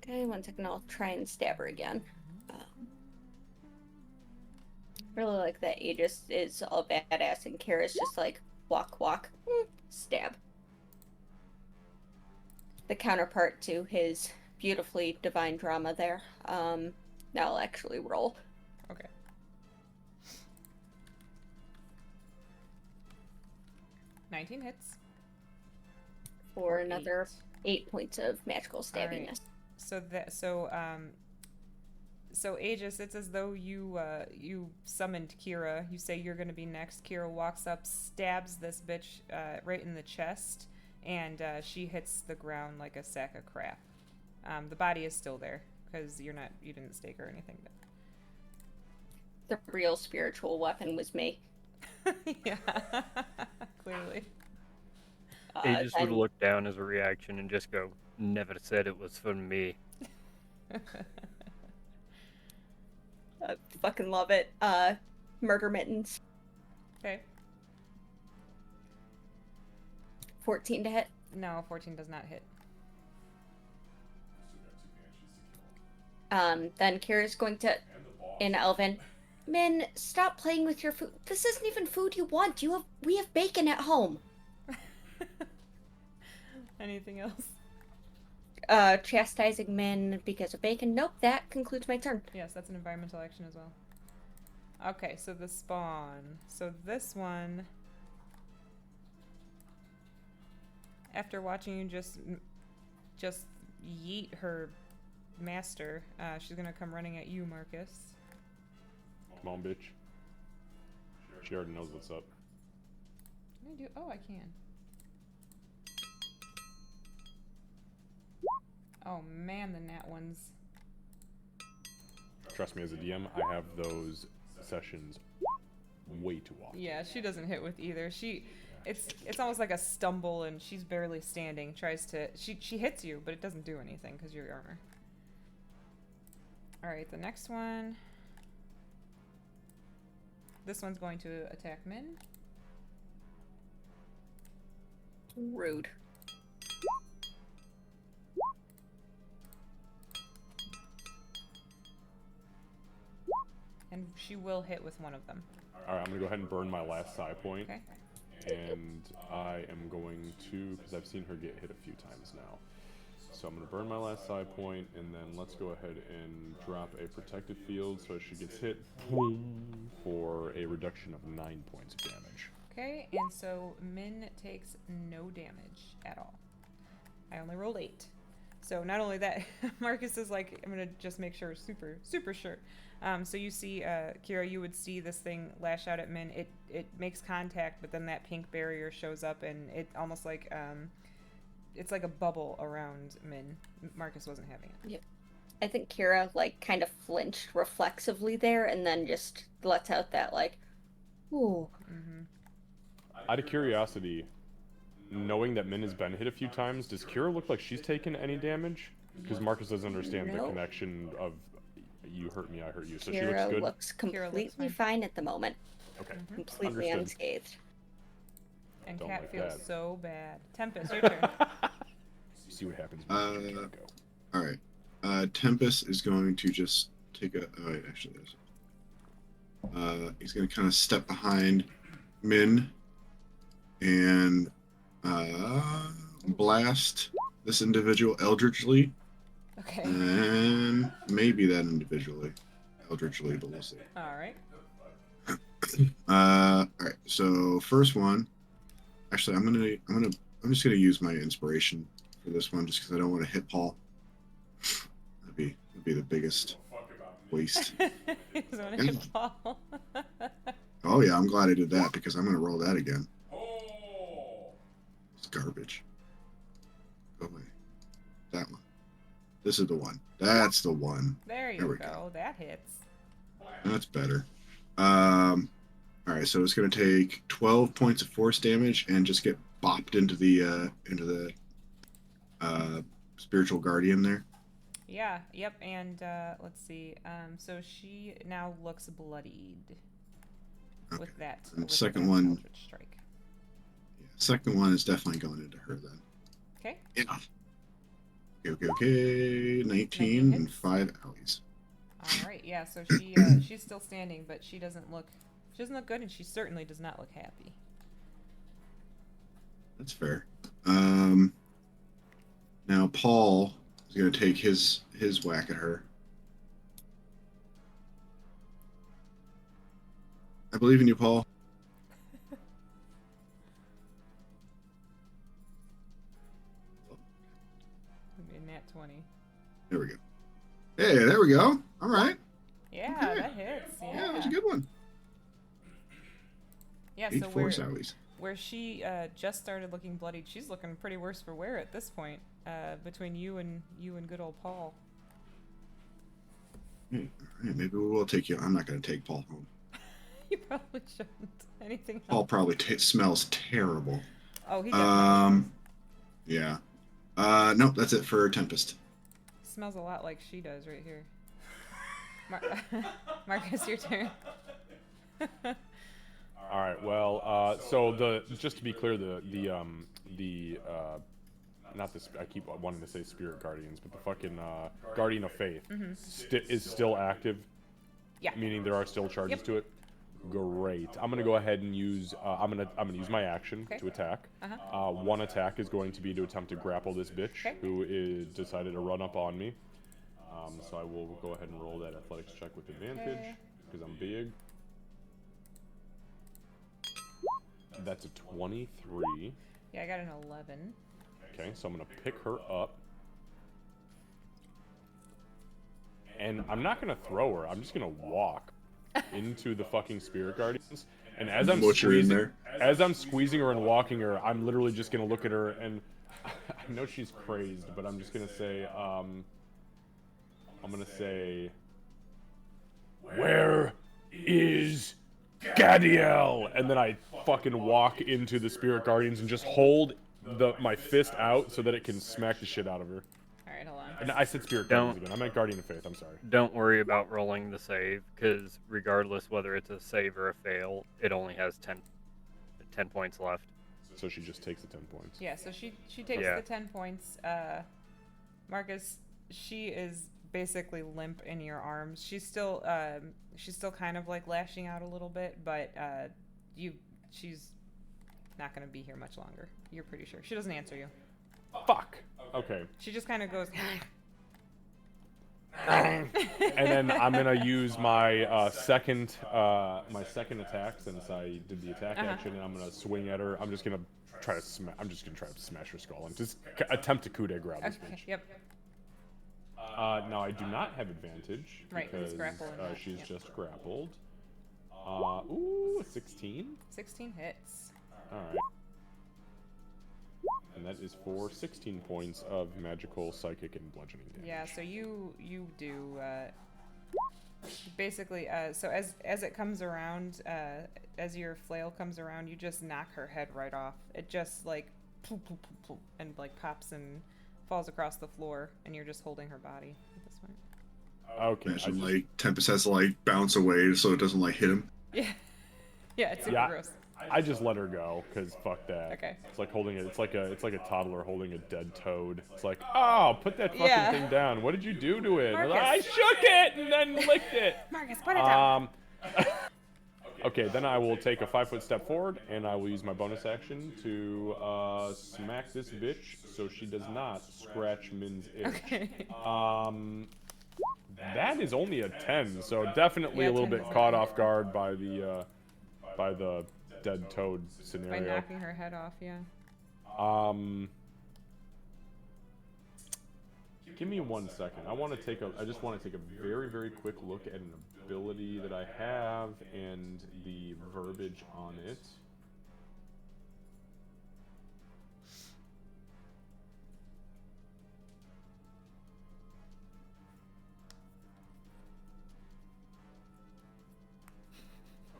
[SPEAKER 6] Okay, 1 second, I'll try and stab her again. Really like that Aegis is all badass and Kira's just like, walk, stab. The counterpart to his beautifully divine drama there. Now I'll actually roll.
[SPEAKER 2] Okay. $19 hits.
[SPEAKER 6] For another 8 points of magical stabbiness.
[SPEAKER 2] So Aegis, it's as though you summoned Kira. You say you're gonna be next. Kira walks up, stabs this bitch right in the chest, and she hits the ground like a sack of crap. The body is still there because you didn't stake her or anything.
[SPEAKER 6] The real spiritual weapon was me.
[SPEAKER 2] Yeah, clearly.
[SPEAKER 3] Aegis would look down as a reaction and just go, "Never said it was for me."
[SPEAKER 6] I fucking love it. Murder mittens.
[SPEAKER 2] Okay.
[SPEAKER 6] 14 to hit.
[SPEAKER 2] No, 14 does not hit.
[SPEAKER 6] Then Kira's going to, in Elven, Min, stop playing with your food. This isn't even food you want. We have bacon at home.
[SPEAKER 2] Anything else?
[SPEAKER 6] Chastising Min because of bacon. Nope, that concludes my turn.
[SPEAKER 2] Yes, that's an environmental action as well. Okay, so the spawn. So this one, after watching you just yeet her master, she's gonna come running at you, Marcus.
[SPEAKER 5] Come on, bitch. She already knows what's up.
[SPEAKER 2] Can I do? Oh, I can. Oh man, the nat ones.
[SPEAKER 5] Trust me, as a DM, I have those sessions way too often.
[SPEAKER 2] Yeah, she doesn't hit with either. It's almost like a stumble, and she's barely standing. She hits you, but it doesn't do anything because you're armor. All right, the next one. This one's going to attack Min.
[SPEAKER 6] Rude.
[SPEAKER 2] And she will hit with one of them.
[SPEAKER 5] Alright, I'm gonna go ahead and burn my last psi point.
[SPEAKER 2] Okay.
[SPEAKER 5] And I am going to, because I've seen her get hit a few times now. So I'm gonna burn my last psi point, and then let's go ahead and drop a protective field so she gets hit for a reduction of 9 points of damage.
[SPEAKER 2] Okay, and so Min takes no damage at all. I only rolled 8. So not only that, Marcus is like, I'm gonna just make sure, super sure. So you see, Kira, you would see this thing lash out at Min. It makes contact, but then that pink barrier shows up, and it almost like, it's like a bubble around Min. Marcus wasn't having it.
[SPEAKER 6] Yep. I think Kira, like, kind of flinched reflexively there, and then just lets out that, like, ooh.
[SPEAKER 2] Mm-hmm.
[SPEAKER 5] Out of curiosity, knowing that Min has been hit a few times, does Kira look like she's taken any damage? Because Marcus doesn't understand the connection of you hurt me, I hurt you. So
[SPEAKER 6] Kira
[SPEAKER 5] she looks good?
[SPEAKER 6] looks completely fine at the moment.
[SPEAKER 5] Okay.
[SPEAKER 6] Completely
[SPEAKER 5] Understood.
[SPEAKER 6] unscathed.
[SPEAKER 2] And
[SPEAKER 5] Don't
[SPEAKER 2] Cat
[SPEAKER 5] like
[SPEAKER 2] feels
[SPEAKER 5] that.
[SPEAKER 2] so bad. Tempest, your turn.
[SPEAKER 5] You see what happens when you let go.
[SPEAKER 4] All right. Tempest is going to just take a. Oh, wait, actually, he's going to kind of step behind Min and blast this individual eldritchly,
[SPEAKER 2] Okay.
[SPEAKER 4] and maybe that individually eldritchly, but we'll see.
[SPEAKER 2] All right.
[SPEAKER 4] All right. So first one. Actually, I'm just gonna use my inspiration for this one, just because I don't want to hit Paul. That'd be the biggest waste.
[SPEAKER 2] He doesn't want to hit Paul.
[SPEAKER 4] Oh yeah, I'm glad I did that because I'm gonna roll that again. It's garbage. Go away. That one. This is the one. That's the one.
[SPEAKER 2] There you
[SPEAKER 4] There we
[SPEAKER 2] go.
[SPEAKER 4] go.
[SPEAKER 2] That hits.
[SPEAKER 4] That's better. All right, so it's gonna take 12 points of force damage and just get bopped into the spiritual guardian there.
[SPEAKER 2] Yeah. Yep. And let's see. So she now looks bloodied.
[SPEAKER 4] Okay.
[SPEAKER 2] With that.
[SPEAKER 4] And
[SPEAKER 2] with
[SPEAKER 4] second
[SPEAKER 2] that
[SPEAKER 4] one-
[SPEAKER 2] Eldritch Strike.
[SPEAKER 4] Yeah, second one is definitely going into her then.
[SPEAKER 2] Okay.
[SPEAKER 4] Yeah. Okay. 19
[SPEAKER 2] 19
[SPEAKER 4] and
[SPEAKER 2] hits.
[SPEAKER 4] 5 owies.
[SPEAKER 2] All right. Yeah. So she's still standing, but she doesn't look good, and she certainly does not look happy.
[SPEAKER 4] That's fair. Now Paul is going to take his whack at her. I believe in you, Paul.
[SPEAKER 2] In that 20.
[SPEAKER 4] There we go. Hey, there we go. All right.
[SPEAKER 2] Yeah,
[SPEAKER 4] Okay.
[SPEAKER 2] that hits. Yeah.
[SPEAKER 4] Yeah, that was a good one.
[SPEAKER 2] Yeah,
[SPEAKER 4] 8
[SPEAKER 2] so
[SPEAKER 4] force owies.
[SPEAKER 2] where she just started looking bloodied, she's looking pretty worse for wear at this point. Between you and good old Paul.
[SPEAKER 4] All right, maybe we will take you. I'm not going to take Paul home.
[SPEAKER 2] You probably shouldn't. Anything
[SPEAKER 4] Paul
[SPEAKER 2] else?
[SPEAKER 4] probably smells terrible.
[SPEAKER 2] Oh, he definitely
[SPEAKER 4] Yeah. Nope, that's it for Tempest.
[SPEAKER 2] smells a lot like she does right here. Marcus, your turn.
[SPEAKER 5] All right. Well, so just to be clear, not this. I keep wanting to say spirit guardians, but the fucking guardian of faith is still active.
[SPEAKER 2] Yeah.
[SPEAKER 5] Meaning there are still charges
[SPEAKER 2] Yep.
[SPEAKER 5] to it. Great. I'm gonna go ahead and use. I'm gonna use my action
[SPEAKER 2] Okay.
[SPEAKER 5] to attack.
[SPEAKER 2] Uh-huh.
[SPEAKER 5] One attack is going to be to attempt to grapple this bitch
[SPEAKER 2] Okay.
[SPEAKER 5] who is decided to run up on me. So I will go ahead and roll that athletics check with advantage
[SPEAKER 2] Okay.
[SPEAKER 5] because I'm big. That's a 23.
[SPEAKER 2] Yeah, I got an 11.
[SPEAKER 5] Okay, so I'm gonna pick her up. And I'm not gonna throw her, I'm just gonna walk into the fucking spirit guardians. And as I'm
[SPEAKER 4] Butcher in
[SPEAKER 5] squeezing,
[SPEAKER 4] there.
[SPEAKER 5] as I'm squeezing her and walking her, I'm literally just gonna look at her and I know she's crazed, but I'm just gonna say, where is Gadiel? And then I fucking walk into the spirit guardians and just hold my fist out so that it can smack the shit out of her.
[SPEAKER 2] Alright, hold on.
[SPEAKER 5] And I said spirit guardians again. I meant guardian of faith. I'm sorry.
[SPEAKER 3] Don't worry about rolling the save, because regardless whether it's a save or a fail, it only has 10 points left.
[SPEAKER 5] So she just takes the 10 points.
[SPEAKER 2] Yeah, so she takes
[SPEAKER 3] Yeah.
[SPEAKER 2] the 10 points. Marcus, she is basically limp in your arms. She's still kind of like lashing out a little bit, but she's not gonna be here much longer. You're pretty sure. She doesn't answer you.
[SPEAKER 5] Fuck. Okay.
[SPEAKER 2] She just kind of goes.
[SPEAKER 5] And then I'm gonna use my second attack since I did the attack action, and I'm gonna swing at her. I'm just gonna try to smash her skull and just attempt to coup de grace this
[SPEAKER 2] Okay.
[SPEAKER 5] bitch.
[SPEAKER 2] Yep.
[SPEAKER 5] Now I do not have advantage
[SPEAKER 2] Right, he's
[SPEAKER 5] because
[SPEAKER 2] grappling,
[SPEAKER 5] she's
[SPEAKER 2] yep.
[SPEAKER 5] just grappled. Ooh, 16.
[SPEAKER 2] 16 hits.
[SPEAKER 5] All right. And that is for 16 points of magical, psychic, and bludgeoning damage.
[SPEAKER 2] Yeah. So you do basically. So as it comes around, as your flail comes around, you just knock her head right off. It just like poof, poof, poof, poof, and like pops and falls across the floor, and you're just holding her body at this point.
[SPEAKER 5] Okay.
[SPEAKER 4] Imagine like Tempest has to like bounce away so it doesn't like hit him.
[SPEAKER 2] Yeah. Yeah, it's super
[SPEAKER 5] Yeah.
[SPEAKER 2] gross.
[SPEAKER 5] I just let her go, cause fuck that.
[SPEAKER 2] Okay.
[SPEAKER 5] It's like holding it. It's like a toddler holding a dead toad. It's like, oh, put that fucking
[SPEAKER 2] Yeah.
[SPEAKER 5] thing down. What did you do to it?
[SPEAKER 2] Marcus.
[SPEAKER 5] I shook it and then licked it.
[SPEAKER 2] Marcus, put it down.
[SPEAKER 5] Okay, then I will take a 5-foot step forward, and I will use my bonus action to smack this bitch so she does not scratch Min's itch.
[SPEAKER 2] Okay.
[SPEAKER 5] That is only a 10, so definitely
[SPEAKER 2] Yeah,
[SPEAKER 5] a little
[SPEAKER 2] 10
[SPEAKER 5] bit
[SPEAKER 2] is
[SPEAKER 5] caught
[SPEAKER 2] okay.
[SPEAKER 5] off guard by the dead toad
[SPEAKER 2] By
[SPEAKER 5] scenario.
[SPEAKER 2] knocking her head off, yeah.
[SPEAKER 5] Give me 1 second. I just want to take a very, very quick look at an ability that I have and the verbiage on it.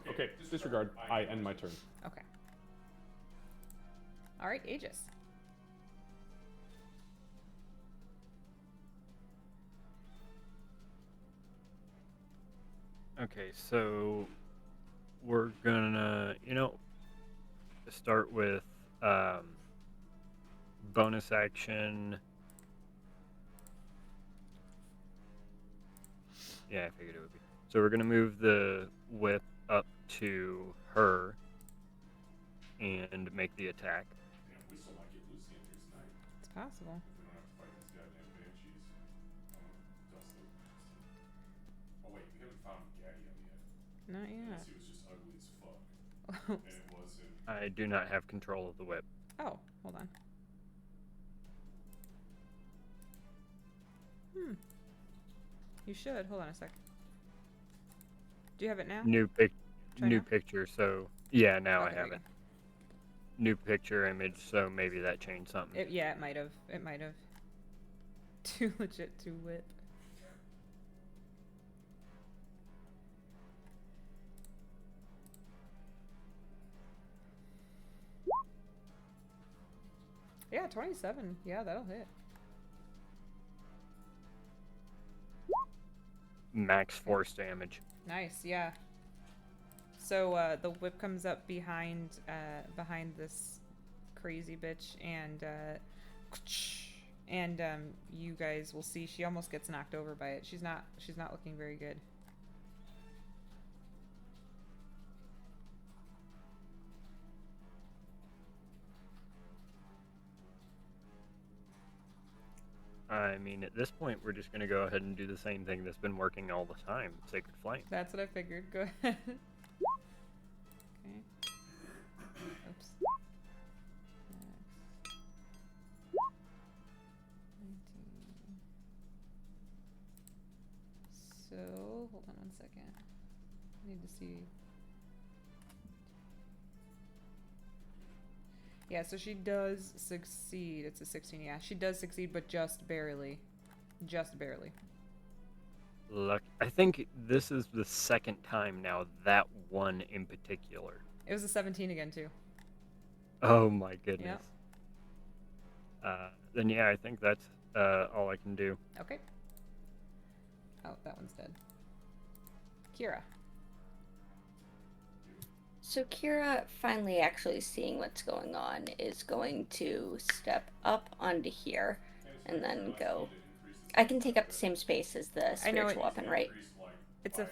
[SPEAKER 5] Okay, disregard. I end my turn.
[SPEAKER 2] Okay. All right, Aegis.
[SPEAKER 3] Okay, so we're gonna, start with bonus action. Yeah, I figured it would be. So we're gonna move the whip up to her and make the attack.
[SPEAKER 2] It's possible. Not yet.
[SPEAKER 3] I do not have control of the whip.
[SPEAKER 2] Oh, hold on. You should. Hold on a sec. Do you have it now?
[SPEAKER 3] New
[SPEAKER 2] Try now?
[SPEAKER 3] picture. So yeah, now
[SPEAKER 2] Okay,
[SPEAKER 3] I
[SPEAKER 2] there
[SPEAKER 3] have
[SPEAKER 2] you
[SPEAKER 3] it. New picture image. So maybe that changed something.
[SPEAKER 2] Yeah, it might have. It might have. Too legit to whip. Yeah, 27. Yeah, that'll hit.
[SPEAKER 3] Max force damage.
[SPEAKER 2] Nice, yeah. So the whip comes up behind this crazy bitch, and you guys will see she almost gets knocked over by it. She's not looking very good.
[SPEAKER 3] I mean, at this point, we're just gonna go ahead and do the same thing that's been working all the time. Sacred Flame.
[SPEAKER 2] That's what I figured. Go ahead. Okay. Oops. Next. 19. So, hold on 1 second. I need to see. Yeah, so she does succeed. It's a 16, yeah. She does succeed, but just barely. Just barely.
[SPEAKER 3] Luck. I think this is the second time now that one in particular.
[SPEAKER 2] It was a 17 again, too.
[SPEAKER 3] Oh my goodness. Then yeah, I think that's all I can do.
[SPEAKER 2] Okay. Oh, that one's dead. Kira.
[SPEAKER 6] So Kira, finally actually seeing what's going on, is going to step up onto here and then go. I can take up the same space as the
[SPEAKER 2] I know
[SPEAKER 6] spiritual weapon, right?
[SPEAKER 2] It's a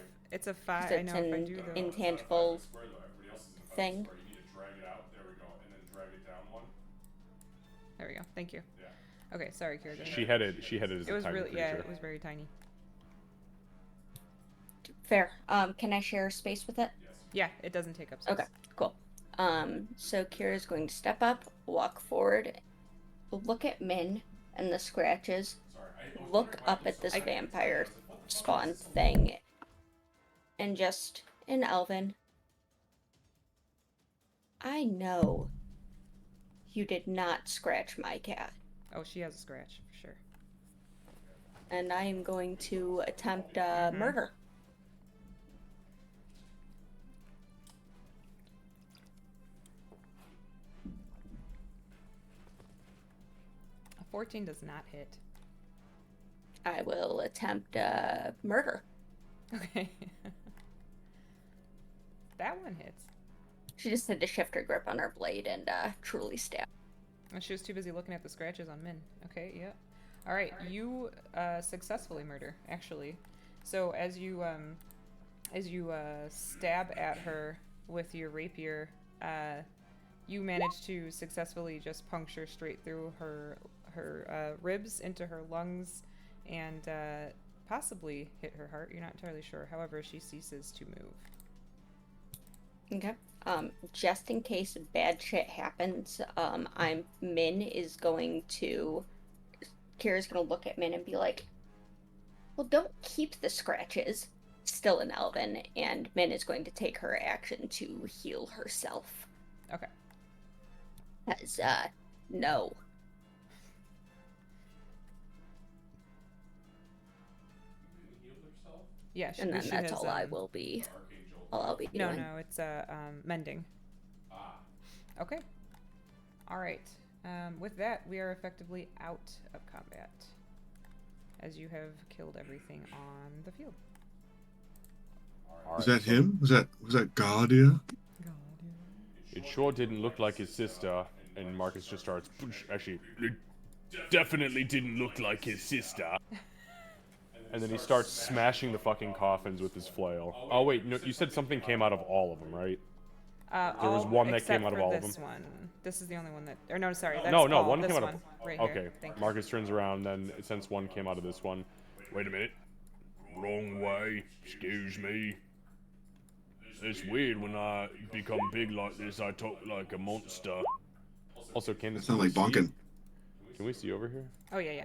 [SPEAKER 2] 5.
[SPEAKER 6] 'Cause
[SPEAKER 2] I
[SPEAKER 6] it's
[SPEAKER 2] know if I
[SPEAKER 6] an
[SPEAKER 2] do the
[SPEAKER 6] intangible thing.
[SPEAKER 2] There we go. Thank you. Okay, sorry, Kira. go ahead.
[SPEAKER 5] She had it as
[SPEAKER 2] It
[SPEAKER 5] a
[SPEAKER 2] was
[SPEAKER 5] tiny
[SPEAKER 2] really
[SPEAKER 5] creature.
[SPEAKER 2] it was very tiny.
[SPEAKER 6] Fair. Can I share space with it?
[SPEAKER 2] Yeah, it doesn't take up space.
[SPEAKER 6] Okay, cool. So Kira's going to step up, walk forward, look at Min and the scratches, look up at this vampire spawn thing, and just, in Elven, I know you did not scratch my cat,
[SPEAKER 2] Oh, she has a scratch for sure.
[SPEAKER 6] and I am going to attempt murder.
[SPEAKER 2] A 14 does not hit.
[SPEAKER 6] I will attempt murder.
[SPEAKER 2] Okay. That one hits.
[SPEAKER 6] She just had to shift her grip on her blade and truly stab.
[SPEAKER 2] And she was too busy looking at the scratches on Min. Okay, yeah. All right, you successfully murder, actually. So as you stab at her with your rapier, you manage to successfully just puncture straight through her ribs into her lungs, and possibly hit her heart. You're not entirely sure. However, she ceases to move.
[SPEAKER 6] Okay. Just in case bad shit happens, Min is going to. Kira's gonna look at Min and be like, "Well, don't keep the scratches." Still in Elven, and Min is going to take her action to heal herself.
[SPEAKER 2] Okay.
[SPEAKER 6] As no.
[SPEAKER 2] Yeah,
[SPEAKER 6] And then
[SPEAKER 2] she
[SPEAKER 6] that's
[SPEAKER 2] has,
[SPEAKER 6] all I will be. All I'll be doing.
[SPEAKER 2] No, it's mending. Okay. All right. With that, we are effectively out of combat, as you have killed everything on the field.
[SPEAKER 4] Was that him? Was that Guardia?
[SPEAKER 5] It sure didn't look like his sister. And Marcus just starts. Actually, it definitely didn't look like his sister. And then he starts smashing the fucking coffins with his flail. Oh wait, no, you said something came out of all of them, right?
[SPEAKER 2] There
[SPEAKER 5] was one that came out of all of them?
[SPEAKER 2] This one. This is the only one that. Or no, sorry. That's
[SPEAKER 5] No,
[SPEAKER 2] all.
[SPEAKER 5] one
[SPEAKER 2] This
[SPEAKER 5] came out
[SPEAKER 2] one,
[SPEAKER 5] of.
[SPEAKER 2] right
[SPEAKER 5] Okay,
[SPEAKER 2] here. Thank you.
[SPEAKER 5] Marcus turns around. Then since one came out of this one, wait a minute. Wrong way. Excuse me. It's weird when I become big like this. I talk like a monster. Also, Candace,
[SPEAKER 4] That sounds like bonking.
[SPEAKER 5] Can we see over here?
[SPEAKER 2] Oh yeah, yeah.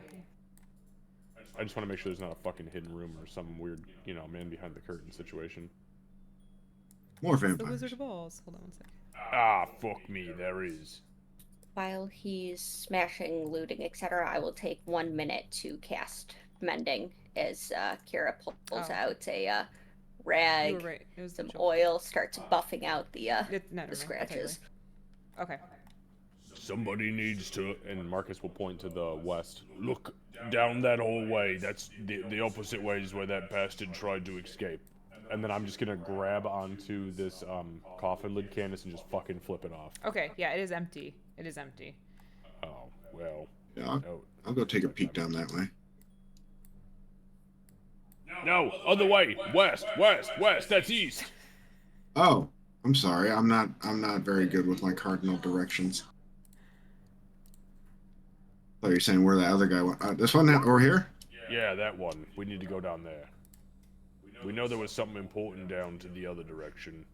[SPEAKER 5] I just want to make sure there's not a fucking hidden room or some weird, man behind the curtain situation.
[SPEAKER 4] More
[SPEAKER 2] The
[SPEAKER 4] vampires.
[SPEAKER 2] Wizard of Oz. Hold on one second.
[SPEAKER 5] Ah, fuck me, there is.
[SPEAKER 6] While he's smashing, looting, etc., I will take 1 minute to cast Mending as Kira pulls out a rag,
[SPEAKER 2] You were right. It was
[SPEAKER 6] some
[SPEAKER 2] the
[SPEAKER 6] oil, starts buffing out the
[SPEAKER 2] No, never mind. I'll tell you
[SPEAKER 6] scratches.
[SPEAKER 2] later. Okay.
[SPEAKER 5] Somebody needs to, and Marcus will point to the west. Look down that hallway. That's the opposite way is where that bastard tried to escape. And then I'm just gonna grab onto this coffin lid canvas and just fucking flip it off.
[SPEAKER 2] Okay. Yeah, it is empty. It is empty.
[SPEAKER 5] Oh well.
[SPEAKER 4] Yeah,
[SPEAKER 5] No,
[SPEAKER 4] I'll go take a peek down that way.
[SPEAKER 5] no, other way. West, west, west. That's east.
[SPEAKER 4] Oh, I'm sorry. I'm not very good with my cardinal directions. I thought you were saying where the other guy went. This one over here?
[SPEAKER 5] Yeah, that one. We need to go down there. We know there was something important down to the other direction.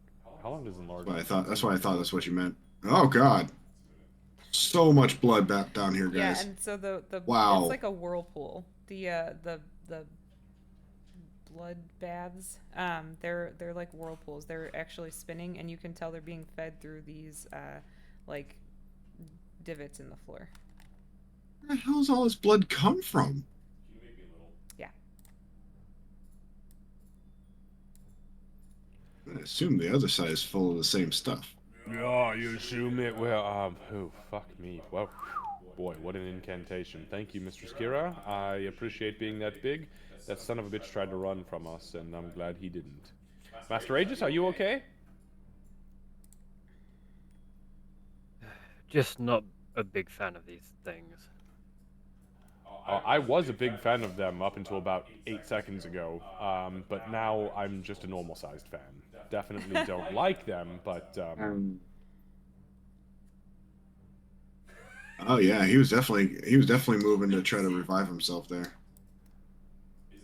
[SPEAKER 5] How long does enlarge?
[SPEAKER 4] That's why I thought that's what you meant. Oh God. So much blood back down here,
[SPEAKER 2] Yeah,
[SPEAKER 4] guys.
[SPEAKER 2] and so the
[SPEAKER 4] Wow.
[SPEAKER 2] it's like a whirlpool. The blood baths, they're like whirlpools. They're actually spinning, and you can tell they're being fed through these like divots in the floor.
[SPEAKER 4] Where the hell's all this blood come from?
[SPEAKER 2] Yeah.
[SPEAKER 4] I assume the other side is full of the same stuff.
[SPEAKER 5] Yeah, you assume it. Well, oh, fuck me. Well, boy, what an incantation. Thank you, Mr. Skira. I appreciate being that big. That son of a bitch tried to run from us, and I'm glad he didn't. Master Aegis, are you okay?
[SPEAKER 3] Just not a big fan of these things.
[SPEAKER 5] I was a big fan of them up until about 8 seconds ago, but now I'm just a normal-sized fan. Definitely don't like them, but
[SPEAKER 4] Oh yeah, he was definitely moving to try to revive himself there.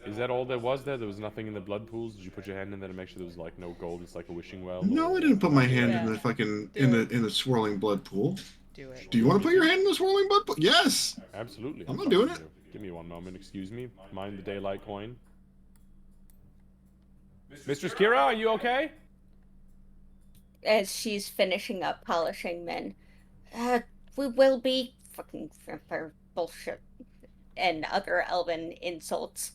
[SPEAKER 5] is that all there was there? There was nothing in the blood pools? Did you put your hand in there to make sure there was like no gold? It's like a wishing well?
[SPEAKER 4] No,
[SPEAKER 5] or-
[SPEAKER 4] I didn't put my hand in
[SPEAKER 2] Yeah.
[SPEAKER 4] the fucking
[SPEAKER 2] Do
[SPEAKER 4] in the swirling blood pool.
[SPEAKER 2] Do it.
[SPEAKER 4] Do you want to put your hand in the swirling blood pool? Yes.
[SPEAKER 5] Absolutely.
[SPEAKER 4] I'm not doing
[SPEAKER 5] fucking do. Give me 1 moment, excuse me. Mind the daylight coin. Mistress Kira, are you okay?
[SPEAKER 6] As she's finishing up polishing Min, we will be fucking vampire bullshit and other elven insults.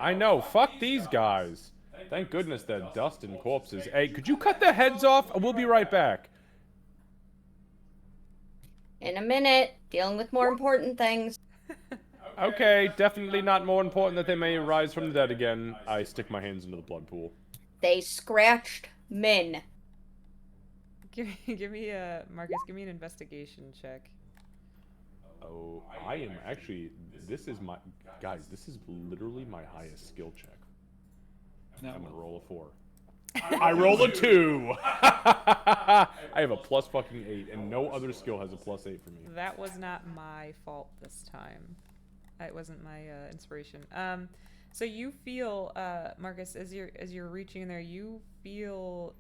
[SPEAKER 5] I know, fuck these guys. Thank goodness they're dust and corpses. Hey, could you cut their heads off? We'll be right back.
[SPEAKER 6] In a minute, dealing with more important things.
[SPEAKER 5] Okay, definitely not more important that they may rise from the dead again. I stick my hands into the blood pool.
[SPEAKER 6] They scratched Min.
[SPEAKER 2] Give me a Marcus. Give me an investigation check.
[SPEAKER 5] Oh, I am actually. This is my guys. This is literally my highest skill check. I'm gonna roll a 4. I roll a 2. I have a plus fucking 8, and no other skill has a plus 8 for me.
[SPEAKER 2] That was not my fault this time. It wasn't my inspiration. So you feel, Marcus, as you're reaching there, you feel,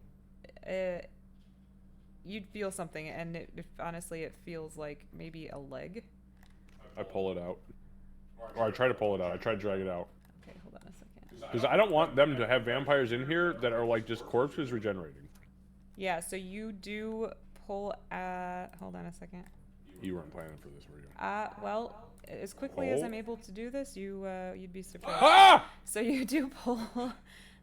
[SPEAKER 2] you'd feel something, and honestly, it feels like maybe a leg.
[SPEAKER 5] I pull it out, or I try to pull it out. I try to drag it out.
[SPEAKER 2] Okay, hold on a second.
[SPEAKER 5] Because I don't want them to have vampires in here that are like just corpses regenerating.
[SPEAKER 2] Yeah, so you do pull. Hold on a second.
[SPEAKER 5] You weren't planning for this, were you?
[SPEAKER 2] Well, as quickly as I'm able to do this, you'd be surprised.
[SPEAKER 5] Ah!
[SPEAKER 2] So you do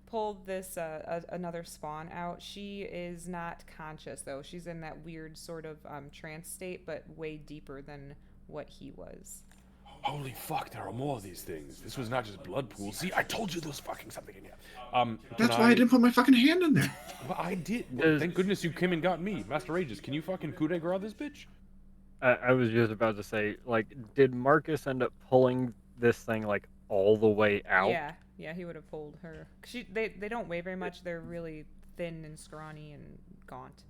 [SPEAKER 2] pull this another spawn out. She is not conscious though. She's in that weird sort of trance state, but way deeper than what he was.
[SPEAKER 5] Holy fuck, there are more of these things. This was not just blood pools. See, I told you there was fucking something in here.
[SPEAKER 4] That's why I didn't put my fucking hand in there.
[SPEAKER 5] Well, I did. Well, thank goodness you came and got me. Master Aegis, can you fucking coup de grace this bitch?
[SPEAKER 3] I was just about to say, like, did Marcus end up pulling this thing, like, all the way out?
[SPEAKER 2] Yeah, he would have pulled her. They don't weigh very much. They're really thin and scrawny and gaunt.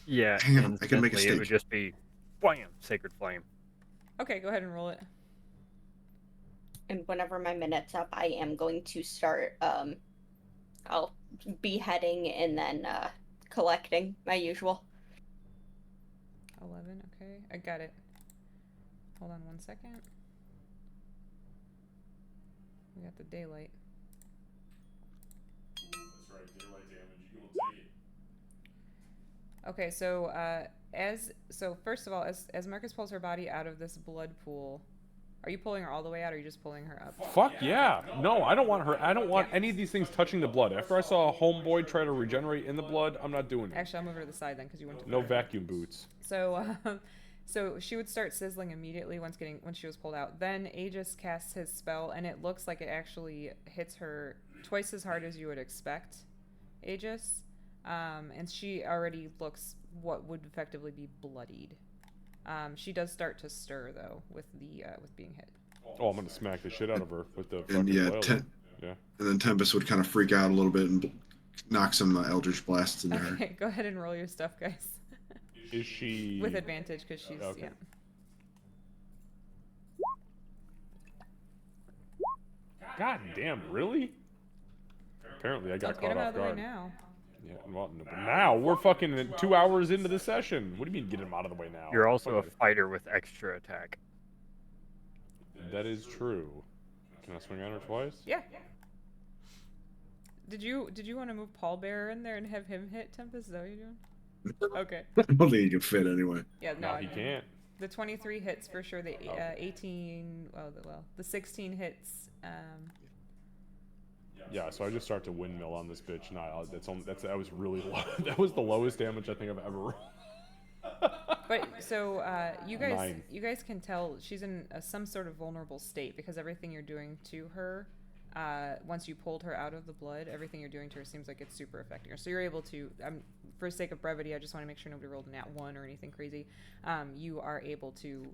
[SPEAKER 3] Yeah,
[SPEAKER 4] Hang on, I can make a
[SPEAKER 3] instantly it would
[SPEAKER 4] stage.
[SPEAKER 3] just be, wham, Sacred Flame.
[SPEAKER 2] Okay, go ahead and roll it.
[SPEAKER 6] And whenever my minute's up, I am going to start, I'll beheading and then collecting, my usual.
[SPEAKER 2] 11, okay. I got it. Hold on one second. We got the daylight.
[SPEAKER 5] That's right, daylight damage. You gonna take it.
[SPEAKER 2] Okay, so first of all, as Marcus pulls her body out of this blood pool, are you pulling her all the way out, or are you just pulling her up?
[SPEAKER 5] Fuck yeah. No, I don't want her. I don't want any of these things touching the blood. After I saw a homeboy try to regenerate in the blood, I'm not doing it.
[SPEAKER 2] Actually, I'll move her to the side then, because you went to.
[SPEAKER 5] No vacuum boots.
[SPEAKER 2] So she would start sizzling immediately once she was pulled out. Then Aegis casts his spell, and it looks like it actually hits her twice as hard as you would expect, Aegis. And she already looks what would effectively be bloodied. She does start to stir though with being hit.
[SPEAKER 5] Oh, I'm gonna smack the shit out of her with the
[SPEAKER 4] And
[SPEAKER 5] fucking
[SPEAKER 4] yeah,
[SPEAKER 5] flail. Yeah.
[SPEAKER 4] And then Tempest would kind of freak out a little bit and knock some Eldritch Blasts into her.
[SPEAKER 2] Okay, go ahead and roll your stuff, guys.
[SPEAKER 5] Is she
[SPEAKER 2] With advantage, because she's
[SPEAKER 5] Okay.
[SPEAKER 2] yeah.
[SPEAKER 5] God damn, really? Apparently I got
[SPEAKER 2] Let's get
[SPEAKER 5] caught
[SPEAKER 2] him out
[SPEAKER 5] off
[SPEAKER 2] of the way
[SPEAKER 5] guard.
[SPEAKER 2] now.
[SPEAKER 5] Yeah, well, no, but now we're fucking 2 hours into the session. What do you mean get him out of the way now?
[SPEAKER 3] You're also a
[SPEAKER 5] Fuck
[SPEAKER 3] fighter with extra attack.
[SPEAKER 5] it. That is true. Can I swing at her twice?
[SPEAKER 2] Yeah. Did you want to move Paul Bearer in there and have him hit Tempest? Is that what you're doing? Okay.
[SPEAKER 4] I don't think he can fit anyway.
[SPEAKER 2] Yeah,
[SPEAKER 5] No, he can't.
[SPEAKER 2] The 23 hits for sure. The 18, the 16 hits.
[SPEAKER 5] Yeah, so I just start to windmill on this bitch. Nah, that was really low. That was the lowest damage I think I've ever rolled.
[SPEAKER 2] But so you guys
[SPEAKER 5] 9.
[SPEAKER 2] you guys can tell she's in some sort of vulnerable state because everything you're doing to her, once you pulled her out of the blood, everything you're doing to her seems like it's super affecting her. So you're able to, for the sake of brevity, I just want to make sure nobody rolled a nat 1 or anything crazy. You are able to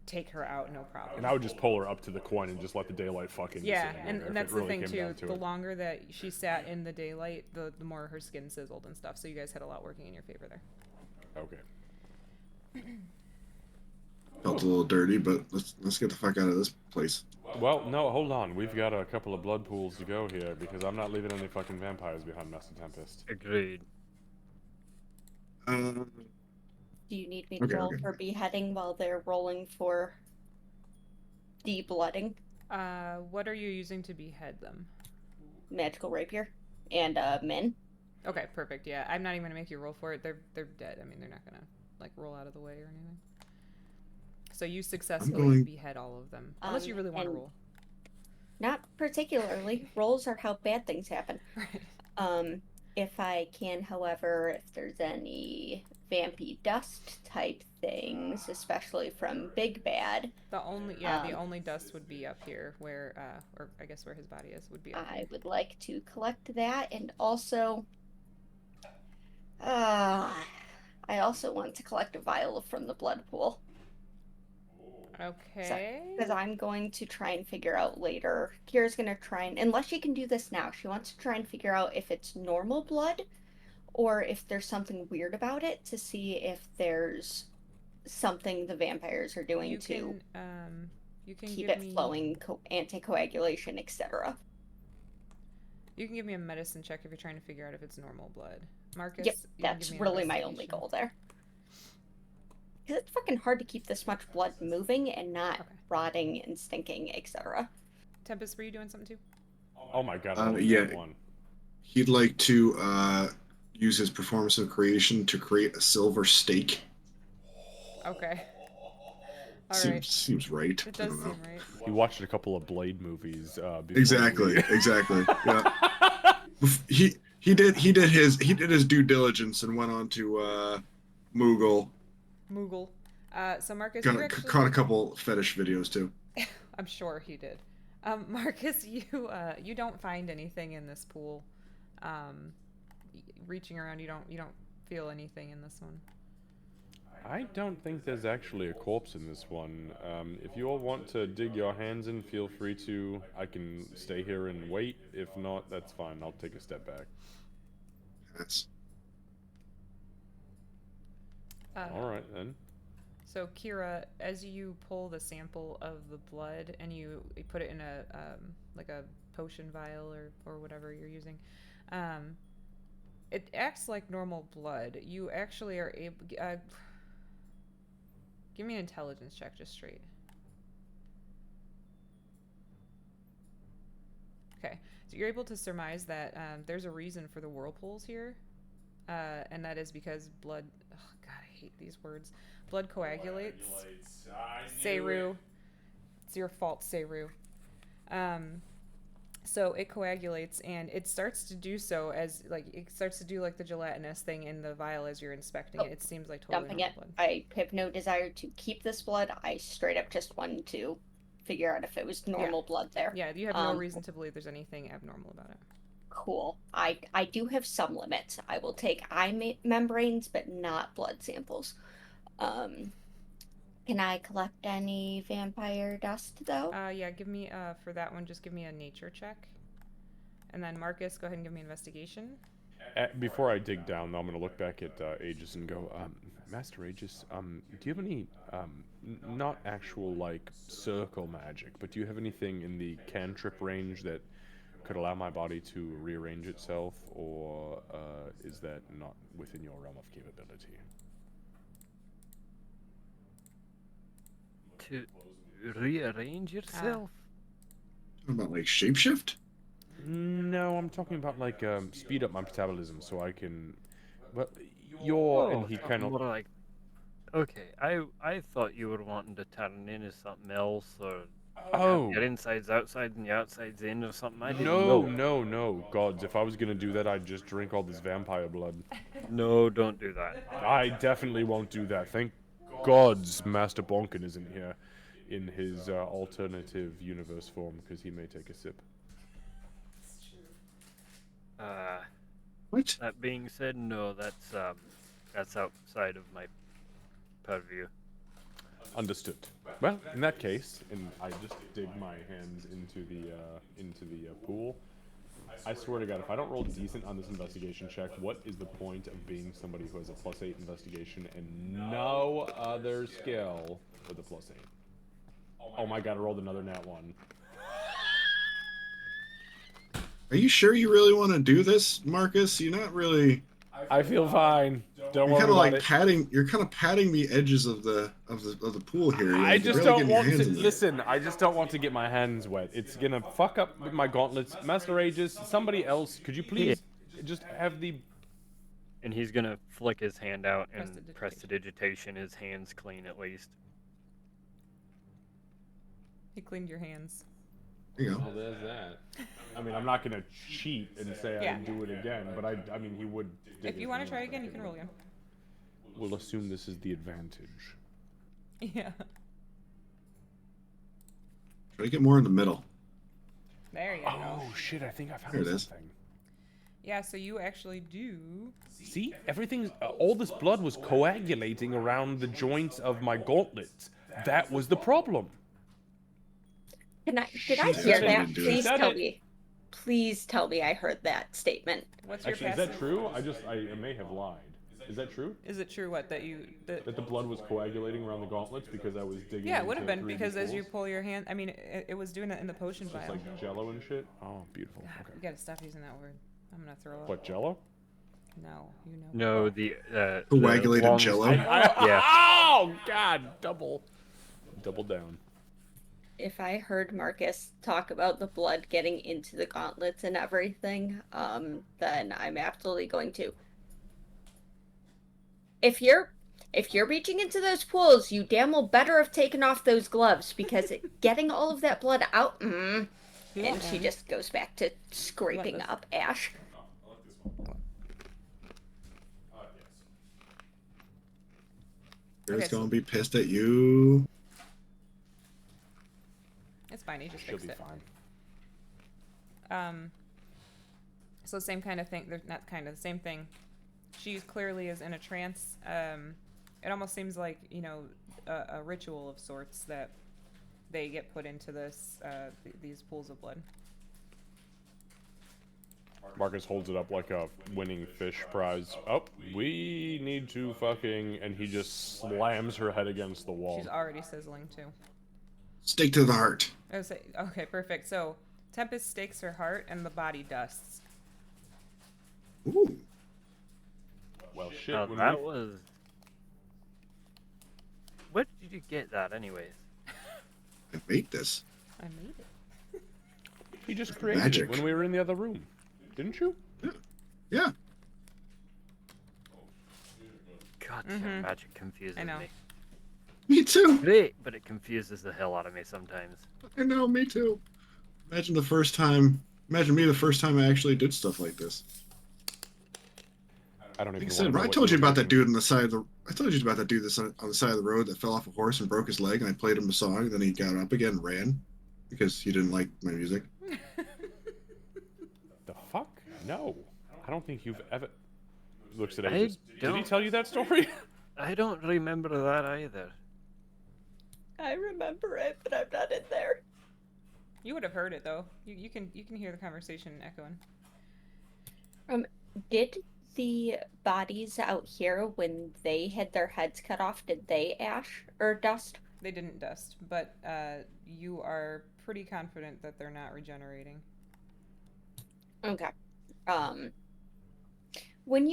[SPEAKER 2] take her out, no problem.
[SPEAKER 5] And I would just pull her up to the coin and just let the daylight fucking
[SPEAKER 2] Yeah,
[SPEAKER 5] sit in
[SPEAKER 2] and
[SPEAKER 5] there if
[SPEAKER 2] that's
[SPEAKER 5] it
[SPEAKER 2] the
[SPEAKER 5] really
[SPEAKER 2] thing
[SPEAKER 5] came
[SPEAKER 2] too.
[SPEAKER 5] down to
[SPEAKER 2] The
[SPEAKER 5] it.
[SPEAKER 2] longer that she sat in the daylight, the more her skin sizzled and stuff. So you guys had a lot working in your favor there.
[SPEAKER 5] Okay.
[SPEAKER 4] Felt a little dirty, but let's get the fuck out of this place.
[SPEAKER 5] Well, no, hold on. We've got a couple of blood pools to go here because I'm not leaving any fucking vampires behind Master Tempest.
[SPEAKER 3] Agreed.
[SPEAKER 6] Do you need me to
[SPEAKER 4] Okay,
[SPEAKER 6] roll
[SPEAKER 4] okay.
[SPEAKER 6] for beheading while they're rolling for de-blooding?
[SPEAKER 2] What are you using to behead them?
[SPEAKER 6] Magical rapier and min.
[SPEAKER 2] Okay, perfect. Yeah, I'm not even gonna make you roll for it. They're dead. I mean, they're not gonna like roll out of the way or anything. So you successfully
[SPEAKER 4] going-
[SPEAKER 2] behead all of them, unless you really want to
[SPEAKER 6] and-
[SPEAKER 2] roll.
[SPEAKER 6] Not particularly. Rolls are how bad things happen.
[SPEAKER 2] Right.
[SPEAKER 6] If I can, however, if there's any vampy dust type things, especially from Big Bad,
[SPEAKER 2] The only dust would be up here where, or I guess where his body is would be up
[SPEAKER 6] I
[SPEAKER 2] here.
[SPEAKER 6] would like to collect that, and also, also want to collect a vial from the blood pool.
[SPEAKER 2] Okay.
[SPEAKER 6] Because I'm going to try and figure out later. Kira's going to try and, unless she can do this now, she wants to try and figure out if it's normal blood or if there's something weird about it to see if there's something the vampires are doing
[SPEAKER 2] You
[SPEAKER 6] to
[SPEAKER 2] can
[SPEAKER 6] keep
[SPEAKER 2] give
[SPEAKER 6] it
[SPEAKER 2] me,
[SPEAKER 6] flowing, anticoagulation, etc.
[SPEAKER 2] You can give me a medicine check if you're trying to figure out if it's normal blood. Marcus,
[SPEAKER 6] Yep,
[SPEAKER 2] you can
[SPEAKER 6] that's
[SPEAKER 2] give me an
[SPEAKER 6] really my only
[SPEAKER 2] investigation.
[SPEAKER 6] goal there. Because it's fucking hard to keep this much blood moving and not
[SPEAKER 2] Okay.
[SPEAKER 6] rotting and stinking, etc.
[SPEAKER 2] Tempest, were you doing something too?
[SPEAKER 5] Oh my god, I rolled a
[SPEAKER 4] Yeah.
[SPEAKER 5] nat 1.
[SPEAKER 4] He'd like to use his performance of creation to create a silver stake.
[SPEAKER 2] Okay. All
[SPEAKER 4] Seems
[SPEAKER 2] right.
[SPEAKER 4] seems right.
[SPEAKER 2] It
[SPEAKER 4] I
[SPEAKER 2] does
[SPEAKER 4] don't know.
[SPEAKER 2] seem right.
[SPEAKER 5] He watched a couple of Blade movies before
[SPEAKER 4] Exactly.
[SPEAKER 5] we...
[SPEAKER 4] Exactly. Yeah. He did his due diligence and went on to Moogle.
[SPEAKER 2] Moogle. So Marcus, you actually...
[SPEAKER 4] Caught a couple fetish videos too.
[SPEAKER 2] I'm sure he did. Marcus, you don't find anything in this pool. Reaching around, you don't feel anything in this one.
[SPEAKER 5] I don't think there's actually a corpse in this one. If you all want to dig your hands in, feel free to. I can stay here and wait. If not, that's fine. I'll take a step back.
[SPEAKER 4] That's
[SPEAKER 5] Alright, then.
[SPEAKER 2] So Kira, as you pull the sample of the blood and you put it in a like a potion vial or whatever you're using, it acts like normal blood. You actually are able. Give me an intelligence check, just straight. Okay, so you're able to surmise that there's a reason for the whirlpools here, and that is because blood. Oh God, I hate these words. Blood coagulates. Seru. It's your fault, Seru. So it coagulates, and it starts to do so as it starts to do like the gelatinous thing in the vial as you're inspecting it. It seems like totally
[SPEAKER 6] Dumping
[SPEAKER 2] normal
[SPEAKER 6] it.
[SPEAKER 2] blood.
[SPEAKER 6] I have no desire to keep this blood. I straight up just wanted to figure out if it was normal blood there.
[SPEAKER 2] Yeah, you have no reason to believe there's anything abnormal about it.
[SPEAKER 6] Cool. I do have some limits. I will take eye membranes, but not blood samples. Can I collect any vampire dust though?
[SPEAKER 2] Yeah, give me for that one, just give me a nature check. And then Marcus, go ahead and give me investigation.
[SPEAKER 5] Before I dig down, though, I'm going to look back at Aegis and go, Master Aegis, do you have any, not actual, like, circle magic, but do you have anything in the cantrip range that could allow my body to rearrange itself, or is that not within your realm of capability?
[SPEAKER 3] To rearrange yourself?
[SPEAKER 4] talking about like shapeshift.
[SPEAKER 5] No, I'm talking about, like, speed up my metabolism so I can... Well, you're... and he kind of...
[SPEAKER 3] More like, okay, I thought you were wanting to turn into something else, or
[SPEAKER 5] Oh!
[SPEAKER 3] your inside's outside and your outside's in, or something. I didn't
[SPEAKER 5] No,
[SPEAKER 3] know.
[SPEAKER 5] no, gods, if I was gonna do that, I'd just drink all this vampire blood.
[SPEAKER 3] No, don't do that.
[SPEAKER 5] I definitely won't do that. Thank gods Master Bonkin isn't here in his alternative universe form, because he may take a sip.
[SPEAKER 4] What?
[SPEAKER 3] That being said, no, that's outside of my purview.
[SPEAKER 5] Understood. Well, in that case, and I just dig my hands into the pool. I swear to God, if I don't roll decent on this investigation check, what is the point of being somebody who has a +8 investigation and no other skill with a +8? Oh my God, I rolled another nat 1.
[SPEAKER 4] Are you sure you really want to do this, Marcus? You're not really.
[SPEAKER 5] I feel fine. Don't
[SPEAKER 4] You're
[SPEAKER 5] worry
[SPEAKER 4] kind of
[SPEAKER 5] about
[SPEAKER 4] like
[SPEAKER 5] it.
[SPEAKER 4] patting. You're kind of patting the edges of the pool here. You're
[SPEAKER 5] I
[SPEAKER 4] like
[SPEAKER 5] just
[SPEAKER 4] really
[SPEAKER 5] don't
[SPEAKER 4] getting your
[SPEAKER 5] want
[SPEAKER 4] hands
[SPEAKER 5] to
[SPEAKER 4] in there.
[SPEAKER 5] listen. I just don't want to get my hands wet. It's gonna fuck up with my gauntlets. Master Aegis, somebody else, could you please just have the?
[SPEAKER 3] And he's gonna flick his hand out and
[SPEAKER 2] Prestidigitation.
[SPEAKER 3] prestidigitation his hands clean at least.
[SPEAKER 2] He cleaned your hands.
[SPEAKER 4] There you go.
[SPEAKER 5] Well, there's that. I mean, I'm not gonna cheat and say
[SPEAKER 2] Yeah.
[SPEAKER 5] I'd do it again, but I mean, he would. dig
[SPEAKER 2] If
[SPEAKER 5] his
[SPEAKER 2] you want to
[SPEAKER 5] hand
[SPEAKER 2] try
[SPEAKER 5] back
[SPEAKER 2] again, you
[SPEAKER 5] in.
[SPEAKER 2] can roll again.
[SPEAKER 5] We'll assume this is the advantage.
[SPEAKER 2] Yeah.
[SPEAKER 4] Try to get more in the middle.
[SPEAKER 2] There you
[SPEAKER 5] Oh
[SPEAKER 2] go.
[SPEAKER 5] shit! I think I
[SPEAKER 4] There
[SPEAKER 5] found
[SPEAKER 4] it is.
[SPEAKER 5] something.
[SPEAKER 2] Yeah, so you actually do.
[SPEAKER 5] See, everything's all this blood was coagulating around the joints of my gauntlets. That was the problem.
[SPEAKER 6] Did I
[SPEAKER 5] She
[SPEAKER 6] hear
[SPEAKER 5] said
[SPEAKER 6] that?
[SPEAKER 4] it.
[SPEAKER 6] Please
[SPEAKER 5] Said
[SPEAKER 6] tell
[SPEAKER 5] it.
[SPEAKER 6] me. Please tell me I heard that statement.
[SPEAKER 2] What's your
[SPEAKER 5] Actually, is
[SPEAKER 2] passive?
[SPEAKER 5] that true? I may have lied. Is that true?
[SPEAKER 2] Is it true what that you that?
[SPEAKER 5] That the blood was coagulating around the gauntlets because I was digging.
[SPEAKER 2] Yeah, it would have
[SPEAKER 5] into
[SPEAKER 2] been
[SPEAKER 5] 3D
[SPEAKER 2] because as you
[SPEAKER 5] pools?
[SPEAKER 2] pull your hand, I mean, it was doing it in the potion
[SPEAKER 5] It's
[SPEAKER 2] vial.
[SPEAKER 5] like Jello and shit. Oh, beautiful.
[SPEAKER 2] God,
[SPEAKER 5] Okay.
[SPEAKER 2] you gotta stop using that word. I'm gonna throw up.
[SPEAKER 5] What, Jello?
[SPEAKER 2] No, you know.
[SPEAKER 3] No, the
[SPEAKER 4] Coagulated
[SPEAKER 3] long
[SPEAKER 4] jello?
[SPEAKER 3] stick- Yeah.
[SPEAKER 5] Oh God! Double down.
[SPEAKER 6] If I heard Marcus talk about the blood getting into the gauntlets and everything, then I'm absolutely going to. If you're reaching into those pools, you damn well better have taken off those gloves because getting all of that blood out. And she just goes back to scraping up ash.
[SPEAKER 4] Kira's
[SPEAKER 2] Okay, so-
[SPEAKER 4] gonna be pissed at you.
[SPEAKER 2] It's fine. He just
[SPEAKER 5] She'll
[SPEAKER 2] fixed
[SPEAKER 5] be
[SPEAKER 2] it.
[SPEAKER 5] fine.
[SPEAKER 2] So same kind of thing. They're not kind of the same thing. She clearly is in a trance. It almost seems like, you know, a ritual of sorts that they get put into this these pools of blood.
[SPEAKER 5] Marcus holds it up like a winning fish prize. Oh, we need to fucking, and he just slams her head against the wall.
[SPEAKER 2] She's already sizzling too.
[SPEAKER 4] Stake to the heart.
[SPEAKER 2] I was like, okay, perfect. So Tempest stakes her heart and the body dusts.
[SPEAKER 4] Ooh.
[SPEAKER 5] Well, shit.
[SPEAKER 3] Now
[SPEAKER 5] when
[SPEAKER 3] that
[SPEAKER 5] we-
[SPEAKER 3] was. Where did you get that, anyways?
[SPEAKER 4] I made this.
[SPEAKER 2] I made it.
[SPEAKER 5] He just created
[SPEAKER 4] Magic.
[SPEAKER 5] it when we were in the other room, didn't you?
[SPEAKER 4] Yeah.
[SPEAKER 3] God,
[SPEAKER 2] Mhm.
[SPEAKER 3] magic confuses
[SPEAKER 2] I know.
[SPEAKER 3] me.
[SPEAKER 4] Me too.
[SPEAKER 3] Great, but it confuses the hell out of me sometimes.
[SPEAKER 4] I know, me too. Imagine me the first time I actually did stuff like this.
[SPEAKER 5] I don't
[SPEAKER 4] Like
[SPEAKER 5] even
[SPEAKER 4] I said,
[SPEAKER 5] wanna know
[SPEAKER 4] I
[SPEAKER 5] what
[SPEAKER 4] told you
[SPEAKER 5] were
[SPEAKER 4] about that
[SPEAKER 5] thinking.
[SPEAKER 4] dude on the side of the. I told you about that dude that's on the side of the road that fell off a horse and broke his leg, and I played him a song, and then he got up again and ran because he didn't like my music.
[SPEAKER 5] The fuck? No. I don't think you've ever. Looks at
[SPEAKER 3] I
[SPEAKER 5] Aegis. Did he
[SPEAKER 3] don't-
[SPEAKER 5] tell you that story?
[SPEAKER 3] I don't remember that either.
[SPEAKER 6] I remember it, but I'm not in there.
[SPEAKER 2] You would have heard it though. You can hear the conversation echoing.
[SPEAKER 6] Did the bodies out here, when they had their heads cut off, did they ash or dust?
[SPEAKER 2] They didn't dust, but you are pretty confident that they're not regenerating.
[SPEAKER 6] Okay. When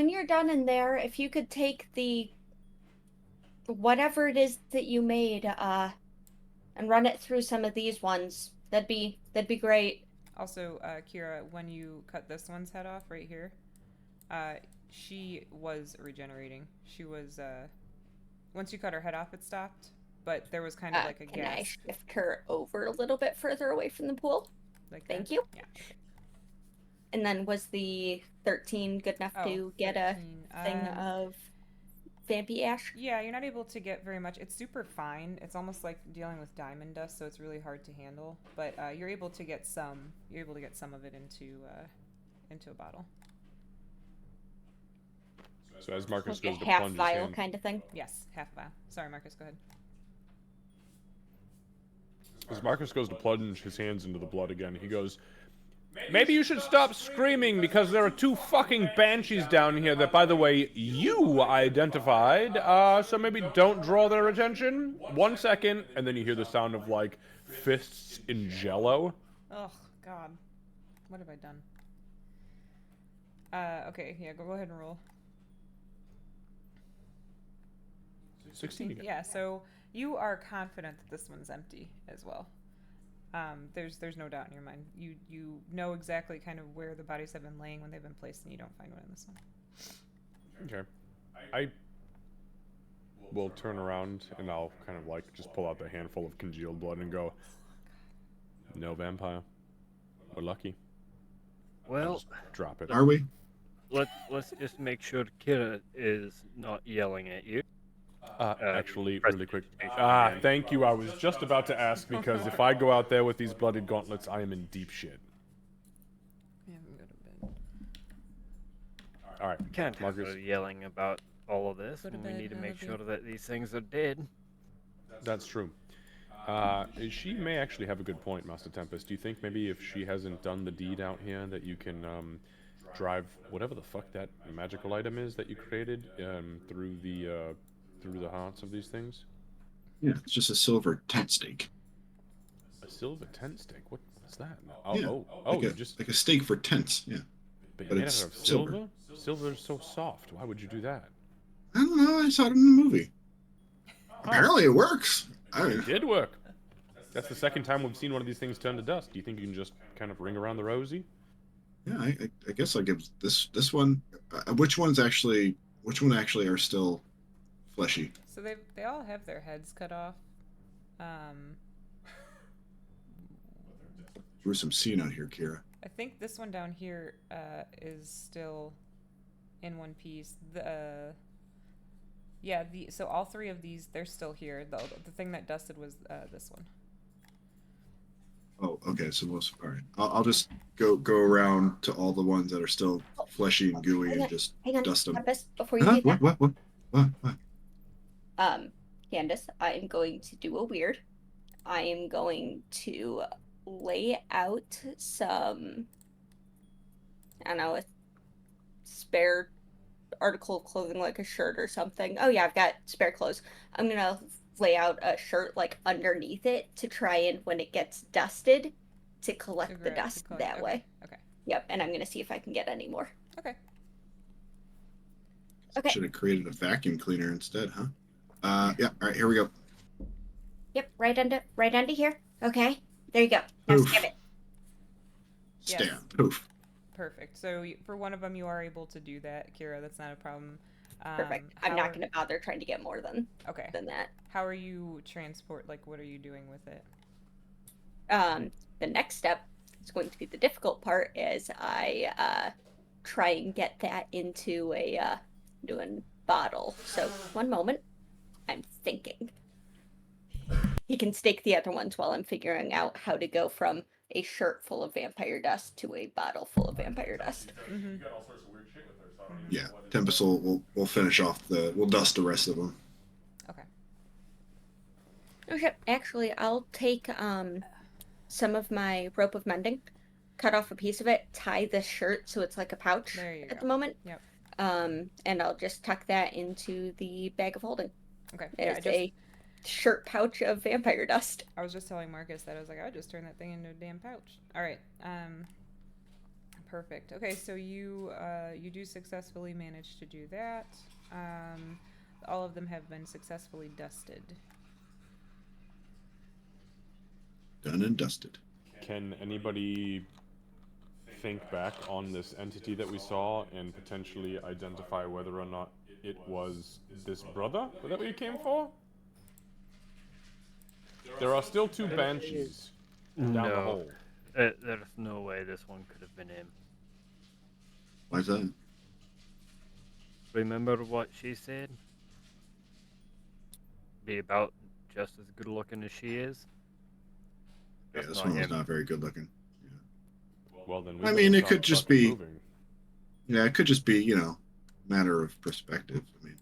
[SPEAKER 6] you're done in there, if you could take the whatever it is that you made, and run it through some of these ones, that'd be great.
[SPEAKER 2] Also, Kira, when you cut this one's head off right here, she was regenerating. She was once you cut her head off, it stopped, but there was kind of like a
[SPEAKER 6] Can I
[SPEAKER 2] gas.
[SPEAKER 6] shift her over a little bit further away from the pool?
[SPEAKER 2] Like
[SPEAKER 6] Thank
[SPEAKER 2] that.
[SPEAKER 6] you.
[SPEAKER 2] Yeah.
[SPEAKER 6] And then was the 13 good enough to get
[SPEAKER 2] 13.
[SPEAKER 6] a thing of vampy ash?
[SPEAKER 2] Yeah, you're not able to get very much. It's super fine. It's almost like dealing with diamond dust, so it's really hard to handle. But you're able to get some. You're able to get some of it into a bottle.
[SPEAKER 5] So as Marcus
[SPEAKER 6] Like
[SPEAKER 5] goes
[SPEAKER 6] a
[SPEAKER 5] to
[SPEAKER 6] half
[SPEAKER 5] plunge his
[SPEAKER 6] vial
[SPEAKER 5] hand,
[SPEAKER 6] kind of thing?
[SPEAKER 2] Yes, half a vial. Sorry, Marcus. Go ahead.
[SPEAKER 5] as Marcus goes to plunge his hands into the blood again, he goes, "Maybe you should stop screaming because there are two fucking banshees down here that, by the way, you identified. So maybe don't draw their attention. 1 second," and then you hear the sound of like fists in jello.
[SPEAKER 2] Oh God, what have I done? Okay, yeah, go ahead and roll.
[SPEAKER 5] 16 again.
[SPEAKER 2] Yeah, so you are confident that this one's empty as well. There's no doubt in your mind. You know exactly kind of where the bodies have been laying when they've been placed, and you don't find one in this one.
[SPEAKER 5] Okay. I will turn around and I'll kind of like just pull out the handful of congealed blood and go, "No vampire. We're lucky."
[SPEAKER 3] Well,
[SPEAKER 5] Drop it.
[SPEAKER 4] Are we?
[SPEAKER 3] let's just make sure Kira is not yelling at you.
[SPEAKER 5] Actually,
[SPEAKER 3] press
[SPEAKER 5] really quick.
[SPEAKER 3] again.
[SPEAKER 5] Thank you. I was just about to ask because if I go out there with these bloodied gauntlets, I am in deep shit.
[SPEAKER 2] I haven't go to bed.
[SPEAKER 5] All right.
[SPEAKER 3] We can't have
[SPEAKER 5] Marcus.
[SPEAKER 3] her yelling about all of this,
[SPEAKER 2] Go to
[SPEAKER 3] and we
[SPEAKER 2] bed,
[SPEAKER 3] need to make
[SPEAKER 2] Halaby.
[SPEAKER 3] sure that these things are dead.
[SPEAKER 5] That's true. She may actually have a good point, Master Tempest. Do you think maybe if she hasn't done the deed out here, that you can drive whatever the fuck that magical item is that you created through the hearts of these things?
[SPEAKER 4] Yeah, it's just a silver tent stake.
[SPEAKER 5] A silver tent stake. What's that?
[SPEAKER 4] Yeah,
[SPEAKER 5] Oh! You just
[SPEAKER 4] like a stake for tents. Yeah,
[SPEAKER 5] but
[SPEAKER 4] but
[SPEAKER 5] made
[SPEAKER 4] it's
[SPEAKER 5] out of
[SPEAKER 4] silver.
[SPEAKER 5] silver. Silver's so soft. Why would you do that?
[SPEAKER 4] I don't know. I saw it in the movie. Apparently, it works.
[SPEAKER 5] It did work. That's the second time we've seen one of these things turn to dust. Do you think you can just kind of ring around the rosy?
[SPEAKER 4] Yeah, I guess I'll give this one. Which one actually are still fleshy?
[SPEAKER 2] So they all have their heads cut off.
[SPEAKER 4] Gruesome scene out here, Kira.
[SPEAKER 2] I think this one down here is still in one piece. So all three of these, they're still here. The thing that dusted was this one.
[SPEAKER 4] Oh, okay. So most. All right. I'll just go around to all the ones that are still fleshy and gooey and just dust them.
[SPEAKER 6] Tempest, before you do that,
[SPEAKER 4] What?
[SPEAKER 6] Candace, I am going to do a weird. I am going to lay out some, I don't know, a spare article of clothing like a shirt or something. Oh yeah, I've got spare clothes. I'm gonna lay out a shirt like underneath it to try and when it gets dusted to collect the dust that way.
[SPEAKER 2] Okay.
[SPEAKER 6] Yep, and I'm gonna see if I can get any more.
[SPEAKER 2] Okay.
[SPEAKER 6] Okay.
[SPEAKER 4] Should have created a vacuum cleaner instead, huh? Yeah. All right. Here we go.
[SPEAKER 6] Yep, right under here. Okay, there you go. Now
[SPEAKER 4] Oof.
[SPEAKER 6] skip it.
[SPEAKER 2] Yes.
[SPEAKER 4] Stand. Poof.
[SPEAKER 2] Perfect. So for one of them, you are able to do that, Kira. That's not a problem.
[SPEAKER 6] Perfect. I'm not going to bother trying to get more than that.
[SPEAKER 2] How are you what are you doing with it?
[SPEAKER 6] The next step is going to be the difficult part as I try and get that into a bottle. So one moment. I'm thinking. He can stake the other ones while I'm figuring out how to go from a shirt full of vampire dust to a bottle full of vampire dust.
[SPEAKER 2] Mm-hmm.
[SPEAKER 4] Yeah. Tempest will finish off we'll dust the rest of them.
[SPEAKER 2] Okay.
[SPEAKER 6] Okay. Actually, I'll take some of my rope of mending, cut off a piece of it, tie this shirt so it's like a pouch at the moment.
[SPEAKER 2] Yep.
[SPEAKER 6] And I'll just tuck that into the bag of holding.
[SPEAKER 2] Okay.
[SPEAKER 6] It's a shirt pouch of vampire dust.
[SPEAKER 2] I was just telling Marcus that I was like, I would just turn that thing into a damn pouch. All right. Perfect. Okay, so you do successfully manage to do that. All of them have been successfully dusted.
[SPEAKER 4] Done and dusted.
[SPEAKER 5] Can anybody think back on this entity that we saw and potentially identify whether or not it was this brother that we came for? There are still two banshees down the hole.
[SPEAKER 3] There's no way this one could have been him.
[SPEAKER 4] Why's that?
[SPEAKER 3] Remember what she said? Be about just as good looking as she is?
[SPEAKER 4] Yeah,
[SPEAKER 3] That's
[SPEAKER 4] this
[SPEAKER 3] not
[SPEAKER 4] one was
[SPEAKER 3] him.
[SPEAKER 4] not very good looking.
[SPEAKER 5] Well, then
[SPEAKER 4] I mean, it could just be.
[SPEAKER 5] moving.
[SPEAKER 4] Yeah, it could just be, matter of perspective. I mean,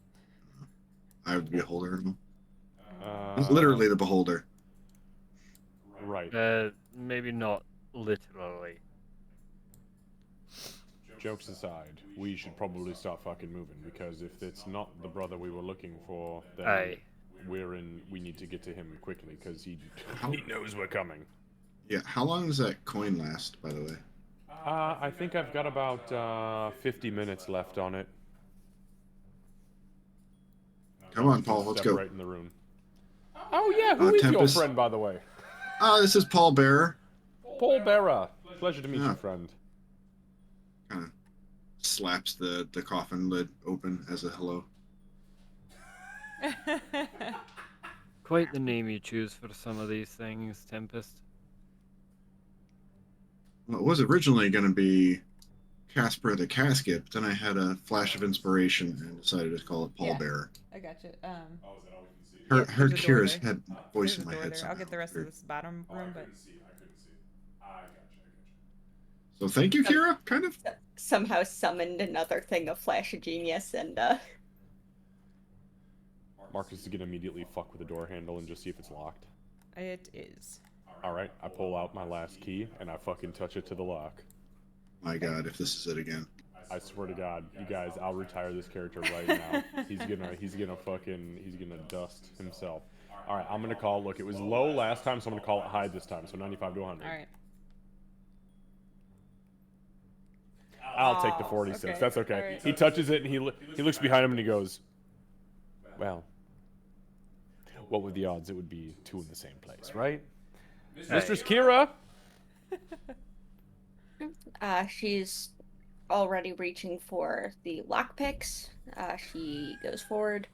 [SPEAKER 4] I would be a beholder. Literally the beholder.
[SPEAKER 5] Right.
[SPEAKER 3] Maybe not literally.
[SPEAKER 5] Jokes aside, we should probably start fucking moving because if it's not the brother we were looking for, then we need to get to him quickly because he knows we're coming.
[SPEAKER 4] Yeah, how long does that coin last, by the way?
[SPEAKER 5] I think I've got about 50 minutes left on it.
[SPEAKER 4] Come on, Paul, let's
[SPEAKER 5] Step
[SPEAKER 4] go.
[SPEAKER 5] right in the room. Oh yeah, who is
[SPEAKER 4] Tempest.
[SPEAKER 5] your friend, by the way?
[SPEAKER 4] This is Paul Bearer.
[SPEAKER 5] Paul Bearer. Pleasure to meet you, friend.
[SPEAKER 4] Kind of slaps the coffin lid open as a hello.
[SPEAKER 3] Quite the name you choose for some of these things, Tempest.
[SPEAKER 4] Well, it was originally going to be Casper the Casket, but then I had a flash of inspiration and decided to call it Paul Bearer.
[SPEAKER 2] I got you.
[SPEAKER 4] Heard
[SPEAKER 2] there's a door
[SPEAKER 4] Kira's
[SPEAKER 2] there.
[SPEAKER 4] head voice
[SPEAKER 2] There's
[SPEAKER 4] in
[SPEAKER 2] a
[SPEAKER 4] my
[SPEAKER 2] door
[SPEAKER 4] head.
[SPEAKER 2] there. I'll
[SPEAKER 4] somehow.
[SPEAKER 2] get the rest of
[SPEAKER 4] Weird.
[SPEAKER 2] this bottom room, but
[SPEAKER 4] So thank you, Kira. Kind of.
[SPEAKER 6] Somehow summoned another thing of Flash of Genius, and
[SPEAKER 5] Marcus is gonna immediately fuck with the door handle and just see if it's locked.
[SPEAKER 2] It is.
[SPEAKER 5] Alright, I pull out my last key and I fucking touch it to the lock.
[SPEAKER 4] My God, if this is it again.
[SPEAKER 5] I swear to God, you guys, I'll retire this character right now. He's gonna dust himself. Alright, I'm gonna call, look, it was low last time, so I'm gonna call it high this time, so 95 to 100.
[SPEAKER 2] Alright.
[SPEAKER 5] I'll take the
[SPEAKER 2] Oh,
[SPEAKER 5] 46,
[SPEAKER 2] okay.
[SPEAKER 5] that's okay.
[SPEAKER 2] Alright.
[SPEAKER 5] He touches it and he looks behind him and he goes, well, what were the odds it would be two in the same place, right? Mistress Kira!
[SPEAKER 6] she's already reaching for the lockpicks. She goes forward,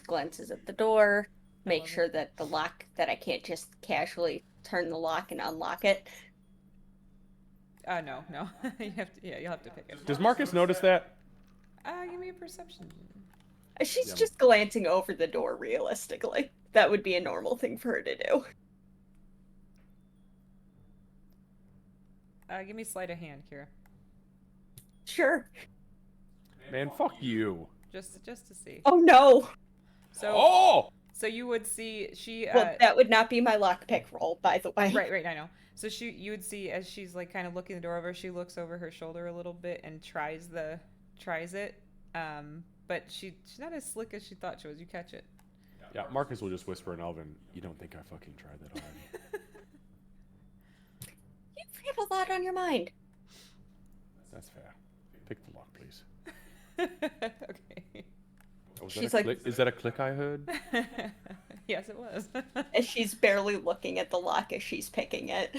[SPEAKER 6] glances at the door, makes sure that the lock, that I can't just casually turn the lock and unlock it.
[SPEAKER 2] No. You'll have to pick it.
[SPEAKER 5] Does Marcus notice that?
[SPEAKER 2] Give me a perception.
[SPEAKER 6] She's just glancing over the door realistically. That would be a normal thing for her to do.
[SPEAKER 2] Give me sleight of hand, Kira.
[SPEAKER 6] Sure.
[SPEAKER 5] Man, fuck you.
[SPEAKER 2] Just to see.
[SPEAKER 6] Oh no!
[SPEAKER 2] So you would see she
[SPEAKER 6] Well, that would not be my lockpick roll, by the way.
[SPEAKER 2] Right, I know. So you would see as she's like kind of looking the door over, she looks over her shoulder a little bit and tries it. But she's not as slick as she thought she was. You catch it.
[SPEAKER 5] Yeah, Marcus will just whisper in Elven, you don't think I fucking tried that already?
[SPEAKER 6] You have a lot on your mind.
[SPEAKER 5] That's fair. Pick the lock, please.
[SPEAKER 2] Okay.
[SPEAKER 5] Oh,
[SPEAKER 6] She's like,
[SPEAKER 5] is that a click I heard?
[SPEAKER 2] Yes, it was.
[SPEAKER 6] and she's barely looking at the lock as she's picking it.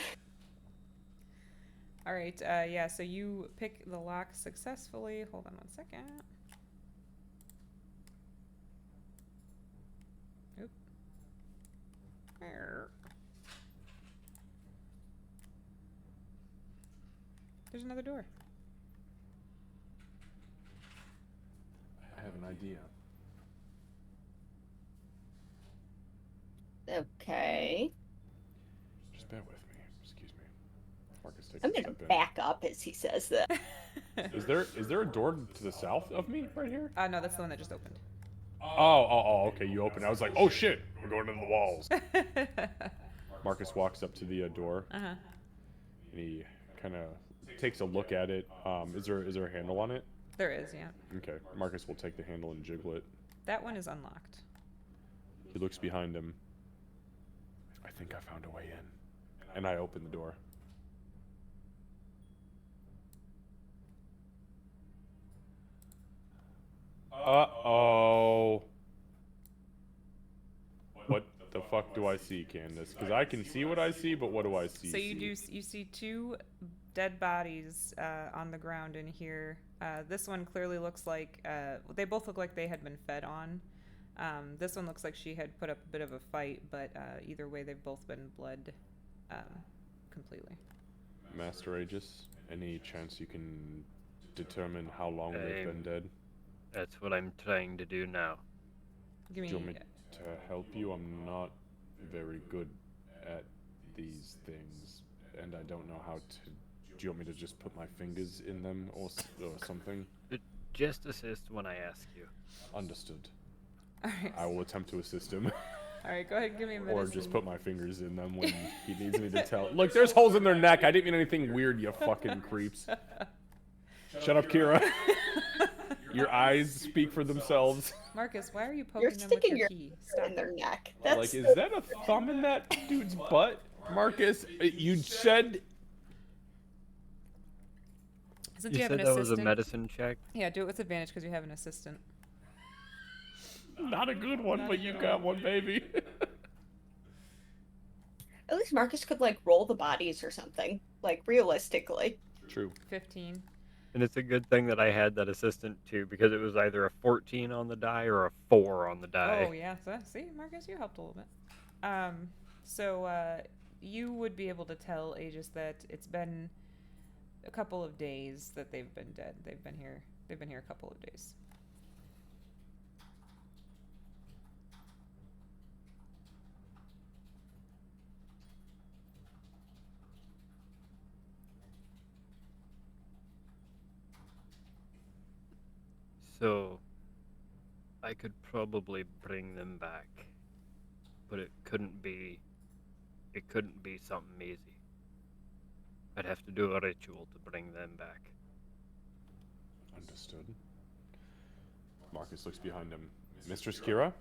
[SPEAKER 2] All right. Yeah. So you pick the lock successfully. Hold on one second. Oop. Arr. There's another door.
[SPEAKER 5] I have an idea.
[SPEAKER 6] Okay.
[SPEAKER 5] Just bear with me. Excuse me. Marcus takes
[SPEAKER 6] I'm
[SPEAKER 5] a
[SPEAKER 6] gonna
[SPEAKER 5] step in.
[SPEAKER 6] back up as he says that.
[SPEAKER 5] Is there a door to the south of me right here?
[SPEAKER 2] No, that's the one that just opened.
[SPEAKER 5] Oh, okay, you opened. I was like, oh shit, we're going into the walls. Marcus walks up to the door,
[SPEAKER 2] Uh-huh.
[SPEAKER 5] and he kind of takes a look at it. Is there a handle on it?
[SPEAKER 2] There is, yeah.
[SPEAKER 5] Okay, Marcus will take the handle and jiggle it.
[SPEAKER 2] That one is unlocked.
[SPEAKER 5] He looks behind him. I think I found a way in. And I open the door. Uh-oh. What the fuck do I see, Candace? Because I can see what I see, but what do I see?
[SPEAKER 2] So you see two dead bodies on the ground in here. This one clearly looks like they both look like they had been fed on. This one looks like she had put up a bit of a fight, but either way, they've both been bled completely.
[SPEAKER 5] Master Aegis, any chance you can determine how long they've been dead?
[SPEAKER 3] That's what I'm trying to do now.
[SPEAKER 2] Give me.
[SPEAKER 5] Do you want me to help you? I'm not very good at these things, and I don't know how to. Do you want me to just put my fingers in them or something?
[SPEAKER 3] Just assist when I ask you.
[SPEAKER 5] Understood.
[SPEAKER 2] All right.
[SPEAKER 5] I will attempt to assist him.
[SPEAKER 2] All right, go ahead and give me a medicine.
[SPEAKER 5] Or just put my fingers in them when he needs me to tell. Look, there's holes in their neck. I didn't mean anything weird, you fucking creeps. Shut up, Kira. Your eyes speak for themselves.
[SPEAKER 2] Marcus, why are you poking
[SPEAKER 6] You're
[SPEAKER 2] them with
[SPEAKER 6] sticking
[SPEAKER 2] your
[SPEAKER 6] your
[SPEAKER 2] key?
[SPEAKER 6] finger in their neck.
[SPEAKER 5] Like, is that a thumb in that dude's butt? Marcus, you said...
[SPEAKER 2] Since
[SPEAKER 3] You
[SPEAKER 2] have
[SPEAKER 3] said
[SPEAKER 2] an
[SPEAKER 3] that was a
[SPEAKER 2] assistant-
[SPEAKER 3] medicine check?
[SPEAKER 2] Yeah, do it with advantage because you have an assistant.
[SPEAKER 5] Not a good one, but you got one, baby.
[SPEAKER 6] At least Marcus could like roll the bodies or something. Like realistically.
[SPEAKER 5] True.
[SPEAKER 2] 15.
[SPEAKER 3] And it's a good thing that I had that assistant too, because it was either a 14 on the die or a 4 on the die.
[SPEAKER 2] Oh yeah, so, see, Marcus, you helped a little bit. So you would be able to tell Aegis that it's been a couple of days that they've been dead. They've been here a couple of days.
[SPEAKER 3] So, I could probably bring them back, but it couldn't be something easy. I'd have to do a ritual to bring them back.
[SPEAKER 5] Understood. Marcus looks behind him. Mistress Kira?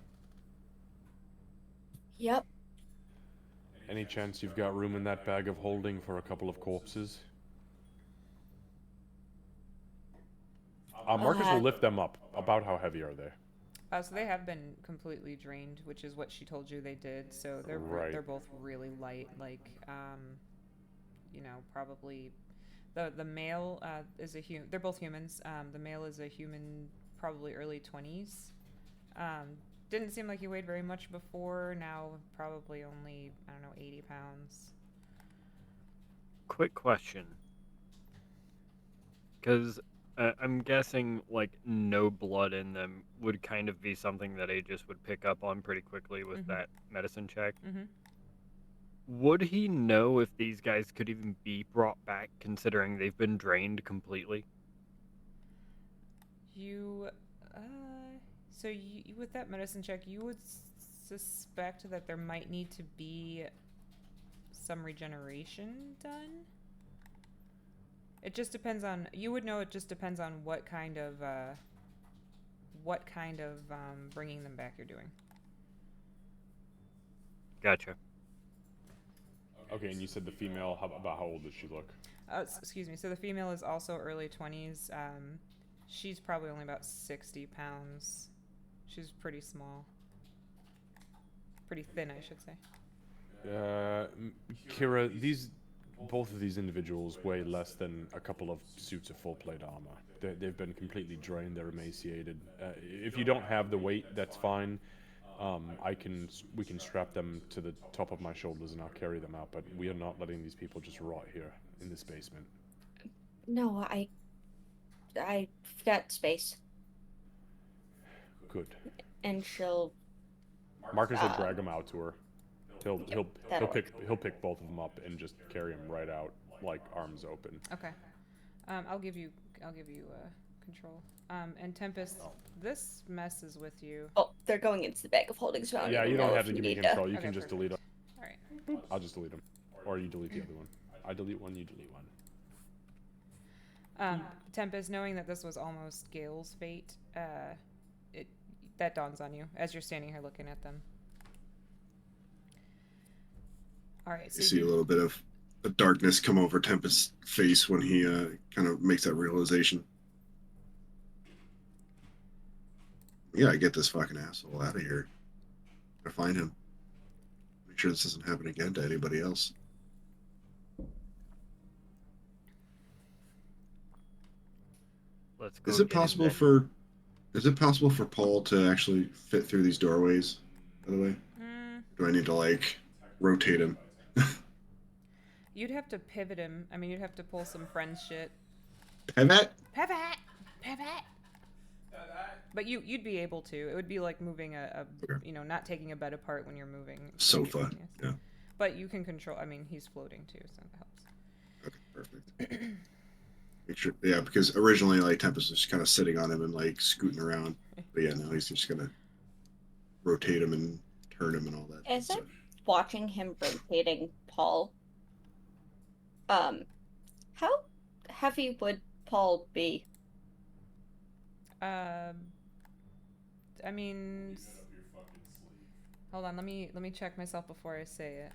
[SPEAKER 6] Yep.
[SPEAKER 5] Any chance you've got room in that bag of holding for a couple of corpses? Marcus will lift them up. About how heavy are they?
[SPEAKER 2] So they have been completely drained, which is what she told you they did. So they're
[SPEAKER 5] Right.
[SPEAKER 2] they're both really light. Like, you know, probably the male is a human. They're both humans. The male is a human, probably early 20s. Didn't seem like he weighed very much before. Now probably only, I don't know, 80 pounds.
[SPEAKER 3] Quick question. Because I'm guessing, like, no blood in them would kind of be something that Aegis would pick up on pretty quickly with that medicine check. Would he know if these guys could even be brought back, considering they've been drained completely?
[SPEAKER 2] You, so with that medicine check, you would suspect that there might need to be some regeneration done. It just depends on, you would know it just depends on what kind of bringing them back you're doing.
[SPEAKER 3] Gotcha.
[SPEAKER 5] Okay, and you said the female, about how old does she look?
[SPEAKER 2] Excuse me, so the female is also early 20s. She's probably only about 60 pounds. She's pretty small. Pretty thin, I should say.
[SPEAKER 5] Kira, both of these individuals weigh less than a couple of suits of full plate armor. They've been completely drained, they're emaciated. If you don't have the weight, that's fine. We can strap them to the top of my shoulders and I'll carry them out, but we are not letting these people just rot here in this basement.
[SPEAKER 6] No, I've got space.
[SPEAKER 5] Good.
[SPEAKER 6] And she'll...
[SPEAKER 5] Marcus will drag them out to her. He'll
[SPEAKER 6] that'll
[SPEAKER 5] pick both of them up and just carry them right out, like arms open.
[SPEAKER 2] Okay. I'll give you control. And Tempest, this messes with you.
[SPEAKER 6] Oh, they're going into the bag of holding, so I don't
[SPEAKER 5] Yeah,
[SPEAKER 6] even
[SPEAKER 5] you don't
[SPEAKER 6] know
[SPEAKER 5] have
[SPEAKER 6] if
[SPEAKER 5] to give me
[SPEAKER 6] need
[SPEAKER 5] control. You
[SPEAKER 2] Okay,
[SPEAKER 5] can just
[SPEAKER 2] perfect.
[SPEAKER 5] delete them.
[SPEAKER 2] All right.
[SPEAKER 5] Boop. I'll just delete them, or you delete the other one. I delete one, you delete one.
[SPEAKER 2] Tempest, knowing that this was almost Gale's fate, that dawns on you as you're standing here looking at them. All right. So
[SPEAKER 4] You see a little bit of darkness come over Tempest's face when he kind of makes that realization. Yeah, I get this fucking asshole out of here. I find him. Make sure this doesn't happen again to anybody else.
[SPEAKER 3] Let's go.
[SPEAKER 4] Is it possible for Paul to actually fit through these doorways, by the way? Do I need to, like, rotate him?
[SPEAKER 2] You'd have to pivot him. I mean, you'd have to pull some friend shit.
[SPEAKER 4] Pivot?
[SPEAKER 2] Pivot! But you'd be able to. It would be like moving
[SPEAKER 4] Okay.
[SPEAKER 2] not taking a bed apart when you're moving.
[SPEAKER 4] Sofa.
[SPEAKER 2] Yes.
[SPEAKER 4] Yeah.
[SPEAKER 2] But you can control. I mean, he's floating too, so that helps.
[SPEAKER 4] Okay, perfect. Make sure, yeah, because originally, like, Tempest was kind of sitting on him and, like, scooting around. But yeah, now he's just gonna rotate him and turn him and all that.
[SPEAKER 6] As
[SPEAKER 4] stuff.
[SPEAKER 6] I'm watching him rotating Paul, how heavy would Paul be?
[SPEAKER 2] I mean, hold on. Let me check myself before I say it.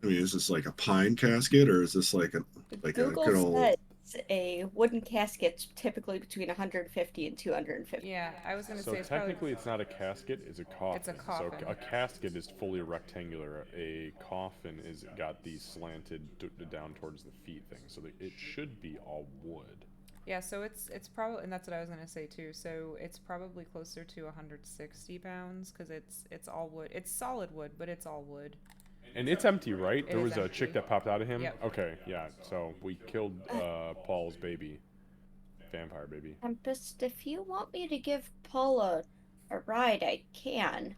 [SPEAKER 4] I mean, is this like a pine casket or is this like a
[SPEAKER 6] Google
[SPEAKER 4] good old?
[SPEAKER 6] says a wooden casket's typically between 150 and 250.
[SPEAKER 2] Yeah, I was gonna
[SPEAKER 5] So
[SPEAKER 2] say it's
[SPEAKER 5] technically, it's not a casket; it's a coffin.
[SPEAKER 2] It's a coffin.
[SPEAKER 5] So a casket is fully rectangular. A coffin is got these slanted down towards the feet thing, so it should be all wood.
[SPEAKER 2] Yeah, so it's probably, and that's what I was gonna say too. So it's probably closer to 160 pounds because it's all wood. It's solid wood, but it's all wood.
[SPEAKER 5] And it's empty, right?
[SPEAKER 2] It
[SPEAKER 5] There
[SPEAKER 2] is
[SPEAKER 5] was a
[SPEAKER 2] empty.
[SPEAKER 5] chick that popped out of him?
[SPEAKER 2] Yep.
[SPEAKER 5] Okay, yeah. So we killed Paul's baby. Vampire baby.
[SPEAKER 6] Tempest, if you want me to give Paul a ride, I can.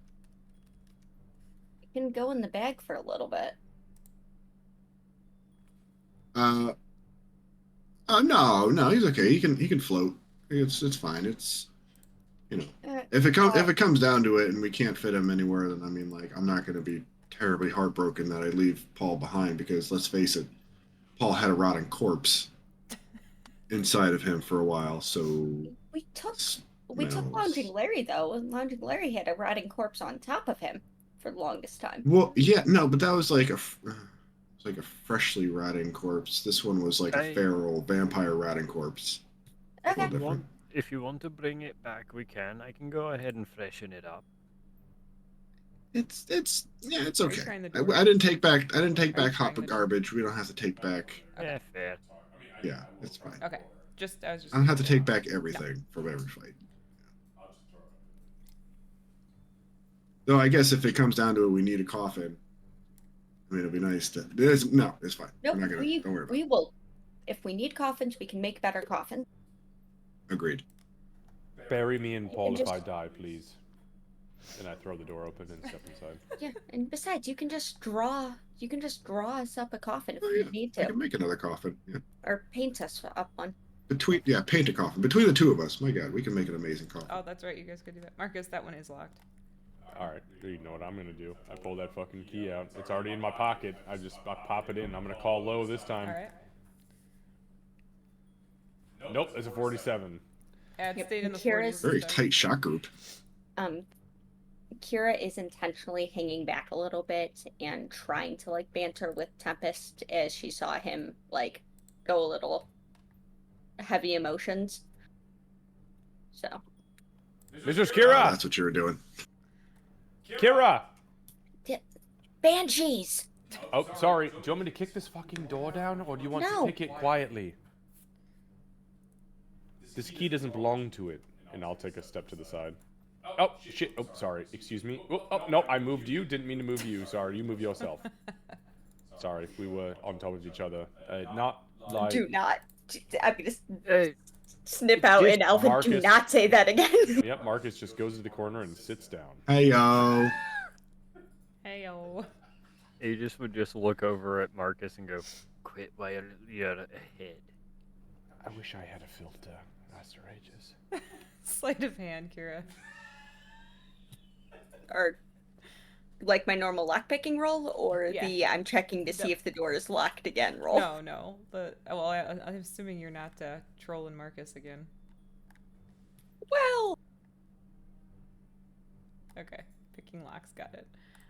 [SPEAKER 6] I can go in the bag for a little bit.
[SPEAKER 4] No, he's okay. He can float. It's fine. It's you know, if it comes down to it and we can't fit him anywhere, then I mean, like, I'm not going to be terribly heartbroken that I leave Paul behind, because let's face it, Paul had a rotting corpse inside of him for a while. So
[SPEAKER 6] We took
[SPEAKER 4] smells.
[SPEAKER 6] Lounging Larry though, and Lounging Larry had a rotting corpse on top of him for the longest time.
[SPEAKER 4] Well, yeah, no, but that was like it's like a freshly rotting corpse. This one was like a feral vampire rotting corpse.
[SPEAKER 6] Okay.
[SPEAKER 3] If you want to bring it back, we can. I can go ahead and freshen it up.
[SPEAKER 4] It's yeah, it's
[SPEAKER 2] Are you
[SPEAKER 4] okay.
[SPEAKER 2] trying the door?
[SPEAKER 4] I didn't take back
[SPEAKER 2] trying
[SPEAKER 4] hot
[SPEAKER 2] the door?
[SPEAKER 4] garbage. We don't have to take back.
[SPEAKER 3] Yeah, fair.
[SPEAKER 4] Yeah, it's fine.
[SPEAKER 2] Okay. I was just.
[SPEAKER 4] I don't have to take back everything from every fight. Though I guess if it comes down to it, we need a coffin. I mean, it'd be nice to. No, it's fine.
[SPEAKER 6] Nope,
[SPEAKER 4] We're not gonna. Don't worry about
[SPEAKER 6] we will. If we need coffins, we can make better coffins.
[SPEAKER 4] it. Agreed.
[SPEAKER 5] Bury me in Paul
[SPEAKER 6] And
[SPEAKER 5] if
[SPEAKER 6] just-
[SPEAKER 5] I die, please. And I throw the door open and step inside.
[SPEAKER 6] Yeah, and besides, you can just draw us up a coffin if
[SPEAKER 4] Oh,
[SPEAKER 6] you
[SPEAKER 4] yeah.
[SPEAKER 6] need
[SPEAKER 4] I
[SPEAKER 6] to,
[SPEAKER 4] can make another coffin. Yeah.
[SPEAKER 6] or paint us up one.
[SPEAKER 4] Paint a coffin between the two of us. My God, we can make an amazing coffin.
[SPEAKER 2] Oh, that's right. You guys could do that. Marcus, that one is locked.
[SPEAKER 5] Alright, you know what I'm gonna do. I pull that fucking key out. It's already in my pocket. I pop it in. I'm gonna call low this time.
[SPEAKER 2] All right.
[SPEAKER 5] Nope, it's a 47.
[SPEAKER 2] Yeah, it
[SPEAKER 6] Yep,
[SPEAKER 2] stayed in the
[SPEAKER 6] Kira's-
[SPEAKER 2] 40s.
[SPEAKER 4] Very
[SPEAKER 2] so-
[SPEAKER 4] tight shot group.
[SPEAKER 6] Kira is intentionally hanging back a little bit and trying to like banter with Tempest as she saw him like go a little heavy emotions. So
[SPEAKER 5] Mr.
[SPEAKER 4] Oh,
[SPEAKER 5] Kira!
[SPEAKER 4] that's what you were doing.
[SPEAKER 5] Kira!
[SPEAKER 6] Banshees!
[SPEAKER 5] Oh, sorry. Do you want me to kick this fucking door down, or do you want
[SPEAKER 6] No.
[SPEAKER 5] to kick it quietly? This key doesn't belong to it. And I'll take a step to the side. Oh, shit. Oh, sorry. Excuse me. Oh, no, I moved you. Didn't mean to move you. Sorry, you move yourself. Sorry, we were on top of each other. Not like...
[SPEAKER 6] Do not. I'm gonna
[SPEAKER 3] Hey,
[SPEAKER 6] snip out
[SPEAKER 5] Just
[SPEAKER 6] and Alvin. Do
[SPEAKER 5] Marcus.
[SPEAKER 6] not say that again.
[SPEAKER 5] Yep, Marcus just goes to the corner and sits down.
[SPEAKER 4] Hey yo.
[SPEAKER 2] Heyo.
[SPEAKER 3] you would just look over at Marcus and go, "Quit while you're ahead."
[SPEAKER 5] I wish I had a filter. Master Ages.
[SPEAKER 2] Sleight of hand, Kira.
[SPEAKER 6] Or like my normal lockpicking roll, or
[SPEAKER 2] Yeah.
[SPEAKER 6] the I'm checking to see
[SPEAKER 2] Nope.
[SPEAKER 6] if the door is locked again roll.
[SPEAKER 2] No. I'm assuming you're not trolling Marcus again.
[SPEAKER 6] Well,
[SPEAKER 2] Okay. Picking locks. Got it.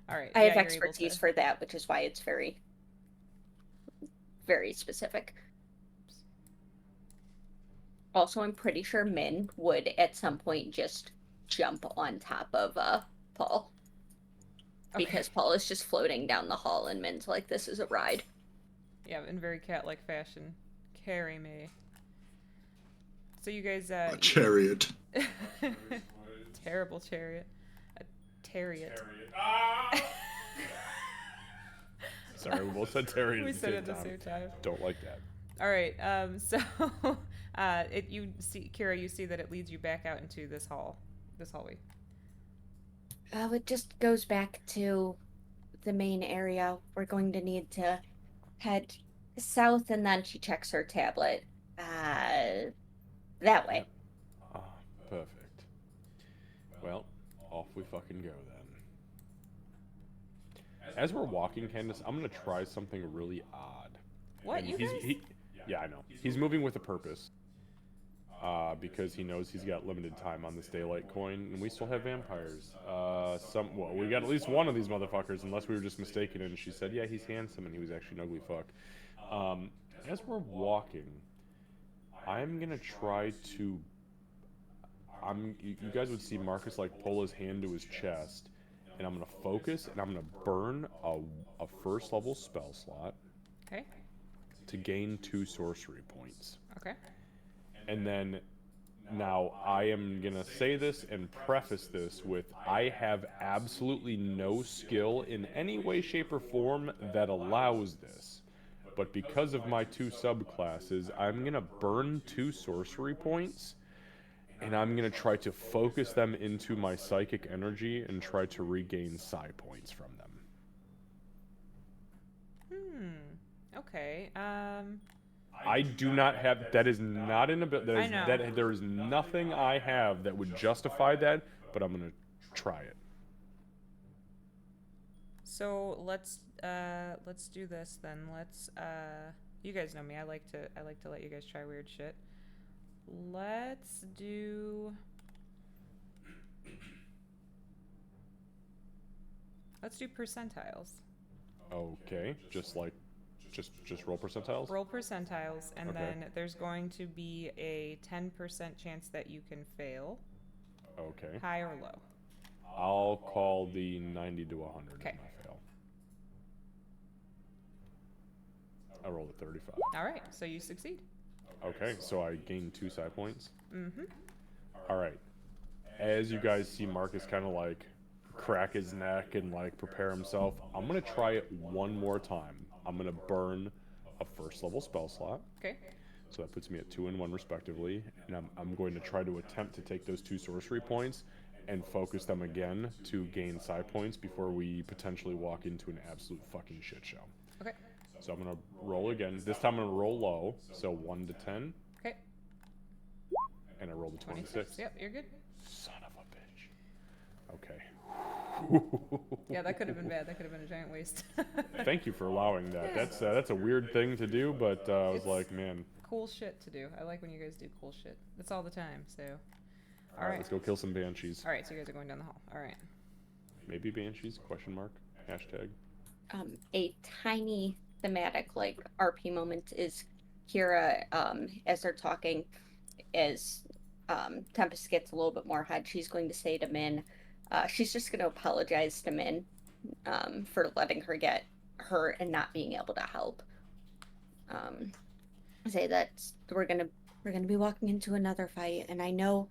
[SPEAKER 2] All right.
[SPEAKER 6] I have
[SPEAKER 2] yeah, you're able
[SPEAKER 6] expertise
[SPEAKER 2] to-
[SPEAKER 6] for that, which is why it's very, very specific. Also, I'm pretty sure Min would at some point just jump on top of Paul.
[SPEAKER 2] Okay.
[SPEAKER 6] Because Paul is just floating down the hall and Min's like, this is a ride.
[SPEAKER 2] Yeah, in very cat-like fashion. Carry me. So you guys,
[SPEAKER 4] A chariot.
[SPEAKER 2] terrible chariot. A chariot.
[SPEAKER 5] Sorry, we both said Terry
[SPEAKER 2] We
[SPEAKER 5] at the
[SPEAKER 2] said
[SPEAKER 5] same
[SPEAKER 2] it at the
[SPEAKER 5] time.
[SPEAKER 2] same time.
[SPEAKER 5] Don't like that.
[SPEAKER 2] All right. So, you see, Kira, you see that it leads you back out into this hallway.
[SPEAKER 6] It just goes back to the main area. We're going to need to head south, and then she checks her tablet. That way.
[SPEAKER 5] Ah, perfect. Well, off we fucking go then. As we're walking, Candace, I'm gonna try something really odd.
[SPEAKER 2] What,
[SPEAKER 5] And
[SPEAKER 2] you guys?
[SPEAKER 5] Yeah, I know. He's moving with a purpose. Because he knows he's got limited time on this daylight coin, and we still have vampires. Well, we got at least one of these motherfuckers, unless we were just mistaken. And she said, yeah, he's handsome, and he was actually an ugly fuck. As we're walking, I'm gonna try to. You guys would see Marcus like pull his hand to his chest, and I'm gonna focus, and I'm gonna burn a first level spell slot
[SPEAKER 2] Okay.
[SPEAKER 5] to gain 2 sorcery points.
[SPEAKER 2] Okay.
[SPEAKER 5] And then, now I am gonna say this and preface this with, I have absolutely no skill in any way, shape, or form that allows this. But because of my 2 subclasses, I'm gonna burn 2 sorcery points, and I'm gonna try to focus them into my psychic energy and try to regain psi points from them.
[SPEAKER 2] Okay.
[SPEAKER 5] I do not have. That is not an ability.
[SPEAKER 2] I know.
[SPEAKER 5] That there is nothing I have that would justify that. But I'm gonna try it.
[SPEAKER 2] So let's do this then. You guys know me. I like to let you guys try weird shit. Let's do percentiles.
[SPEAKER 5] Okay, just roll percentiles.
[SPEAKER 2] Roll percentiles, and
[SPEAKER 5] Okay.
[SPEAKER 2] then there's going to be a 10% chance that you can fail,
[SPEAKER 5] Okay.
[SPEAKER 2] high or low.
[SPEAKER 5] I'll call the 90 to 100
[SPEAKER 2] Okay.
[SPEAKER 5] if I fail. I rolled a 35.
[SPEAKER 2] All right, so you succeed.
[SPEAKER 5] Okay, so I gain 2 psi points.
[SPEAKER 2] Mm-hmm.
[SPEAKER 5] All right. As you guys see Marcus kind of like crack his neck and like prepare himself, I'm gonna try it one more time. I'm gonna burn a first level spell slot.
[SPEAKER 2] Okay.
[SPEAKER 5] So that puts me at 2 and 1 respectively, and I'm going to try to attempt to take those 2 sorcery points and focus them again to gain psi points before we potentially walk into an absolute fucking shit show.
[SPEAKER 2] Okay.
[SPEAKER 5] So I'm gonna roll again. This time I'm gonna roll low, so 1 to 10,
[SPEAKER 2] Okay.
[SPEAKER 5] and I rolled a 26.
[SPEAKER 2] Yep, you're good.
[SPEAKER 5] Son of a bitch. Okay.
[SPEAKER 2] Yeah, that could have been bad. That could have been a giant waste.
[SPEAKER 5] Thank you for allowing that. That's a weird thing to do, but I was
[SPEAKER 2] It's
[SPEAKER 5] like, man.
[SPEAKER 2] Cool shit to do. I like when you guys do cool shit. It's all the time, so.
[SPEAKER 5] All right, let's go kill some banshees.
[SPEAKER 2] All right, so you guys are going down the hall. All right.
[SPEAKER 5] Maybe banshees? Question mark. Hashtag.
[SPEAKER 6] A tiny thematic like RP moment is Kira, as they're talking, as Tempest gets a little bit more hot, she's going to say to Min, she's just going to apologize to Min for letting her get hurt and not being able to help. Say that we're gonna be walking into another fight, and I know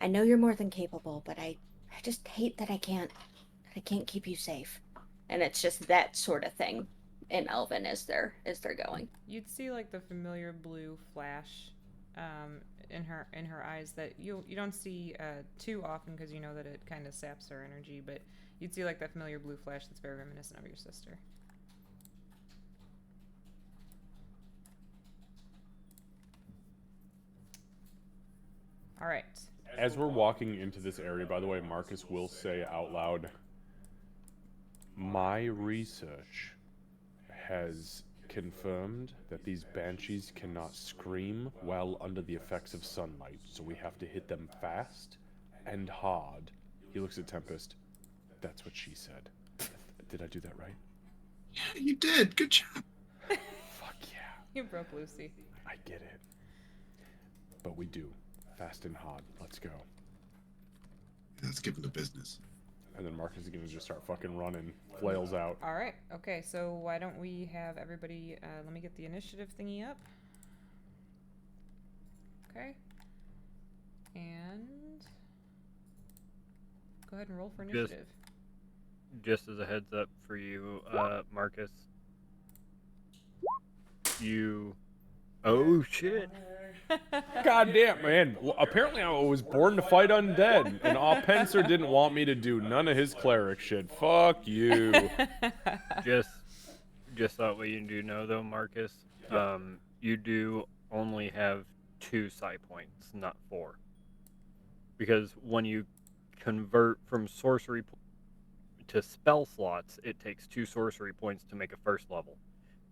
[SPEAKER 6] you're more than capable, but I just hate that I can't keep you safe. And it's just that sort of thing in Elven as they're going.
[SPEAKER 2] You'd see like the familiar blue flash in her eyes that you don't see too often because you know that it kind of saps her energy, but you'd see like that familiar blue flash that's very reminiscent of your sister. All right.
[SPEAKER 5] As we're walking into this area, by the way, Marcus will say out loud, my research has confirmed that these banshees cannot scream while under the effects of sunlight, so we have to hit them fast and hard. He looks at Tempest. That's what she said. Did I do that right?
[SPEAKER 4] Yeah, you did. Good job.
[SPEAKER 5] Fuck yeah.
[SPEAKER 2] You broke Lucy.
[SPEAKER 5] I get it. But we do. Fast and hard. Let's go.
[SPEAKER 4] Let's give him the business.
[SPEAKER 5] And then Marcus is going to just start fucking running. Flails out.
[SPEAKER 2] All right. Okay, so why don't we have everybody... let me get the initiative thingy up. Okay. And... go ahead and roll for initiative.
[SPEAKER 3] Just as a heads up for you, Marcus. You... Oh, shit.
[SPEAKER 5] God damn, man. Well, apparently I was born to fight undead, and Pencer didn't want me to do none of his cleric shit. Fuck you.
[SPEAKER 3] Just that way you do know, though, Marcus. You do only have 2 psi points, not 4. Because when you convert from sorcery to spell slots, it takes 2 sorcery points to make a first level.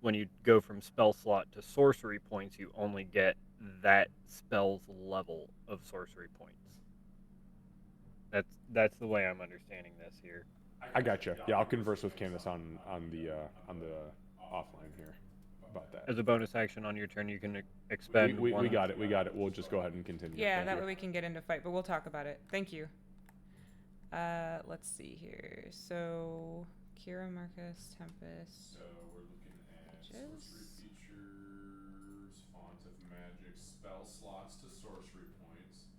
[SPEAKER 3] When you go from spell slot to sorcery points, you only get that spell's level of sorcery points. That's the way I'm understanding this here.
[SPEAKER 5] I gotcha. Yeah, I'll converse with Candace on the offline here about that.
[SPEAKER 3] As a bonus action on your turn, you can expend
[SPEAKER 5] We
[SPEAKER 3] one.
[SPEAKER 5] got it. We'll just go ahead and continue.
[SPEAKER 2] Yeah,
[SPEAKER 5] Thank
[SPEAKER 2] that
[SPEAKER 5] you.
[SPEAKER 2] way we can get into fight, but we'll talk about it. Thank you. Let's see here. So, Kira, Marcus, Tempest.
[SPEAKER 5] So we're looking at
[SPEAKER 2] Pages.
[SPEAKER 5] sorcery features, font of magic, spell slots to sorcery points.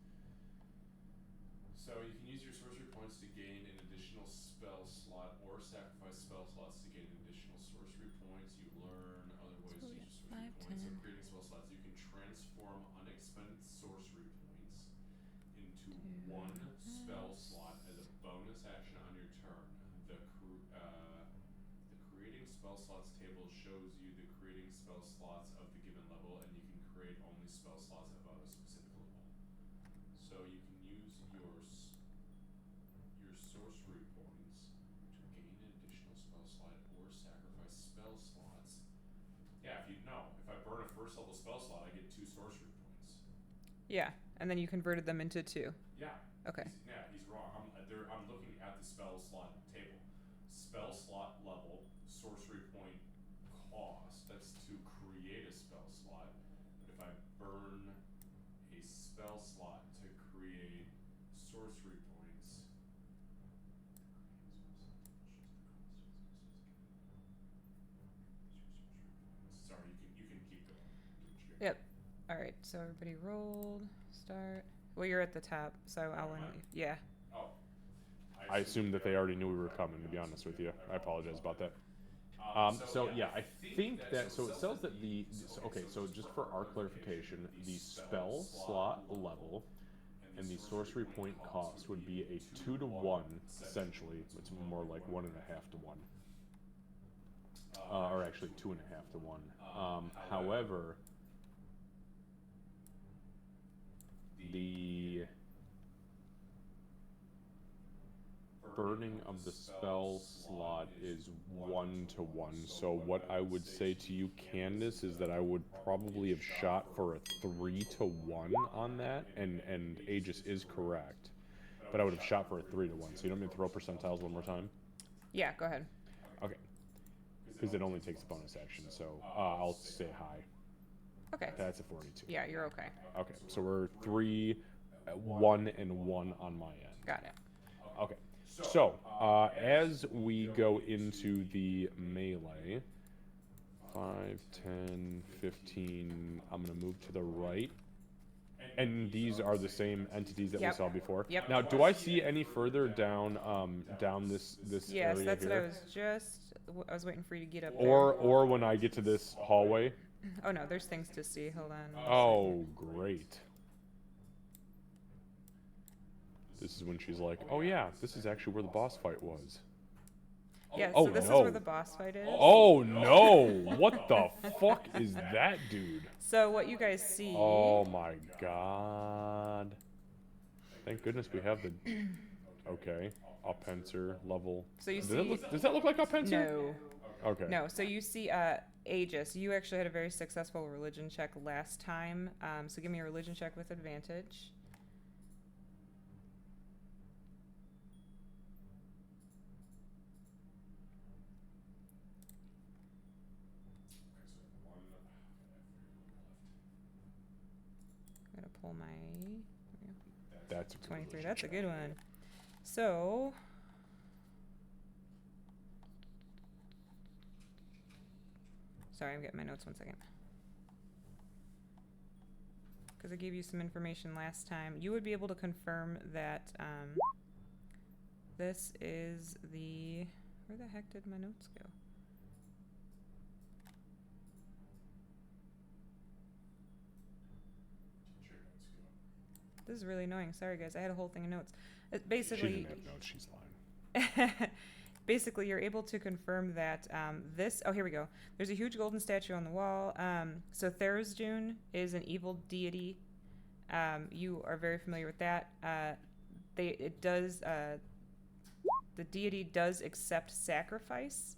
[SPEAKER 5] So you can use your sorcery points to gain an additional spell slot or sacrifice spell slots to gain additional sorcery points. You learn other ways to use your sorcery points. So creating spell slots, you can transform unexpended sorcery points into one spell slot as a bonus action on your turn. The creating spell slots table shows you the creating spell slots of the given level, and you can create only spell slots above a specific level. So you can use your sorcery points to gain an additional spell slot or sacrifice spell slots. Yeah, if I burn a first level spell slot, I get 2 sorcery points.
[SPEAKER 2] Yeah, and then you converted them into 2.
[SPEAKER 5] Yeah.
[SPEAKER 2] Okay.
[SPEAKER 5] He's wrong. I'm looking at the spell slot table. Spell slot level, sorcery point cost. That's to create a spell slot. But if I burn a spell slot to create sorcery points. Sorry, you can keep going.
[SPEAKER 2] Yep. All right. So everybody rolled. Start. Well, you're at the top, so I'll yeah.
[SPEAKER 5] Oh. I assumed that they already knew we were coming, to be honest with you. I apologize about that. So yeah, I think that, so it says that so just for our clarification, the spell slot level and the sorcery point cost would be a 2 to 1, essentially. It's more like 1.5 to 1. Or actually 2.5 to 1. However, the burning of the spell slot is 1 to 1. So what I would say to you, Candace, is that I would probably have shot for a 3 to 1 on that, and Aegis is correct. But I would have shot for a 3 to 1. So you don't mean to throw percentiles one more time?
[SPEAKER 2] Yeah, go ahead.
[SPEAKER 5] Okay. Because it only takes a bonus action, so I'll say high.
[SPEAKER 2] Okay.
[SPEAKER 5] That's a 42.
[SPEAKER 2] Yeah, you're okay.
[SPEAKER 5] Okay, so we're 3, 1, and 1 on my end.
[SPEAKER 2] Got it.
[SPEAKER 5] Okay, so as we go into the melee, 5, 10, 15, I'm going to move to the right. And these are the same entities that we saw before?
[SPEAKER 2] Yep.
[SPEAKER 5] Now, do I see any further down this
[SPEAKER 2] Yes,
[SPEAKER 5] area
[SPEAKER 2] that's
[SPEAKER 5] here?
[SPEAKER 2] what I was waiting for you to get up there.
[SPEAKER 5] Or when I get to this hallway?
[SPEAKER 2] Oh no, there's things to see. Hold on.
[SPEAKER 5] Oh, great. This is when she's like, oh yeah, this is actually where the boss fight was.
[SPEAKER 2] Yeah,
[SPEAKER 5] Oh,
[SPEAKER 2] so this is
[SPEAKER 5] no.
[SPEAKER 2] where the boss fight is.
[SPEAKER 5] Oh no! What the fuck is that dude?
[SPEAKER 2] So what you guys see...
[SPEAKER 5] Oh my god. Thank goodness we have the... Okay. Upensor level.
[SPEAKER 2] So you
[SPEAKER 5] does
[SPEAKER 2] see...
[SPEAKER 5] Does that look like Upensor?
[SPEAKER 2] No.
[SPEAKER 5] Okay.
[SPEAKER 2] No, so you see Aegis. You actually had a very successful religion check last time. So give me a religion check with advantage. I'm gonna pull my
[SPEAKER 5] That's a
[SPEAKER 2] 23. That's a good one. So sorry, I'm getting my notes 1 second. Because I gave you some information last time. You would be able to confirm that this is the... Where the heck did my notes go? This is really annoying. Sorry, guys. I had a whole thing of notes. Basically,
[SPEAKER 5] She didn't have notes. She's lying.
[SPEAKER 2] Basically, you're able to confirm that this... Oh, here we go. There's a huge golden statue on the wall. So Tharizdun is an evil deity. You are very familiar with that. The deity does accept sacrifice,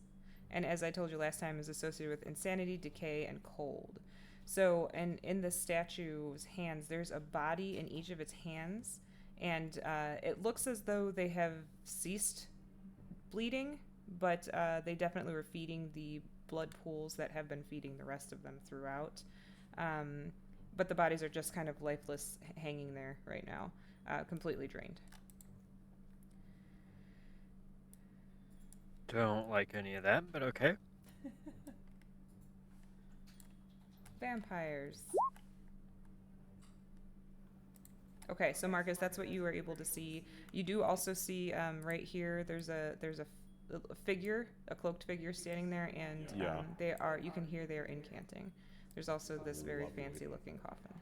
[SPEAKER 2] and as I told you last time, is associated with insanity, decay, and cold. So, in the statue's hands, there's a body in each of its hands, and it looks as though they have ceased bleeding, but they definitely were feeding the blood pools that have been feeding the rest of them throughout. But the bodies are just kind of lifeless, hanging there right now, completely drained.
[SPEAKER 3] Don't like any of that, but okay.
[SPEAKER 2] Vampires. Okay, so Marcus, that's what you were able to see. You do also see right here. There's a figure, a cloaked figure standing there, and you can hear they are incanting. There's also this very fancy looking coffin.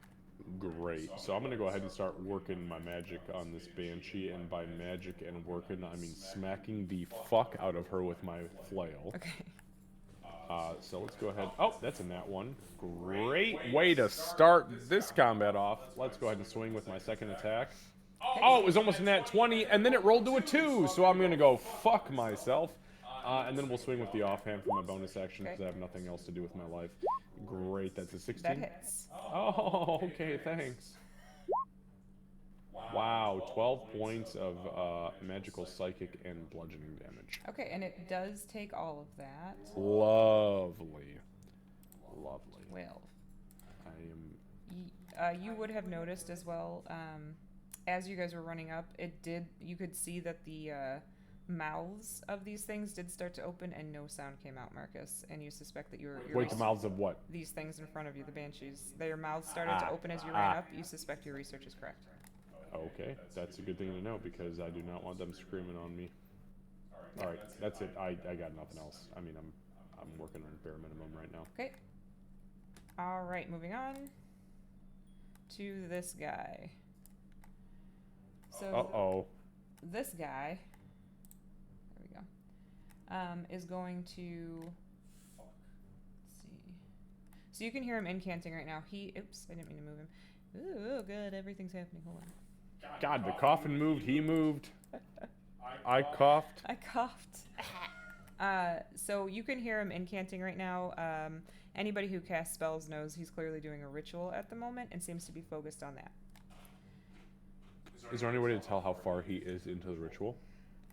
[SPEAKER 5] Great. So I'm going to go ahead and start working my magic on this Banshee, and by magic and working, I mean smacking the fuck out of her with my flail.
[SPEAKER 2] Okay.
[SPEAKER 5] So let's go ahead. Oh, that's a nat one. Great way to start this combat off. Let's go ahead and swing with my second attack. Oh, it was almost a nat 20, and then it rolled to a 2, so I'm going to go fuck myself. And then we'll swing with the offhand for my bonus action because I have nothing else to do with my life. Great, that's a 16.
[SPEAKER 2] That hits.
[SPEAKER 5] Oh, okay, thanks. Wow, 12 points of magical, psychic, and bludgeoning damage.
[SPEAKER 2] Okay, and it does take all of that.
[SPEAKER 5] Lovely. Lovely.
[SPEAKER 2] Well,
[SPEAKER 5] I am...
[SPEAKER 2] you would have noticed as well, as you guys were running up, you could see that the mouths of these things did start to open and no sound came out, Marcus. And you suspect that your
[SPEAKER 5] Wait, the mouths of what?
[SPEAKER 2] these things in front of you, the banshees, their mouths started to open as you ran up. You suspect your research is correct.
[SPEAKER 5] Okay, that's a good thing to know because I do not want them screaming on me. All right, that's it. I got nothing else. I mean, I'm working on bare minimum right now.
[SPEAKER 2] Okay. All right, moving on to this guy. So this guy, there we go, is going to, let's see. So you can hear him incanting right now. Oops, I didn't mean to move him. Ooh, oh good, everything's happening. Hold on.
[SPEAKER 5] God, the coffin moved. He moved. I coughed.
[SPEAKER 2] I coughed. So you can hear him incanting right now. Anybody who casts spells knows he's clearly doing a ritual at the moment and seems to be focused on that.
[SPEAKER 5] Is there any way to tell how far he is into the ritual?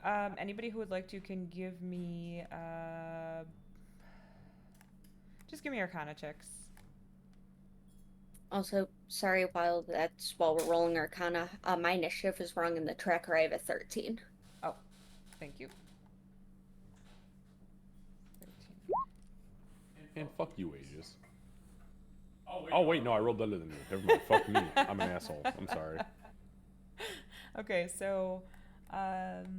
[SPEAKER 2] Anybody who would like to can give me, just give me Arcana checks.
[SPEAKER 6] Also, sorry, while we're rolling Arcana, my initiative is wrong in the tracker. I have a 13.
[SPEAKER 2] Oh, thank you. 13.
[SPEAKER 5] And fuck you, Aegis. Oh wait, no, I rolled better than you. Never mind. Fuck me. I'm an asshole. I'm sorry.
[SPEAKER 2] Okay, so,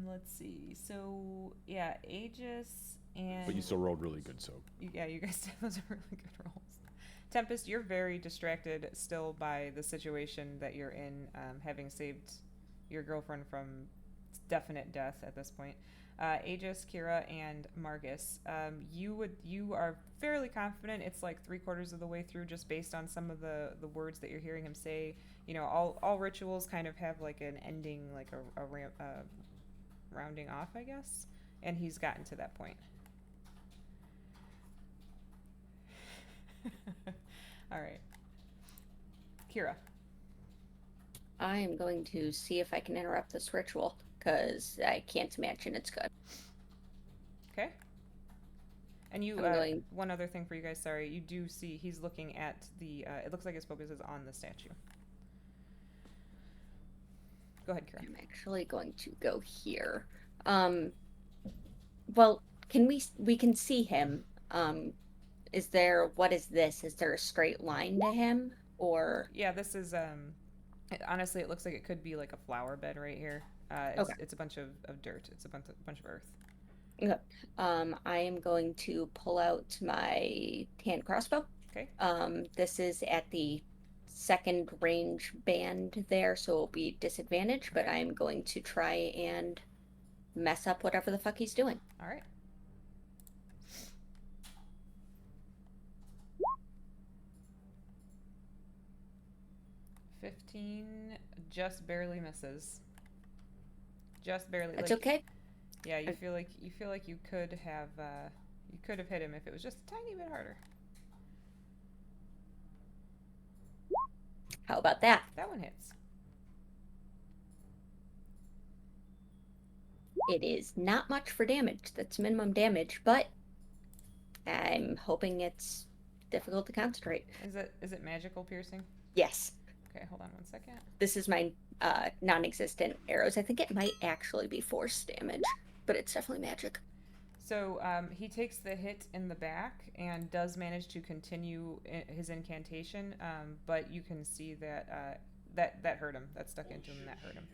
[SPEAKER 2] let's see. So, yeah, Aegis and...
[SPEAKER 5] But you still rolled really good, so.
[SPEAKER 2] Yeah, you guys did. Those are really good rolls. Tempest, you're very distracted still by the situation that you're in, having saved your girlfriend from definite death at this point. Aegis, Kira, and Margus, you are fairly confident it's like 3/4 of the way through just based on some of the words that you're hearing him say. You know, all rituals kind of have like an ending, like a rounding off, I guess, and he's gotten to that point. All right. Kira.
[SPEAKER 6] I am going to see if I can interrupt this ritual, because I can't imagine it's good.
[SPEAKER 2] Okay. And you, one other thing for you guys, sorry, you do see he's looking at the, it looks like his focus is on the statue. Go ahead, Kira.
[SPEAKER 6] I'm actually going to go here. Well, we can see him. What is this? Is there a straight line to him, or?
[SPEAKER 2] Yeah, this is, honestly, it looks like it could be like a flower bed right here. It's a bunch of dirt. It's a bunch of earth.
[SPEAKER 6] Okay. I am going to pull out my hand crossbow.
[SPEAKER 2] Okay.
[SPEAKER 6] This is at the second range band there, so it'll be disadvantage, but I'm going to try and mess up whatever the fuck he's doing.
[SPEAKER 2] All right. Just barely misses. Just barely.
[SPEAKER 6] That's okay.
[SPEAKER 2] Yeah, you feel like you could have hit him if it was just a tiny bit harder.
[SPEAKER 6] How about that?
[SPEAKER 2] That one hits.
[SPEAKER 6] It is not much for damage. That's minimum damage, but I'm hoping it's difficult to concentrate.
[SPEAKER 2] Is it magical piercing?
[SPEAKER 6] Yes.
[SPEAKER 2] Okay, hold on one second.
[SPEAKER 6] This is my non-existent arrows. I think it might actually be force damage, but it's definitely magic.
[SPEAKER 2] So he takes the hit in the back and does manage to continue his incantation, but you can see that that hurt him. That stuck into him and that hurt him.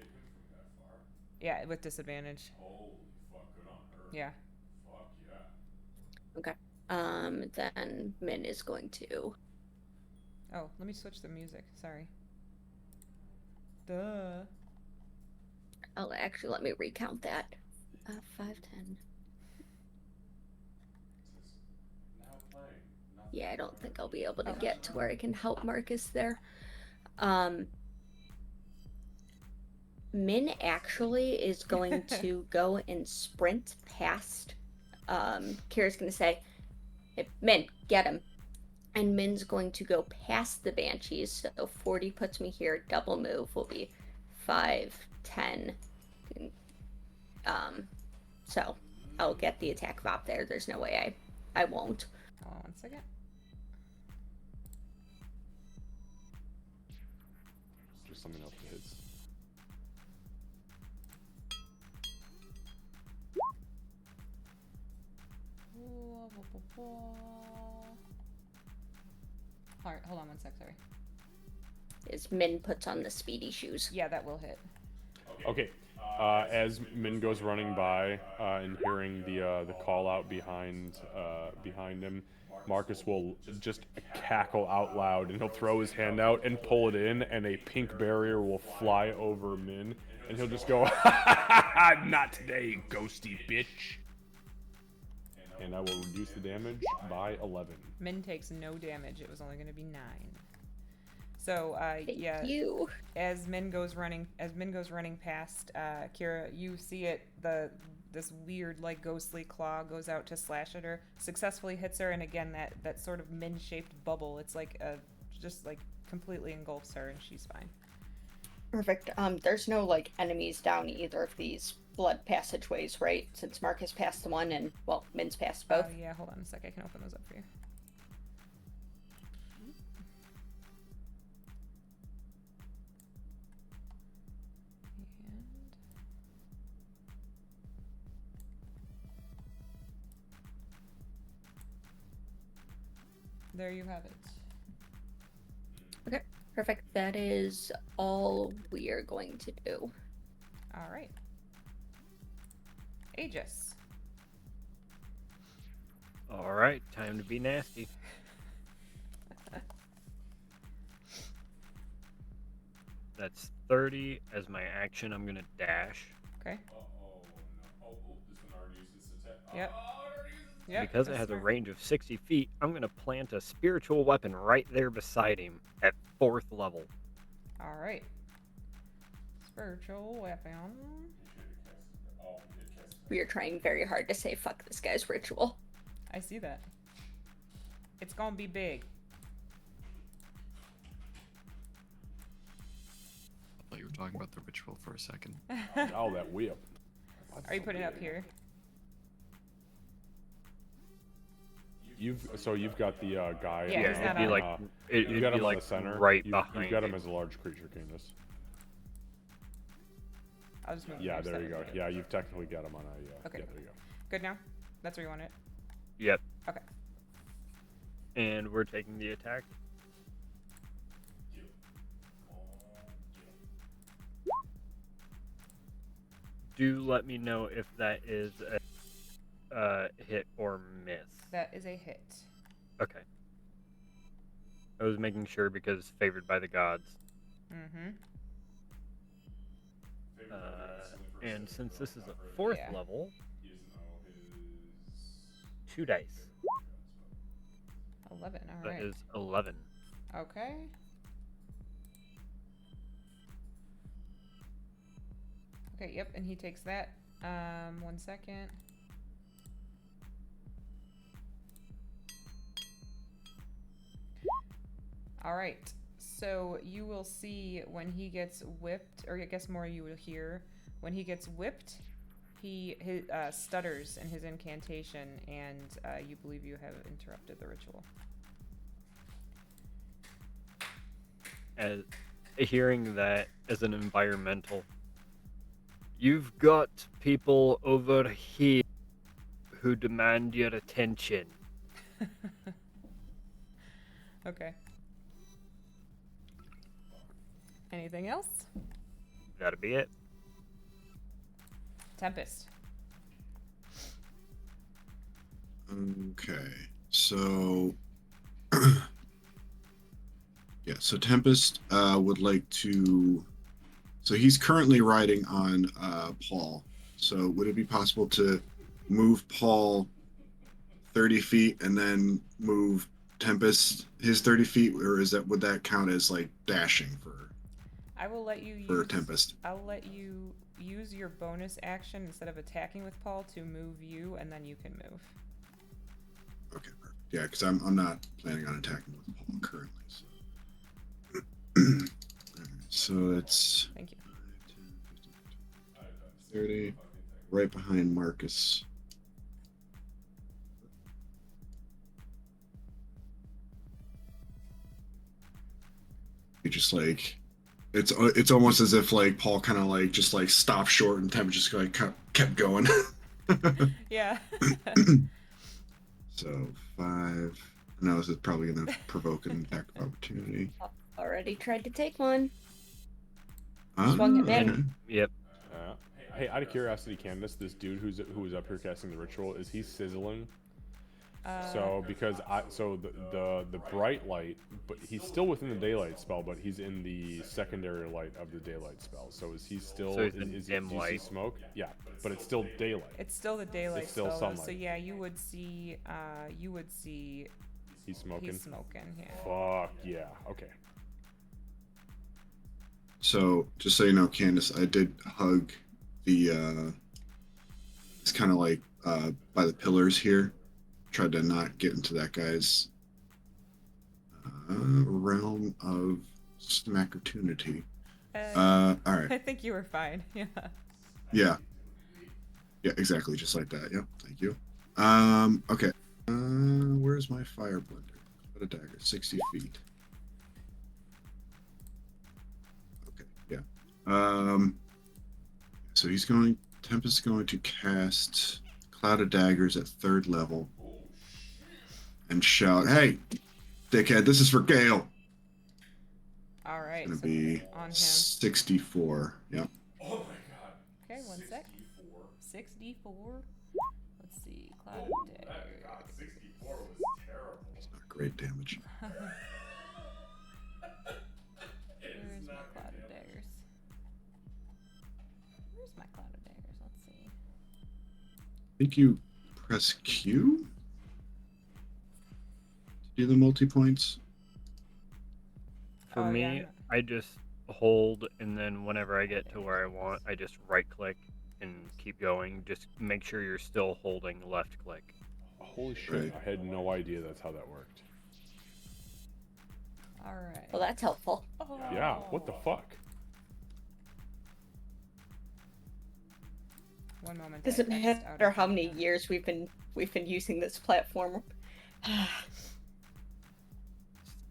[SPEAKER 2] Yeah, with disadvantage.
[SPEAKER 5] Holy fuck, good on her.
[SPEAKER 2] Yeah.
[SPEAKER 5] Fuck yeah.
[SPEAKER 6] Okay. Then Min is going to...
[SPEAKER 2] Oh, let me switch the music. Sorry. Duh.
[SPEAKER 6] Oh, actually, let me recount that. 5, 10.
[SPEAKER 5] Now
[SPEAKER 6] Yeah, I don't think I'll be able to get to where I can help Marcus there. Min actually is going to go and sprint past. Kira's going to say, hey, Min, get him. And Min's going to go past the Banshees. So 40 puts me here. Double move will be 5, 10. So I'll get the attack of op there. There's no way I won't.
[SPEAKER 2] Hold on 1 second.
[SPEAKER 5] Just something else that hits.
[SPEAKER 2] Alright, hold on 1 sec, sorry.
[SPEAKER 6] Is Min puts on the speedy shoes.
[SPEAKER 2] Yeah, that will hit.
[SPEAKER 5] Okay. As Min goes running by and hearing the call out behind him, Marcus will just cackle out loud and he'll throw his hand out and pull it in, and a pink barrier will fly over Min, and he'll just go, "Not today, ghosty bitch." And I will reduce the damage by 11.
[SPEAKER 2] Min takes no damage. It was only going to be 9. So yeah,
[SPEAKER 6] Thank you.
[SPEAKER 2] as Min goes running past Kira, you see it. This weird like ghostly claw goes out to slash at her, successfully hits her, and again that sort of Min-shaped bubble. It's like just like completely engulfs her, and she's fine.
[SPEAKER 6] Perfect. There's no like enemies down either of these blood passageways, right? Since Marcus passed the one and well, Min's passed both.
[SPEAKER 2] Yeah, hold on a sec. I can open those up for you. There you have it.
[SPEAKER 6] Okay, perfect. That is all we are going to do.
[SPEAKER 2] All right. Aegis.
[SPEAKER 3] All right, time to be nasty. That's 30 as my action. I'm gonna dash.
[SPEAKER 2] Okay.
[SPEAKER 5] This one already uses its attack.
[SPEAKER 2] Yep. Yep.
[SPEAKER 3] Because it
[SPEAKER 2] that's
[SPEAKER 3] has a
[SPEAKER 2] smart.
[SPEAKER 3] range of 60 feet, I'm going to plant a spiritual weapon right there beside him at 4th level.
[SPEAKER 2] All right. Spiritual weapon.
[SPEAKER 6] We are trying very hard to say fuck this guy's ritual.
[SPEAKER 2] I see that. It's gonna be big.
[SPEAKER 7] I thought you were talking about the ritual for a second.
[SPEAKER 5] Oh, that whip.
[SPEAKER 2] Are you putting it up here?
[SPEAKER 5] You've got the guy.
[SPEAKER 2] Yeah, he's
[SPEAKER 3] it'd
[SPEAKER 2] not
[SPEAKER 3] be
[SPEAKER 2] on.
[SPEAKER 3] like
[SPEAKER 5] You've
[SPEAKER 3] it'd
[SPEAKER 5] got
[SPEAKER 3] be
[SPEAKER 5] him
[SPEAKER 3] like
[SPEAKER 5] in the center.
[SPEAKER 3] right
[SPEAKER 5] You've
[SPEAKER 3] behind.
[SPEAKER 5] got him
[SPEAKER 3] it.
[SPEAKER 5] as a large creature, Candace.
[SPEAKER 2] I'll just move
[SPEAKER 5] Yeah,
[SPEAKER 2] here so
[SPEAKER 5] there you
[SPEAKER 2] that
[SPEAKER 5] go.
[SPEAKER 2] we can-
[SPEAKER 5] Yeah, you've technically got him on a.
[SPEAKER 2] Okay.
[SPEAKER 5] Yeah, there you go.
[SPEAKER 2] Good now? That's where you want it?
[SPEAKER 3] Yep.
[SPEAKER 2] Okay.
[SPEAKER 3] And we're taking the attack. Do let me know if that is a hit or miss.
[SPEAKER 2] That is a hit.
[SPEAKER 3] Okay. I was making sure because favored by the gods.
[SPEAKER 2] Mm-hmm.
[SPEAKER 3] And since this is a 4th
[SPEAKER 2] Yeah.
[SPEAKER 3] level, 2 dice.
[SPEAKER 2] 11,
[SPEAKER 3] That
[SPEAKER 2] alright.
[SPEAKER 3] is 11.
[SPEAKER 2] Okay. Okay, yep, and he takes that. 1 second. Alright, so you will see when he gets whipped, or I guess more you will hear, when he gets whipped, he stutters in his incantation, and you believe you have interrupted the ritual.
[SPEAKER 3] As hearing that as an environmental, you've got people over here who demand your attention.
[SPEAKER 2] Okay. Anything else?
[SPEAKER 3] That'll be it.
[SPEAKER 2] Tempest.
[SPEAKER 4] Okay, so yeah, so Tempest would like to. So he's currently riding on Paul. So would it be possible to move Paul 30 feet and then move Tempest his 30 feet, or would that count as like dashing for
[SPEAKER 2] I will let you
[SPEAKER 4] for
[SPEAKER 2] use.
[SPEAKER 4] Tempest?
[SPEAKER 2] I'll let you use your bonus action instead of attacking with Paul to move you, and then you can move.
[SPEAKER 4] Okay, perfect. Yeah, because I'm not planning on attacking with Paul currently. So, so it's
[SPEAKER 2] Thank you.
[SPEAKER 4] 5, 10, 15, 30, right behind Marcus. You just like it's almost as if like Paul kind of like just like stopped short and Tempest just like kept going.
[SPEAKER 2] Yeah.
[SPEAKER 4] So 5. I know this is probably going to provoke an attack of opportunity.
[SPEAKER 6] Already tried to take one.
[SPEAKER 4] Ah,
[SPEAKER 6] Swung at me.
[SPEAKER 4] okay.
[SPEAKER 3] Yep.
[SPEAKER 5] Hey, out of curiosity, Candace, this dude who was up here casting the ritual, is he sizzling? So because the bright light, but he's still within the daylight spell, but he's in the secondary light of the daylight spell. So is he still?
[SPEAKER 3] So he's in
[SPEAKER 5] is
[SPEAKER 3] dim
[SPEAKER 5] do you see
[SPEAKER 3] light.
[SPEAKER 5] smoke? Yeah, but it's still daylight.
[SPEAKER 2] It's still the daylight
[SPEAKER 5] It's still
[SPEAKER 2] spell, though, so
[SPEAKER 5] sunlight.
[SPEAKER 2] yeah, you would see.
[SPEAKER 5] He's smoking.
[SPEAKER 2] He's smoking. Yeah.
[SPEAKER 5] Fuck yeah. Okay.
[SPEAKER 4] So just so you know, Candace, I did hug the it's kind of like by the pillars here. Tried to not get into that guy's realm of smack-opportunity. All right.
[SPEAKER 2] I think you were fine. Yeah.
[SPEAKER 4] Yeah. Yeah, exactly, just like that. Yep, thank you. Okay. Where's my fire blender? What a dagger, 60 feet. Okay, yeah. So Tempest is going to cast Cloud of Daggers at 3rd level and shout, "Hey, dickhead, this is for Gale."
[SPEAKER 2] All right.
[SPEAKER 4] It's
[SPEAKER 2] So
[SPEAKER 4] gonna be
[SPEAKER 2] on him.
[SPEAKER 4] 64. Yep.
[SPEAKER 2] Okay, one sec. 64. Let's see. Cloud of Daggers.
[SPEAKER 4] It's not great damage.
[SPEAKER 2] Where's my Cloud of Daggers? Where's my Cloud of Daggers? Let's see.
[SPEAKER 4] I think you press Q to do the multi-points.
[SPEAKER 3] For
[SPEAKER 2] Oh,
[SPEAKER 3] me,
[SPEAKER 2] yeah.
[SPEAKER 3] I just hold, and then whenever I get to where I want, I just right click and keep going. Just make sure you're still holding left click.
[SPEAKER 5] Holy shit!
[SPEAKER 4] Right.
[SPEAKER 5] I had no idea that's how that worked.
[SPEAKER 2] All right.
[SPEAKER 6] Well, that's helpful.
[SPEAKER 2] Oh.
[SPEAKER 5] Yeah. What the fuck?
[SPEAKER 2] One moment.
[SPEAKER 6] Doesn't
[SPEAKER 2] I X'd out
[SPEAKER 6] matter
[SPEAKER 2] of
[SPEAKER 6] how
[SPEAKER 2] the
[SPEAKER 6] many
[SPEAKER 2] game.
[SPEAKER 6] years we've been using this platform.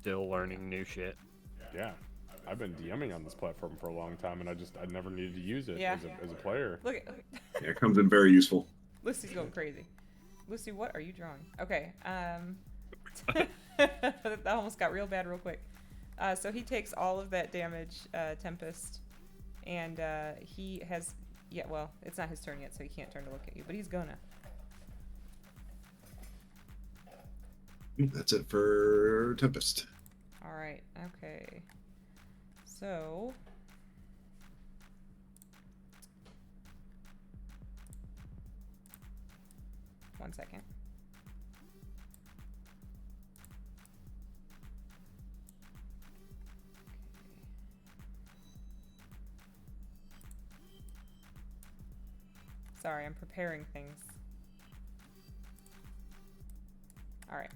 [SPEAKER 3] Still learning new shit.
[SPEAKER 5] Yeah. I've been DMing on this platform for a long time, and I never needed to use it
[SPEAKER 2] Yeah.
[SPEAKER 5] as a player.
[SPEAKER 2] Look at
[SPEAKER 4] Yeah, it comes in very useful.
[SPEAKER 2] Lucy's going crazy. Lucy, what are you drawing? Okay. That almost got real bad real quick. So he takes all of that damage, Tempest, and he has. Yeah, well, it's not his turn yet, so he can't turn to look at you, but he's gonna.
[SPEAKER 4] That's it for Tempest.
[SPEAKER 2] All right. Okay. So. One second. Sorry, I'm preparing things. All right.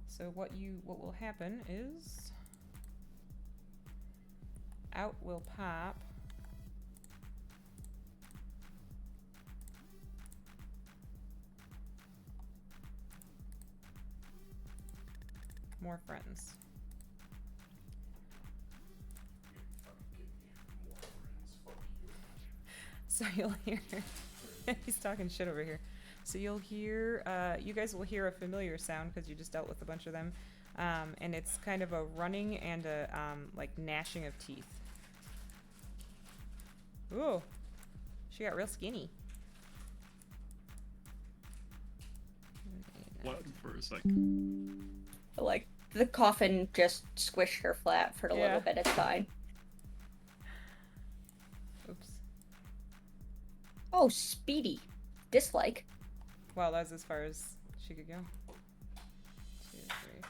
[SPEAKER 2] So what will happen is out will pop more friends. So you'll hear he's talking shit over here. So you'll hear you guys will hear a familiar sound because you just dealt with a bunch of them, and it's kind of a running and a like gnashing of teeth. Ooh, she got real skinny.
[SPEAKER 7] What for a second?
[SPEAKER 6] Like the coffin just squished her flat for a
[SPEAKER 2] Yeah.
[SPEAKER 6] little bit. It's fine.
[SPEAKER 2] Oops.
[SPEAKER 6] Oh, speedy. Dislike.
[SPEAKER 2] Well, that's as far as she could go. 2, 3,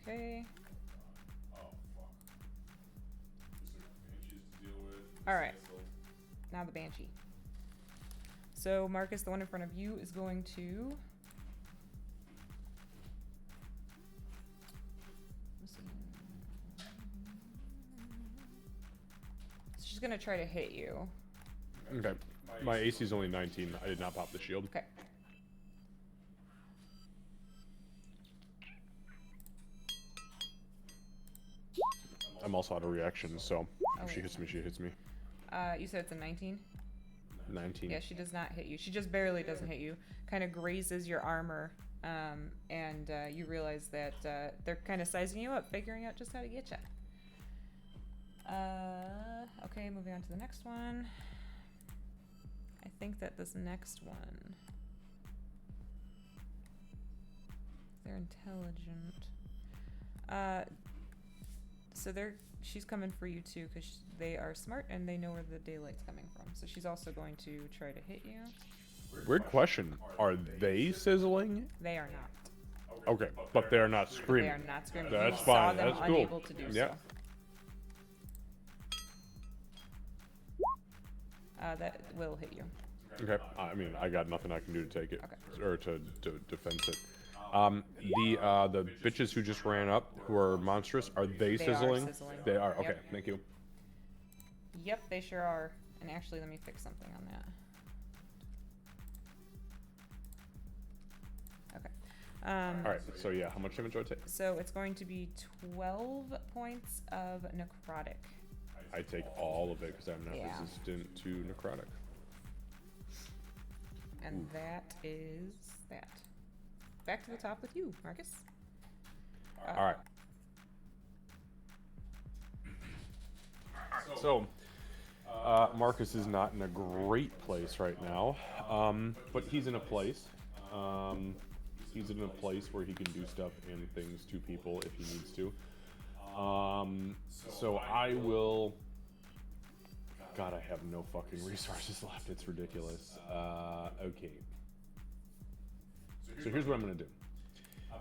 [SPEAKER 2] Okay. Alright. Now the Banshee. So, Marcus, the one in front of you, is going to... She's going to try to hit you.
[SPEAKER 5] Okay. My AC is only 19. I did not pop the shield.
[SPEAKER 2] Okay.
[SPEAKER 5] I'm also out of reaction, so if she
[SPEAKER 2] wait.
[SPEAKER 5] hits me, she hits me.
[SPEAKER 2] You said it's a 19?
[SPEAKER 5] 19.
[SPEAKER 2] Yeah, she does not hit you. She just barely doesn't hit you. Kind of grazes your armor, and you realize that they're kind of sizing you up, figuring out just how to get you. Okay, moving on to the next one. I think that this next one... They're intelligent. So she's coming for you too, because they are smart and they know where the daylight's coming from. So she's also going to try to hit you.
[SPEAKER 5] Weird question. Are they sizzling?
[SPEAKER 2] They are not.
[SPEAKER 5] Okay, but they're not screaming.
[SPEAKER 2] They are not screaming.
[SPEAKER 5] That's
[SPEAKER 2] You
[SPEAKER 5] fine.
[SPEAKER 2] saw them
[SPEAKER 5] That's cool.
[SPEAKER 2] unable to do
[SPEAKER 5] Yeah.
[SPEAKER 2] so. That will hit you.
[SPEAKER 5] Okay. I mean, I got nothing I can do to take it,
[SPEAKER 2] Okay.
[SPEAKER 5] or to defense it. The bitches who just ran up, who are monstrous, are they sizzling?
[SPEAKER 2] Are sizzling.
[SPEAKER 5] They are. Okay.
[SPEAKER 2] Yep.
[SPEAKER 5] Thank you.
[SPEAKER 2] Yep, they sure are. And actually, let me fix something on that. Okay.
[SPEAKER 5] All right. So yeah, how much damage do I take?
[SPEAKER 2] So it's going to be 12 points of necrotic.
[SPEAKER 5] I take all of it because I'm not
[SPEAKER 2] Yeah.
[SPEAKER 5] resistant to necrotic.
[SPEAKER 2] And that is that. Back to the top with you, Marcus.
[SPEAKER 5] All right. So, Marcus is not in a great place right now, but he's in a place. He's in a place where he can do stuff and things to people if he needs to. So I will. God, I have no fucking resources left. It's ridiculous. Okay. So here's what I'm gonna do.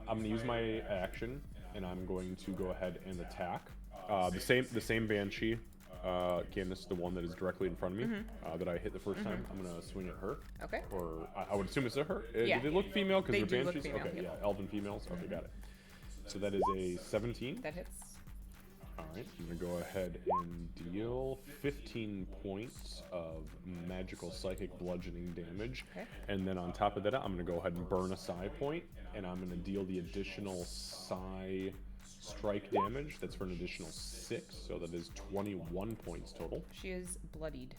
[SPEAKER 5] I'm gonna use my action, and I'm going to go ahead and attack. The same Banshee. Again, this is the one that is directly in front of me that I hit the first time. I'm gonna swing at her.
[SPEAKER 2] Okay.
[SPEAKER 5] Or I would assume it's a her.
[SPEAKER 2] Yeah.
[SPEAKER 5] Do they look female because
[SPEAKER 2] They
[SPEAKER 5] they're
[SPEAKER 2] do look
[SPEAKER 5] banshees?
[SPEAKER 2] female,
[SPEAKER 5] Okay,
[SPEAKER 2] yep.
[SPEAKER 5] yeah, elven females. Okay, got it. So that is a 17.
[SPEAKER 2] That hits.
[SPEAKER 5] All right, I'm gonna go ahead and deal 15 points of magical psychic bludgeoning damage,
[SPEAKER 2] Okay.
[SPEAKER 5] and then on top of that, I'm gonna go ahead and burn a psi point, and I'm gonna deal the additional psi strike damage. That's for an additional 6, so that is 21 points total.
[SPEAKER 2] She is bloodied.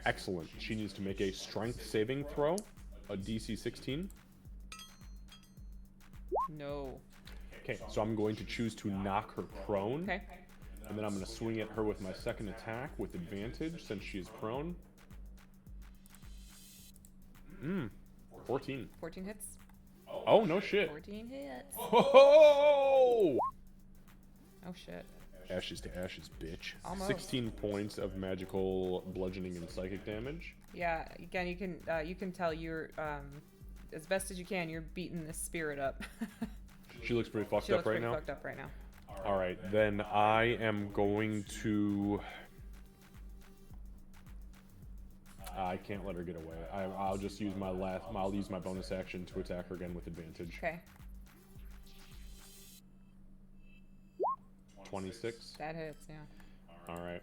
[SPEAKER 5] Excellent. She needs to make a strength saving throw, a DC 16.
[SPEAKER 2] No.
[SPEAKER 5] Okay, so I'm going to choose to knock her prone.
[SPEAKER 2] Okay.
[SPEAKER 5] And then I'm going to swing at her with my second attack with advantage since she is prone. 14.
[SPEAKER 2] 14 hits.
[SPEAKER 5] Oh, no shit.
[SPEAKER 2] 14 hits.
[SPEAKER 5] Oh!
[SPEAKER 2] Oh shit.
[SPEAKER 5] Ashes to ashes, bitch.
[SPEAKER 2] Almost.
[SPEAKER 5] 16 points of magical bludgeoning and psychic damage.
[SPEAKER 2] Yeah. Again, you can tell you're as best as you can. You're beating this spirit up.
[SPEAKER 5] She looks pretty fucked
[SPEAKER 2] She
[SPEAKER 5] up
[SPEAKER 2] looks
[SPEAKER 5] right
[SPEAKER 2] pretty
[SPEAKER 5] now.
[SPEAKER 2] fucked up right now.
[SPEAKER 5] All right, then I am going to. I can't let her get away. I'll just use my I'll use my bonus action to attack her again with advantage.
[SPEAKER 2] Okay.
[SPEAKER 5] 26.
[SPEAKER 2] That hits. Yeah.
[SPEAKER 5] All right.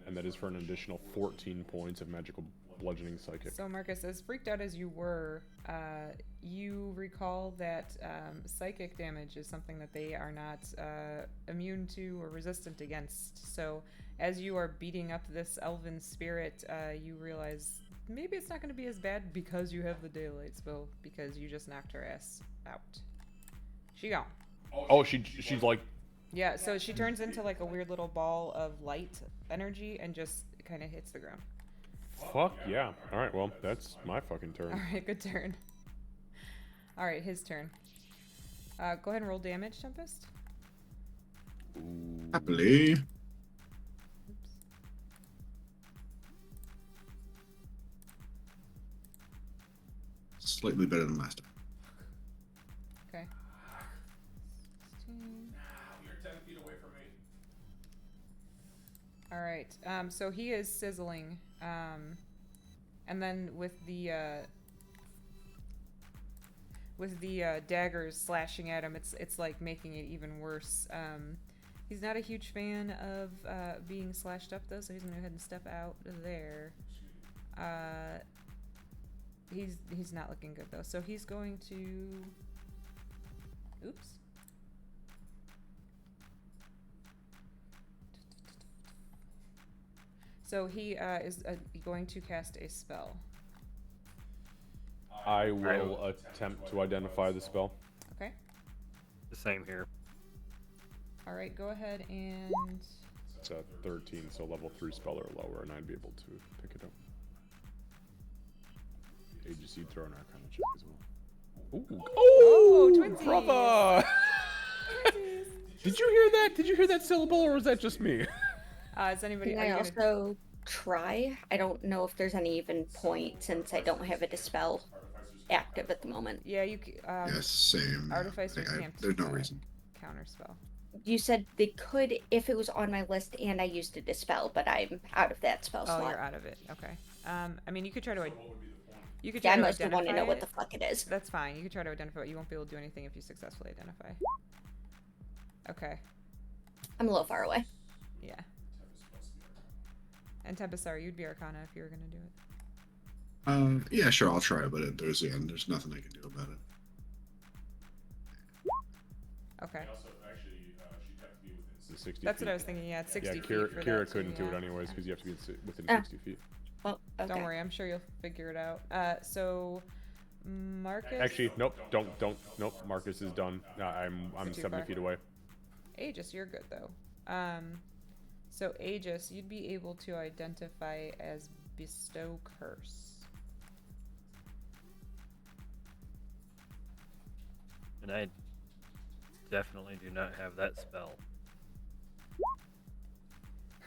[SPEAKER 5] And that is for an additional 14 points of magical bludgeoning psychic.
[SPEAKER 2] So Marcus, as freaked out as you were, you recall that psychic damage is something that they are not immune to or resistant against. So as you are beating up this elven spirit, you realize maybe it's not going to be as bad because you have the daylight spell, because you just knocked her ass out. She gone.
[SPEAKER 5] Oh, she's like.
[SPEAKER 2] Yeah, so she turns into like a weird little ball of light energy and just kind of hits the ground.
[SPEAKER 5] Fuck yeah. All right, well, that's my fucking turn.
[SPEAKER 2] All right, good turn. All right, his turn. Go ahead and roll damage, Tempest.
[SPEAKER 4] Happily.
[SPEAKER 2] Oops.
[SPEAKER 4] Slightly better than last time.
[SPEAKER 2] Okay. All right. So he is sizzling. And then with the daggers slashing at him, it's like making it even worse. He's not a huge fan of being slashed up though, so he's gonna go ahead and step out there. He's not looking good though, so he's going to. Oops. So he is going to cast a spell.
[SPEAKER 5] I will attempt to identify the spell.
[SPEAKER 2] Okay.
[SPEAKER 3] The same here.
[SPEAKER 2] All right. Go ahead and.
[SPEAKER 5] It's a 13, so level 3 spell or lower, and I'd be able to pick it up. Agency throw an Arcana check as well. Ooh.
[SPEAKER 2] Oh, twinsies!
[SPEAKER 5] Brother!
[SPEAKER 2] Twinsies.
[SPEAKER 5] Did you hear that? Did you hear that syllable, or was that just me?
[SPEAKER 2] Is anybody?
[SPEAKER 6] Can
[SPEAKER 2] are
[SPEAKER 6] I
[SPEAKER 2] you
[SPEAKER 6] also try? I don't know if there's any even point since I don't have a dispel active at the moment.
[SPEAKER 2] Yeah, you.
[SPEAKER 4] Yes, same.
[SPEAKER 2] Artificer can't.
[SPEAKER 4] There's no reason.
[SPEAKER 2] Counter spell.
[SPEAKER 6] You said they could if it was on my list and I used a dispel, but I'm out of that spell slot.
[SPEAKER 2] Oh, you're out of it. Okay. I mean, you could try to. You could
[SPEAKER 6] Yeah,
[SPEAKER 2] try
[SPEAKER 6] I
[SPEAKER 2] to
[SPEAKER 6] mostly want to know
[SPEAKER 2] identify
[SPEAKER 6] what the
[SPEAKER 2] it.
[SPEAKER 6] fuck it is.
[SPEAKER 2] That's fine. You could try to identify it. You won't be able to do anything if you successfully identify. Okay.
[SPEAKER 6] I'm a little far away.
[SPEAKER 2] Yeah. And Tempest, sorry, you'd be Arcana if you were gonna do it.
[SPEAKER 4] Yeah, sure, I'll try, but there's nothing I can do about it.
[SPEAKER 2] Okay.
[SPEAKER 5] It's 60
[SPEAKER 2] That's
[SPEAKER 5] feet.
[SPEAKER 2] what I was thinking. Yeah, it's 60
[SPEAKER 5] Yeah,
[SPEAKER 2] feet
[SPEAKER 5] Kira,
[SPEAKER 2] for
[SPEAKER 5] Kira
[SPEAKER 2] that, so
[SPEAKER 5] couldn't do it
[SPEAKER 2] yeah.
[SPEAKER 5] anyways because you have to be within
[SPEAKER 6] Oh.
[SPEAKER 5] 60 feet.
[SPEAKER 6] Well, okay.
[SPEAKER 2] Don't worry, I'm sure you'll figure it out. So, Marcus.
[SPEAKER 5] Actually, nope, nope. Marcus is done. I'm
[SPEAKER 2] too
[SPEAKER 5] 70
[SPEAKER 2] far.
[SPEAKER 5] feet away.
[SPEAKER 2] Aegis, you're good though. So Aegis, you'd be able to identify as Bestow Curse.
[SPEAKER 3] And I definitely do not have that spell.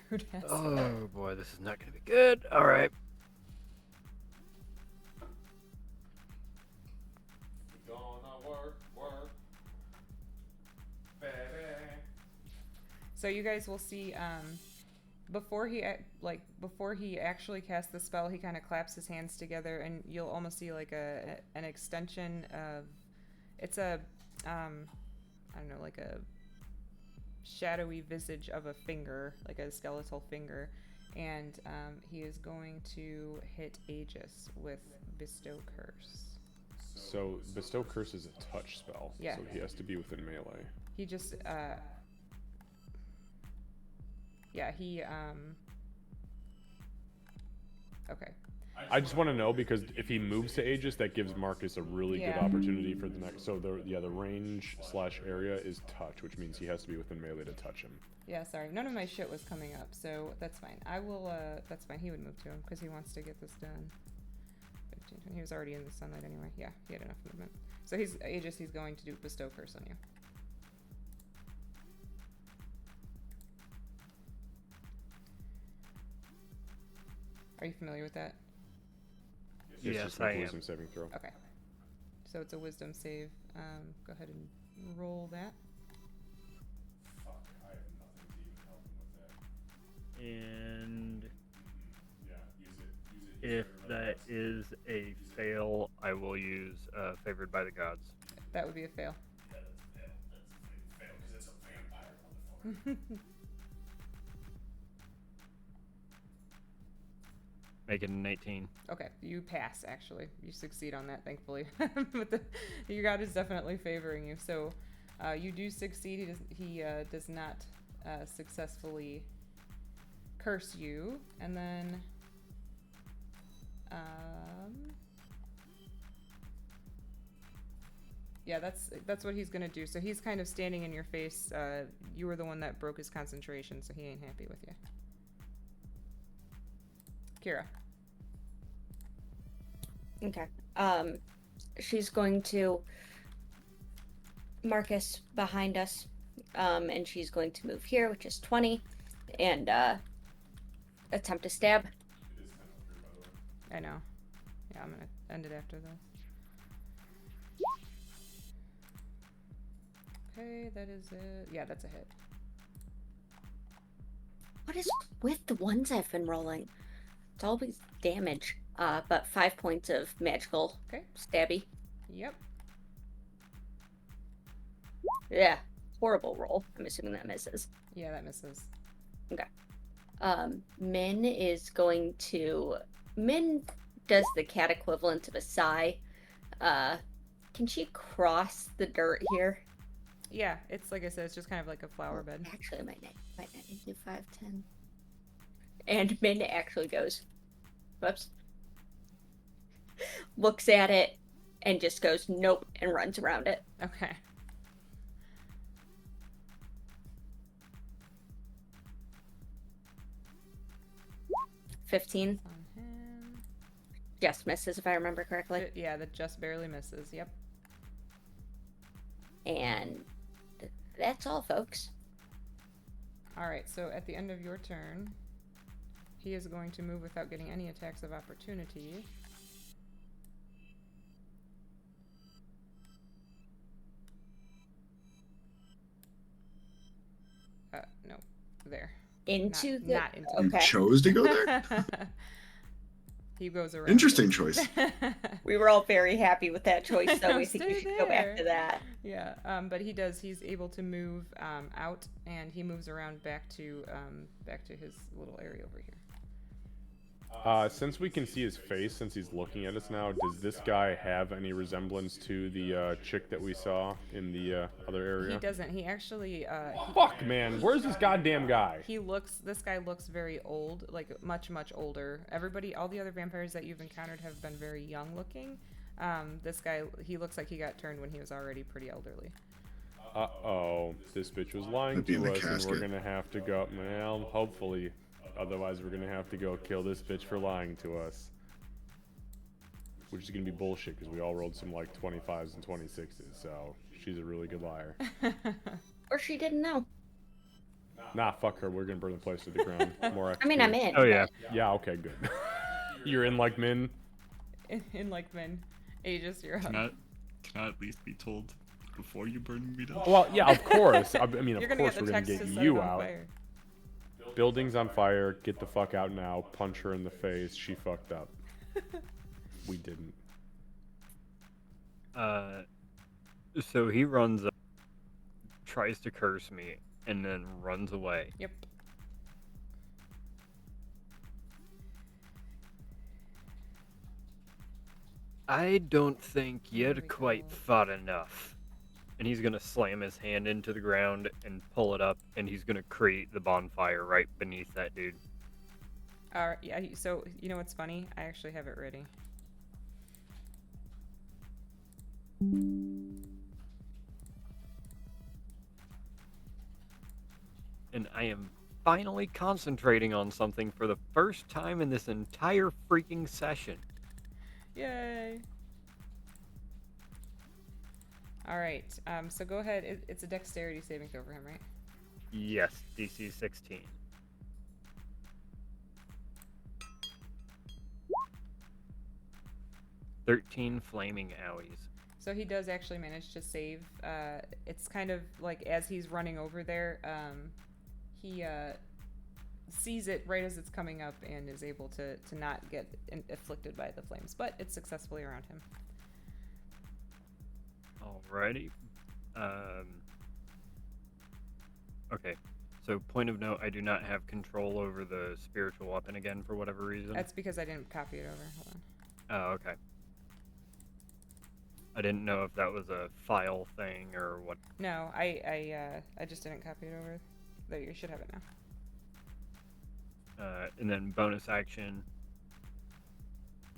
[SPEAKER 2] Who has
[SPEAKER 3] Oh boy, this is not going to be good. All right.
[SPEAKER 2] So you guys will see before he actually casts the spell, he kind of claps his hands together, and you'll almost see like an extension of it's a I don't know, like a shadowy visage of a finger, like a skeletal finger, and he is going to hit Aegis with Bestow Curse.
[SPEAKER 5] So Bestow Curse is a touch spell.
[SPEAKER 2] Yeah.
[SPEAKER 5] So he has to be within melee.
[SPEAKER 2] He just yeah, he okay.
[SPEAKER 5] I just want to know because if he moves to Aegis, that gives Marcus a really good
[SPEAKER 2] Yeah.
[SPEAKER 5] opportunity for the next. So the range / area is touch, which means he has to be within melee to touch him.
[SPEAKER 2] Yeah, sorry. None of my shit was coming up, so that's fine. I will, that's fine. He would move to him because he wants to get this done. 15, 20. He was already in the sunlight anyway. Yeah, he had enough movement. So he's, Aegis, he's going to do Bestow Curse on you. Are you familiar with that?
[SPEAKER 5] It's
[SPEAKER 3] Yes,
[SPEAKER 5] just make
[SPEAKER 3] I
[SPEAKER 5] a
[SPEAKER 3] am.
[SPEAKER 5] wisdom saving throw.
[SPEAKER 2] Okay. So it's a wisdom save. Go ahead and roll that.
[SPEAKER 3] And if that is a fail, I will use Favored by the Gods.
[SPEAKER 2] That would be a fail.
[SPEAKER 3] Make it an 18.
[SPEAKER 2] Okay, you pass, actually. You succeed on that, thankfully. But your god is definitely favoring you. So you do succeed. He does not successfully curse you. And then... yeah, that's what he's going to do. So he's kind of standing in your face. You were the one that broke his concentration, so he ain't happy with you. Kira.
[SPEAKER 6] Okay. She's going to Marcus behind us, and she's going to move here, which is 20, and attempt to stab.
[SPEAKER 2] I know. Yeah, I'm gonna end it after this. Okay, that is it. Yeah, that's a hit.
[SPEAKER 6] What is with the ones I've been rolling? It's always damage. But 5 points of magical
[SPEAKER 2] Okay.
[SPEAKER 6] stabby.
[SPEAKER 2] Yep.
[SPEAKER 6] Yeah. Horrible roll. I'm assuming that misses.
[SPEAKER 2] Yeah, that misses.
[SPEAKER 6] Okay. Min is going to... Min does the cat equivalent of a sigh. Can she cross the dirt here?
[SPEAKER 2] Yeah, it's like I said, it's just kind of like a flower bed.
[SPEAKER 6] Actually, I might not need to do 5, 10. And Min actually goes, whoops. Looks at it and just goes, nope, and runs around it.
[SPEAKER 2] Okay.
[SPEAKER 6] $15.
[SPEAKER 2] On him.
[SPEAKER 6] Just misses, if I remember correctly.
[SPEAKER 2] Yeah, that just barely misses. Yep.
[SPEAKER 6] And that's all, folks.
[SPEAKER 2] All right, so at the end of your turn, he is going to move without getting any attacks of opportunity. No, there.
[SPEAKER 6] Into
[SPEAKER 2] not into
[SPEAKER 4] You
[SPEAKER 6] Okay.
[SPEAKER 4] chose to go there?
[SPEAKER 2] He goes around.
[SPEAKER 4] Interesting choice.
[SPEAKER 6] We were all very happy with that choice, so we think
[SPEAKER 2] Stay
[SPEAKER 6] we should go back to
[SPEAKER 2] there.
[SPEAKER 6] that.
[SPEAKER 2] Yeah, but he's able to move out, and he moves around back to his little area over here.
[SPEAKER 5] Since we can see his face, since he's looking at us now, does this guy have any resemblance to the chick that we saw in the other area?
[SPEAKER 2] He doesn't. He actually.
[SPEAKER 5] Fuck, man. Where's this goddamn guy?
[SPEAKER 2] This guy looks very old, like much, much older. All the other vampires that you've encountered have been very young looking. This guy, he looks like he got turned when he was already pretty elderly.
[SPEAKER 5] Uh-oh. This bitch was lying
[SPEAKER 4] Might be in
[SPEAKER 5] to
[SPEAKER 4] the
[SPEAKER 5] us, and we're
[SPEAKER 4] casket.
[SPEAKER 5] gonna have to go... Well, hopefully. Otherwise, we're gonna have to go kill this bitch for lying to us. Which is gonna be bullshit, because we all rolled some, like, 25s and 26s, so she's a really good liar.
[SPEAKER 6] Or she didn't know.
[SPEAKER 5] Nah, fuck her. We're gonna burn the place to the ground. More
[SPEAKER 6] I mean, I'm
[SPEAKER 5] XP.
[SPEAKER 6] in.
[SPEAKER 3] Oh yeah.
[SPEAKER 5] Yeah, okay, good. You're in like Min?
[SPEAKER 2] In like men, Aegis, you're up.
[SPEAKER 7] Can I at least be told before you burn me down?
[SPEAKER 5] Well, yeah, of course. I mean,
[SPEAKER 2] You're
[SPEAKER 5] of
[SPEAKER 2] gonna
[SPEAKER 5] course
[SPEAKER 2] get
[SPEAKER 5] we're
[SPEAKER 2] the
[SPEAKER 5] gonna
[SPEAKER 2] text
[SPEAKER 5] get
[SPEAKER 2] to set
[SPEAKER 5] you
[SPEAKER 2] it on
[SPEAKER 5] out.
[SPEAKER 2] fire.
[SPEAKER 5] Building's on fire. Get the fuck out now. Punch her in the face. She fucked up. We didn't.
[SPEAKER 3] So he runs up, tries to curse me, and then runs away.
[SPEAKER 2] Yep.
[SPEAKER 3] I don't think
[SPEAKER 2] There
[SPEAKER 3] you'd
[SPEAKER 2] we
[SPEAKER 3] quite
[SPEAKER 2] go.
[SPEAKER 3] fought enough. And he's gonna slam his hand into the ground and pull it up, and he's gonna create the bonfire right beneath that dude.
[SPEAKER 2] Yeah. So you know what's funny? I actually have it ready.
[SPEAKER 3] And I am finally concentrating on something for the first time in this entire freaking session.
[SPEAKER 2] Yay! All right. So go ahead. It's a dexterity saving throw for him, right?
[SPEAKER 3] Yes, DC 16. "13 flaming owies."
[SPEAKER 2] So he does actually manage to save. It's kind of like as he's running over there, he sees it right as it's coming up and is able to not get afflicted by the flames, but it's successfully around him.
[SPEAKER 3] Alrighty. Okay. So, point of note, I do not have control over the spiritual weapon again for whatever reason.
[SPEAKER 2] That's because I didn't copy it over. Hold on.
[SPEAKER 3] Oh, okay. I didn't know if that was a file thing or what.
[SPEAKER 2] No, I just didn't copy it over. There, you should have it now.
[SPEAKER 3] And then bonus action,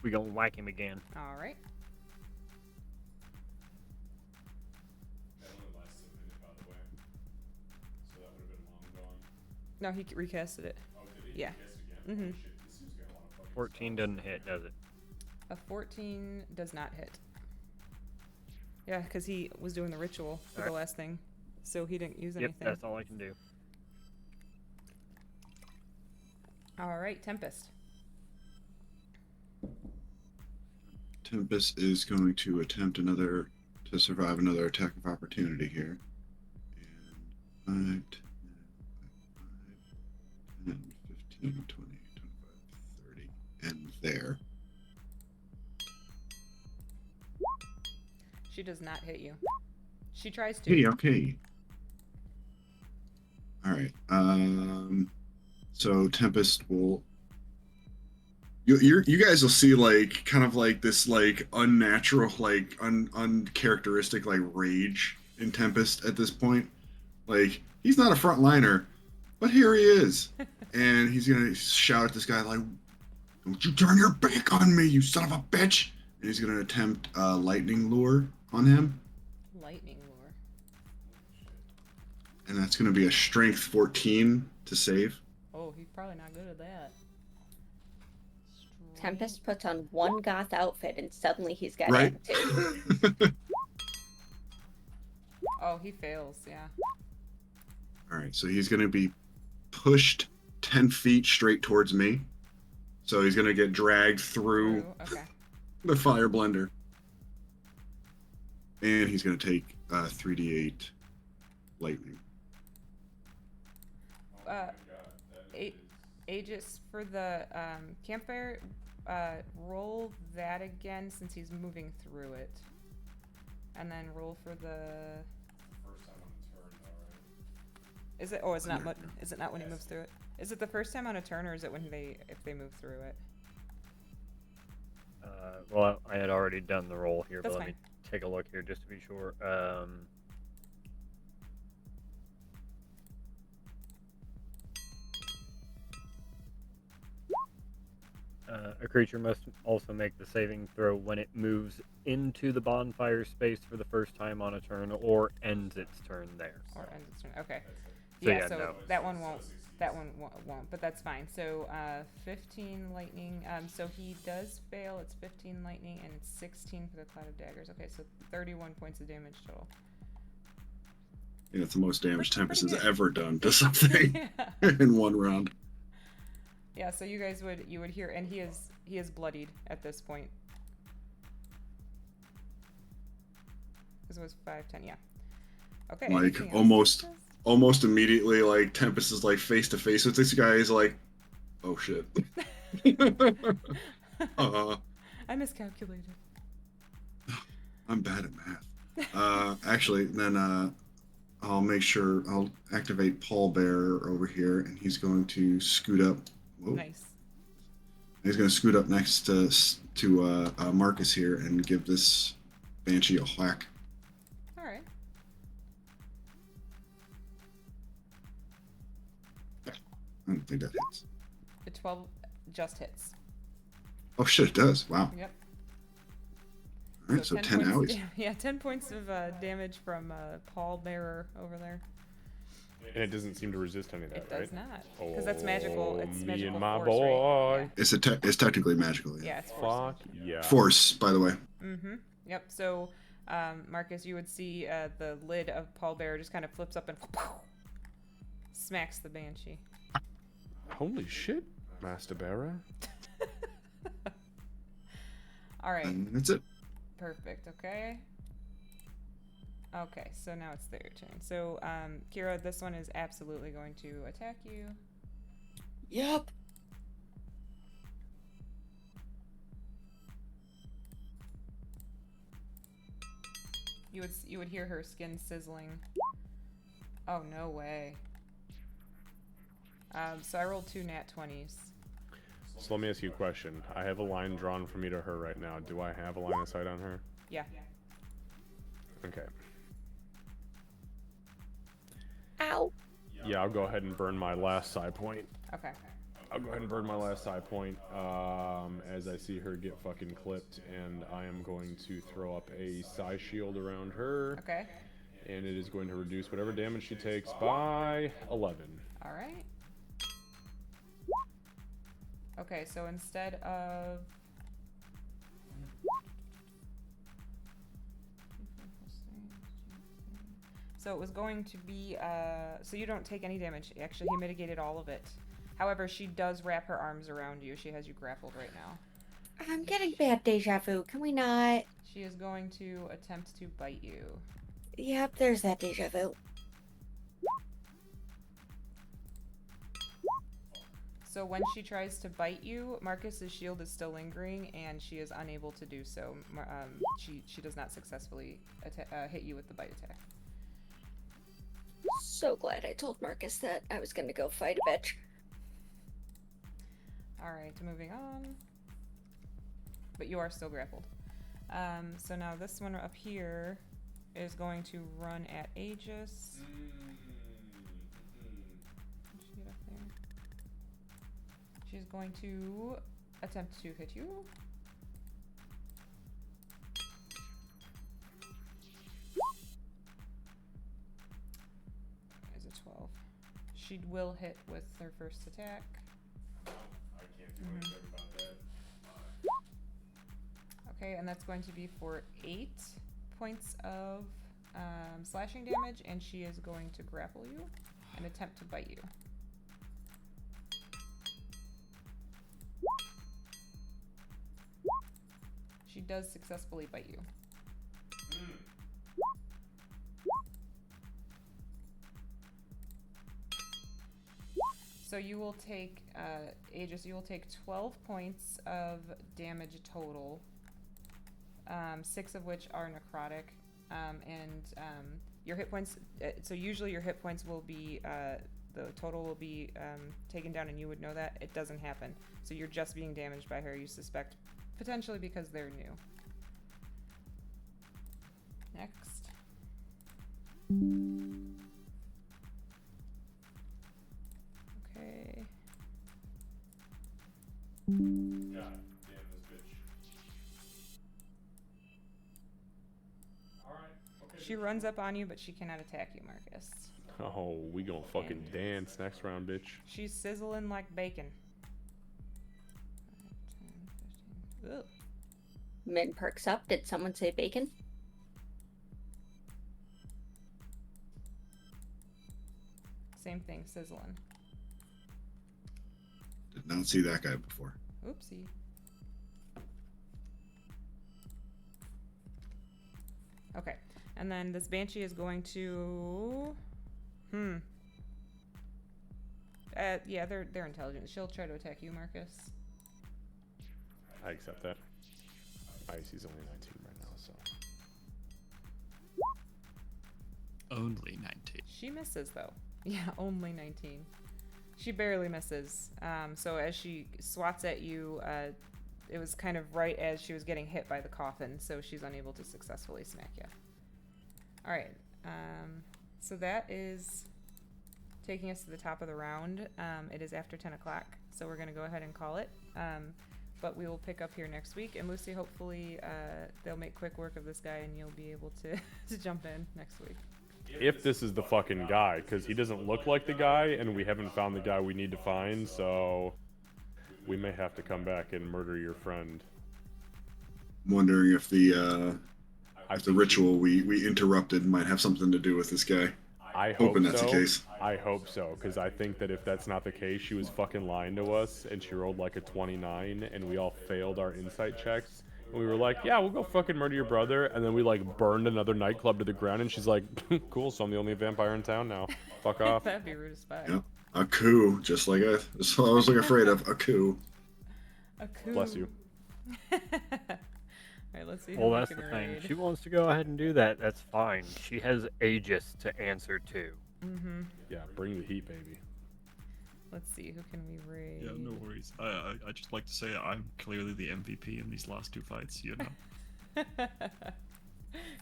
[SPEAKER 3] we gonna whack him again.
[SPEAKER 2] All right.
[SPEAKER 5] That only lasted a minute, by the way. So that would have been long gone.
[SPEAKER 2] No, he recasted it.
[SPEAKER 5] Oh, did he?
[SPEAKER 2] Yeah.
[SPEAKER 5] Guess again?
[SPEAKER 2] Mhm.
[SPEAKER 5] Oh, shit, this dude's got a lot of fucking
[SPEAKER 3] 14
[SPEAKER 5] spells.
[SPEAKER 3] doesn't hit, does it?
[SPEAKER 2] A 14 does not hit. Yeah, because he was doing the ritual for the
[SPEAKER 3] Alright.
[SPEAKER 2] last thing, so he didn't use
[SPEAKER 3] Yep,
[SPEAKER 2] anything.
[SPEAKER 3] that's all I can do.
[SPEAKER 2] All right, Tempest.
[SPEAKER 4] Tempest is going to attempt to survive another attack of opportunity here. And 5, 10, 10, 20, 25, 30, and there.
[SPEAKER 2] She does not hit you. She tries to.
[SPEAKER 4] Hey, okay. All right. So Tempest will. You guys will see like kind of like this like unnatural like uncharacteristic like rage in Tempest at this point. Like he's not a frontliner, but here he is, and he's gonna shout at this guy like, "Don't you turn your back on me, you son of a bitch!" And he's gonna attempt lightning lure on him,
[SPEAKER 2] Lightning lure.
[SPEAKER 4] and that's gonna be a strength 14 to save.
[SPEAKER 2] Oh, he's probably not good at that.
[SPEAKER 6] Tempest puts on one goth outfit and suddenly he's got
[SPEAKER 4] Right.
[SPEAKER 6] attitude.
[SPEAKER 2] Oh, he fails, yeah.
[SPEAKER 4] All right, so he's going to be pushed 10 feet straight towards me. So he's going to get dragged through
[SPEAKER 2] Ooh, okay.
[SPEAKER 4] the fire blender. And he's going to take 3d8 lightning.
[SPEAKER 2] Aegis, for the campfire, roll that again since he's moving through it. And then roll for the...
[SPEAKER 5] First time on the turn, though, right?
[SPEAKER 2] Is it? Oh, it's not. Is it not when he moves through it? Is it the first time on a turn, or is it when if they move through it?
[SPEAKER 3] Well, I had already done the roll here,
[SPEAKER 2] That's
[SPEAKER 3] but let
[SPEAKER 2] fine.
[SPEAKER 3] me take a look here just to be sure. A creature must also make the saving throw when it moves into the bonfire space for the first time on a turn or ends its turn there.
[SPEAKER 2] Or ends its turn. Okay.
[SPEAKER 3] So
[SPEAKER 2] Yeah.
[SPEAKER 3] yeah,
[SPEAKER 2] So
[SPEAKER 3] no.
[SPEAKER 2] that one won't. That one won't. But that's fine. So 15 lightning. So he does fail. It's 15 lightning and it's 16 for the cloud of daggers. Okay. So 31 points of damage total.
[SPEAKER 4] Yeah, it's the most damage
[SPEAKER 2] Pretty
[SPEAKER 4] Tempest has
[SPEAKER 2] good.
[SPEAKER 4] ever done to something
[SPEAKER 2] Yeah.
[SPEAKER 4] in one round.
[SPEAKER 2] Yeah. So you guys would hear, and he is bloodied at this point. Because it was 5, 10. Yeah. Okay.
[SPEAKER 4] Like
[SPEAKER 2] anything else?
[SPEAKER 4] almost immediately, like Tempest is like face to face with this guy. He's like, "Oh shit."
[SPEAKER 2] I miscalculated.
[SPEAKER 4] I'm bad at math. Actually, then I'll make sure I'll activate Paul Bear over here, and he's going to scoot up. Whoa.
[SPEAKER 2] Nice.
[SPEAKER 4] He's going to scoot up next to Marcus here and give this Banshee a whack.
[SPEAKER 2] All right.
[SPEAKER 4] I don't think that hits.
[SPEAKER 2] The 12 just hits.
[SPEAKER 4] Oh shit, it does. Wow.
[SPEAKER 2] Yep.
[SPEAKER 4] All right, so 10
[SPEAKER 2] points
[SPEAKER 4] hours.
[SPEAKER 2] yeah, 10 points of damage from Paul Bearer over there.
[SPEAKER 5] And it doesn't seem to resist any of that,
[SPEAKER 2] It
[SPEAKER 5] right?
[SPEAKER 2] does not, because that's magical. It's
[SPEAKER 5] me
[SPEAKER 2] magical
[SPEAKER 5] and my
[SPEAKER 2] force,
[SPEAKER 5] boy.
[SPEAKER 2] right?
[SPEAKER 4] It's technically magical.
[SPEAKER 2] Yeah.
[SPEAKER 4] Yeah.
[SPEAKER 2] Yeah, it's force.
[SPEAKER 5] Fuck yeah.
[SPEAKER 4] Force, by the way.
[SPEAKER 2] Mm-hmm. Yep. So, Marcus, you would see the lid of Paul Bearer just kind of flips up and smacks the Banshee.
[SPEAKER 5] Holy shit, Master Bearer.
[SPEAKER 2] All right.
[SPEAKER 4] And that's it.
[SPEAKER 2] Perfect. Okay. Okay, so now it's their turn. So, Kira, this one is absolutely going to attack you.
[SPEAKER 6] Yep.
[SPEAKER 2] You would hear her skin sizzling. Oh, no way. So I rolled 2 nat 20s.
[SPEAKER 5] So let me ask you a question. I have a line drawn from me to her right now. Do I have a line of sight on her?
[SPEAKER 2] Yeah.
[SPEAKER 5] Okay.
[SPEAKER 6] Ow.
[SPEAKER 5] Yeah, I'll go ahead and burn my last psi point.
[SPEAKER 2] Okay.
[SPEAKER 5] I'll go ahead and burn my last psi point as I see her get fucking clipped, and I am going to throw up a psi shield around her,
[SPEAKER 2] Okay.
[SPEAKER 5] and it is going to reduce whatever damage she takes by 11.
[SPEAKER 2] All right. Okay, so instead of so it was going to be so you don't take any damage. Actually, he mitigated all of it. However, she does wrap her arms around you. She has you grappled right now.
[SPEAKER 6] I'm getting bad deja vu. Can we not?
[SPEAKER 2] She is going to attempt to bite you.
[SPEAKER 6] Yep, there's that deja vu.
[SPEAKER 2] So when she tries to bite you, Marcus's shield is still lingering, and she is unable to do so. She does not successfully hit you with the bite attack.
[SPEAKER 6] So glad I told Marcus that I was gonna go fight a bitch.
[SPEAKER 2] Alright, moving on. But you are still grappled. So now this one up here is going to run at Aegis. Did she get up there? She's going to attempt to hit you. Is a 12. She will hit with her first attack.
[SPEAKER 5] I can't do anything about that.
[SPEAKER 2] Okay, and that's going to be for 8 points of slashing damage, and she is going to grapple you and attempt to bite you. She does successfully bite you. So you will take, Aegis, you will take 12 points of damage total, 6 of which are necrotic, and your hit points, so usually your hit points will be, the total will be taken down, and you would know that. It doesn't happen. So you're just being damaged by her, you suspect, potentially because they're new. Next. Okay.
[SPEAKER 5] God damn this bitch. Alright, okay.
[SPEAKER 2] She runs up on you, but she cannot attack you, Marcus.
[SPEAKER 5] Oh, we gonna fucking dance next round, bitch.
[SPEAKER 2] She's sizzling like bacon. 5, 10, 15. Ugh.
[SPEAKER 6] Min perks up. Did someone say bacon?
[SPEAKER 2] Same thing, sizzling.
[SPEAKER 4] Did not see that guy before.
[SPEAKER 2] Oopsie. Okay, and then this banshee is going to. Yeah, they're intelligent. She'll try to attack you, Marcus.
[SPEAKER 5] I accept that. Icy's only 19 right now, so.
[SPEAKER 7] Only 19.
[SPEAKER 2] She misses though. Yeah, only 19. She barely misses. So as she swats at you, it was kind of right as she was getting hit by the coffin, so she's unable to successfully smack you. All right. So that is taking us to the top of the round. It is after 10 o'clock, so we're going to go ahead and call it. But we will pick up here next week. And Lucy, hopefully they'll make quick work of this guy and you'll be able to, to jump in next week.
[SPEAKER 5] If this is the fucking guy, because he doesn't look like the guy, and we haven't found the guy we need to find, so we may have to come back and murder your friend.
[SPEAKER 4] I'm wondering if the ritual we interrupted might have something to do with this guy.
[SPEAKER 5] I hope
[SPEAKER 4] Hoping that's
[SPEAKER 5] so.
[SPEAKER 4] the case.
[SPEAKER 5] I hope so, because I think that if that's not the case, she was fucking lying to us, and she rolled like a 29, and we all failed our insight checks. And we were like, yeah, we'll go fucking murder your brother, and then we like burned another nightclub to the ground, and she's like, cool, so I'm the only vampire in town now. Fuck off.
[SPEAKER 2] That'd be rude as fuck.
[SPEAKER 4] Yep. A coup, just like that's what I was like afraid of. A coup.
[SPEAKER 2] A coup.
[SPEAKER 5] Bless you.
[SPEAKER 2] Alright, let's see who
[SPEAKER 3] Well,
[SPEAKER 2] we
[SPEAKER 3] that's
[SPEAKER 2] can
[SPEAKER 3] the thing.
[SPEAKER 2] raid.
[SPEAKER 3] She wants to go ahead and do that. That's fine. She has Aegis to answer to.
[SPEAKER 2] Mm-hmm.
[SPEAKER 5] Yeah, bring the heat, baby.
[SPEAKER 2] Let's see, who can we raid?
[SPEAKER 7] Yeah, no worries. I just like to say I'm clearly the MVP in these last 2 fights, you know.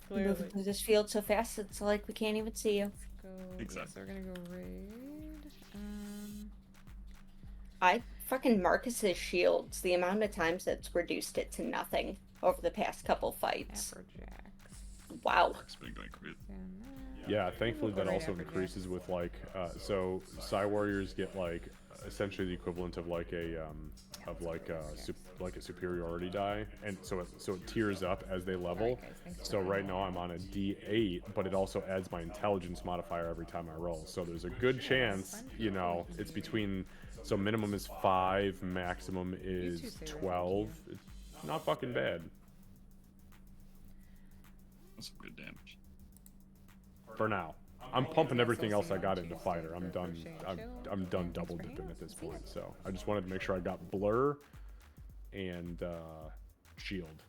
[SPEAKER 2] Clearly.
[SPEAKER 6] Moving through this field so fast, it's like we can't even see you.
[SPEAKER 2] Go.
[SPEAKER 7] Exactly.
[SPEAKER 2] So we're gonna go raid.
[SPEAKER 6] I fucking Marcus's shields, the amount of times it's reduced it to nothing over the past couple fights.
[SPEAKER 2] Afrojax.
[SPEAKER 6] Wow.
[SPEAKER 7] It's been going great.
[SPEAKER 5] Yeah, thankfully that
[SPEAKER 2] Right,
[SPEAKER 5] also
[SPEAKER 2] Afrojack.
[SPEAKER 5] increases with like, so Psy Warriors get like essentially the equivalent of like a superiority die, and so it tiers up as they level.
[SPEAKER 2] Alright, guys, thanks for
[SPEAKER 5] So
[SPEAKER 2] playing.
[SPEAKER 5] right now I'm on a D8, but it also adds my intelligence modifier every time I roll. So there's a good chance, you know, it's between, so minimum is 5, maximum is
[SPEAKER 2] too, Sarah.
[SPEAKER 5] 12. It's not fucking bad.
[SPEAKER 7] That's some good damage.
[SPEAKER 5] For now. I'm pumping everything else I got into fighter. I'm done. I'm done double dipping at this point. So I just wanted to make sure I got blur and shield.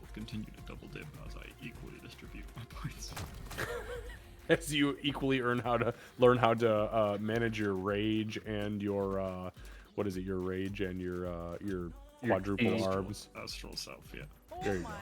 [SPEAKER 7] We'll continue to double dip as I equally distribute my points.
[SPEAKER 5] As you equally learn how to manage your rage and your what is it? Your rage and your quadruple arms.
[SPEAKER 7] Astral self, yeah.
[SPEAKER 5] There you go.
[SPEAKER 8] my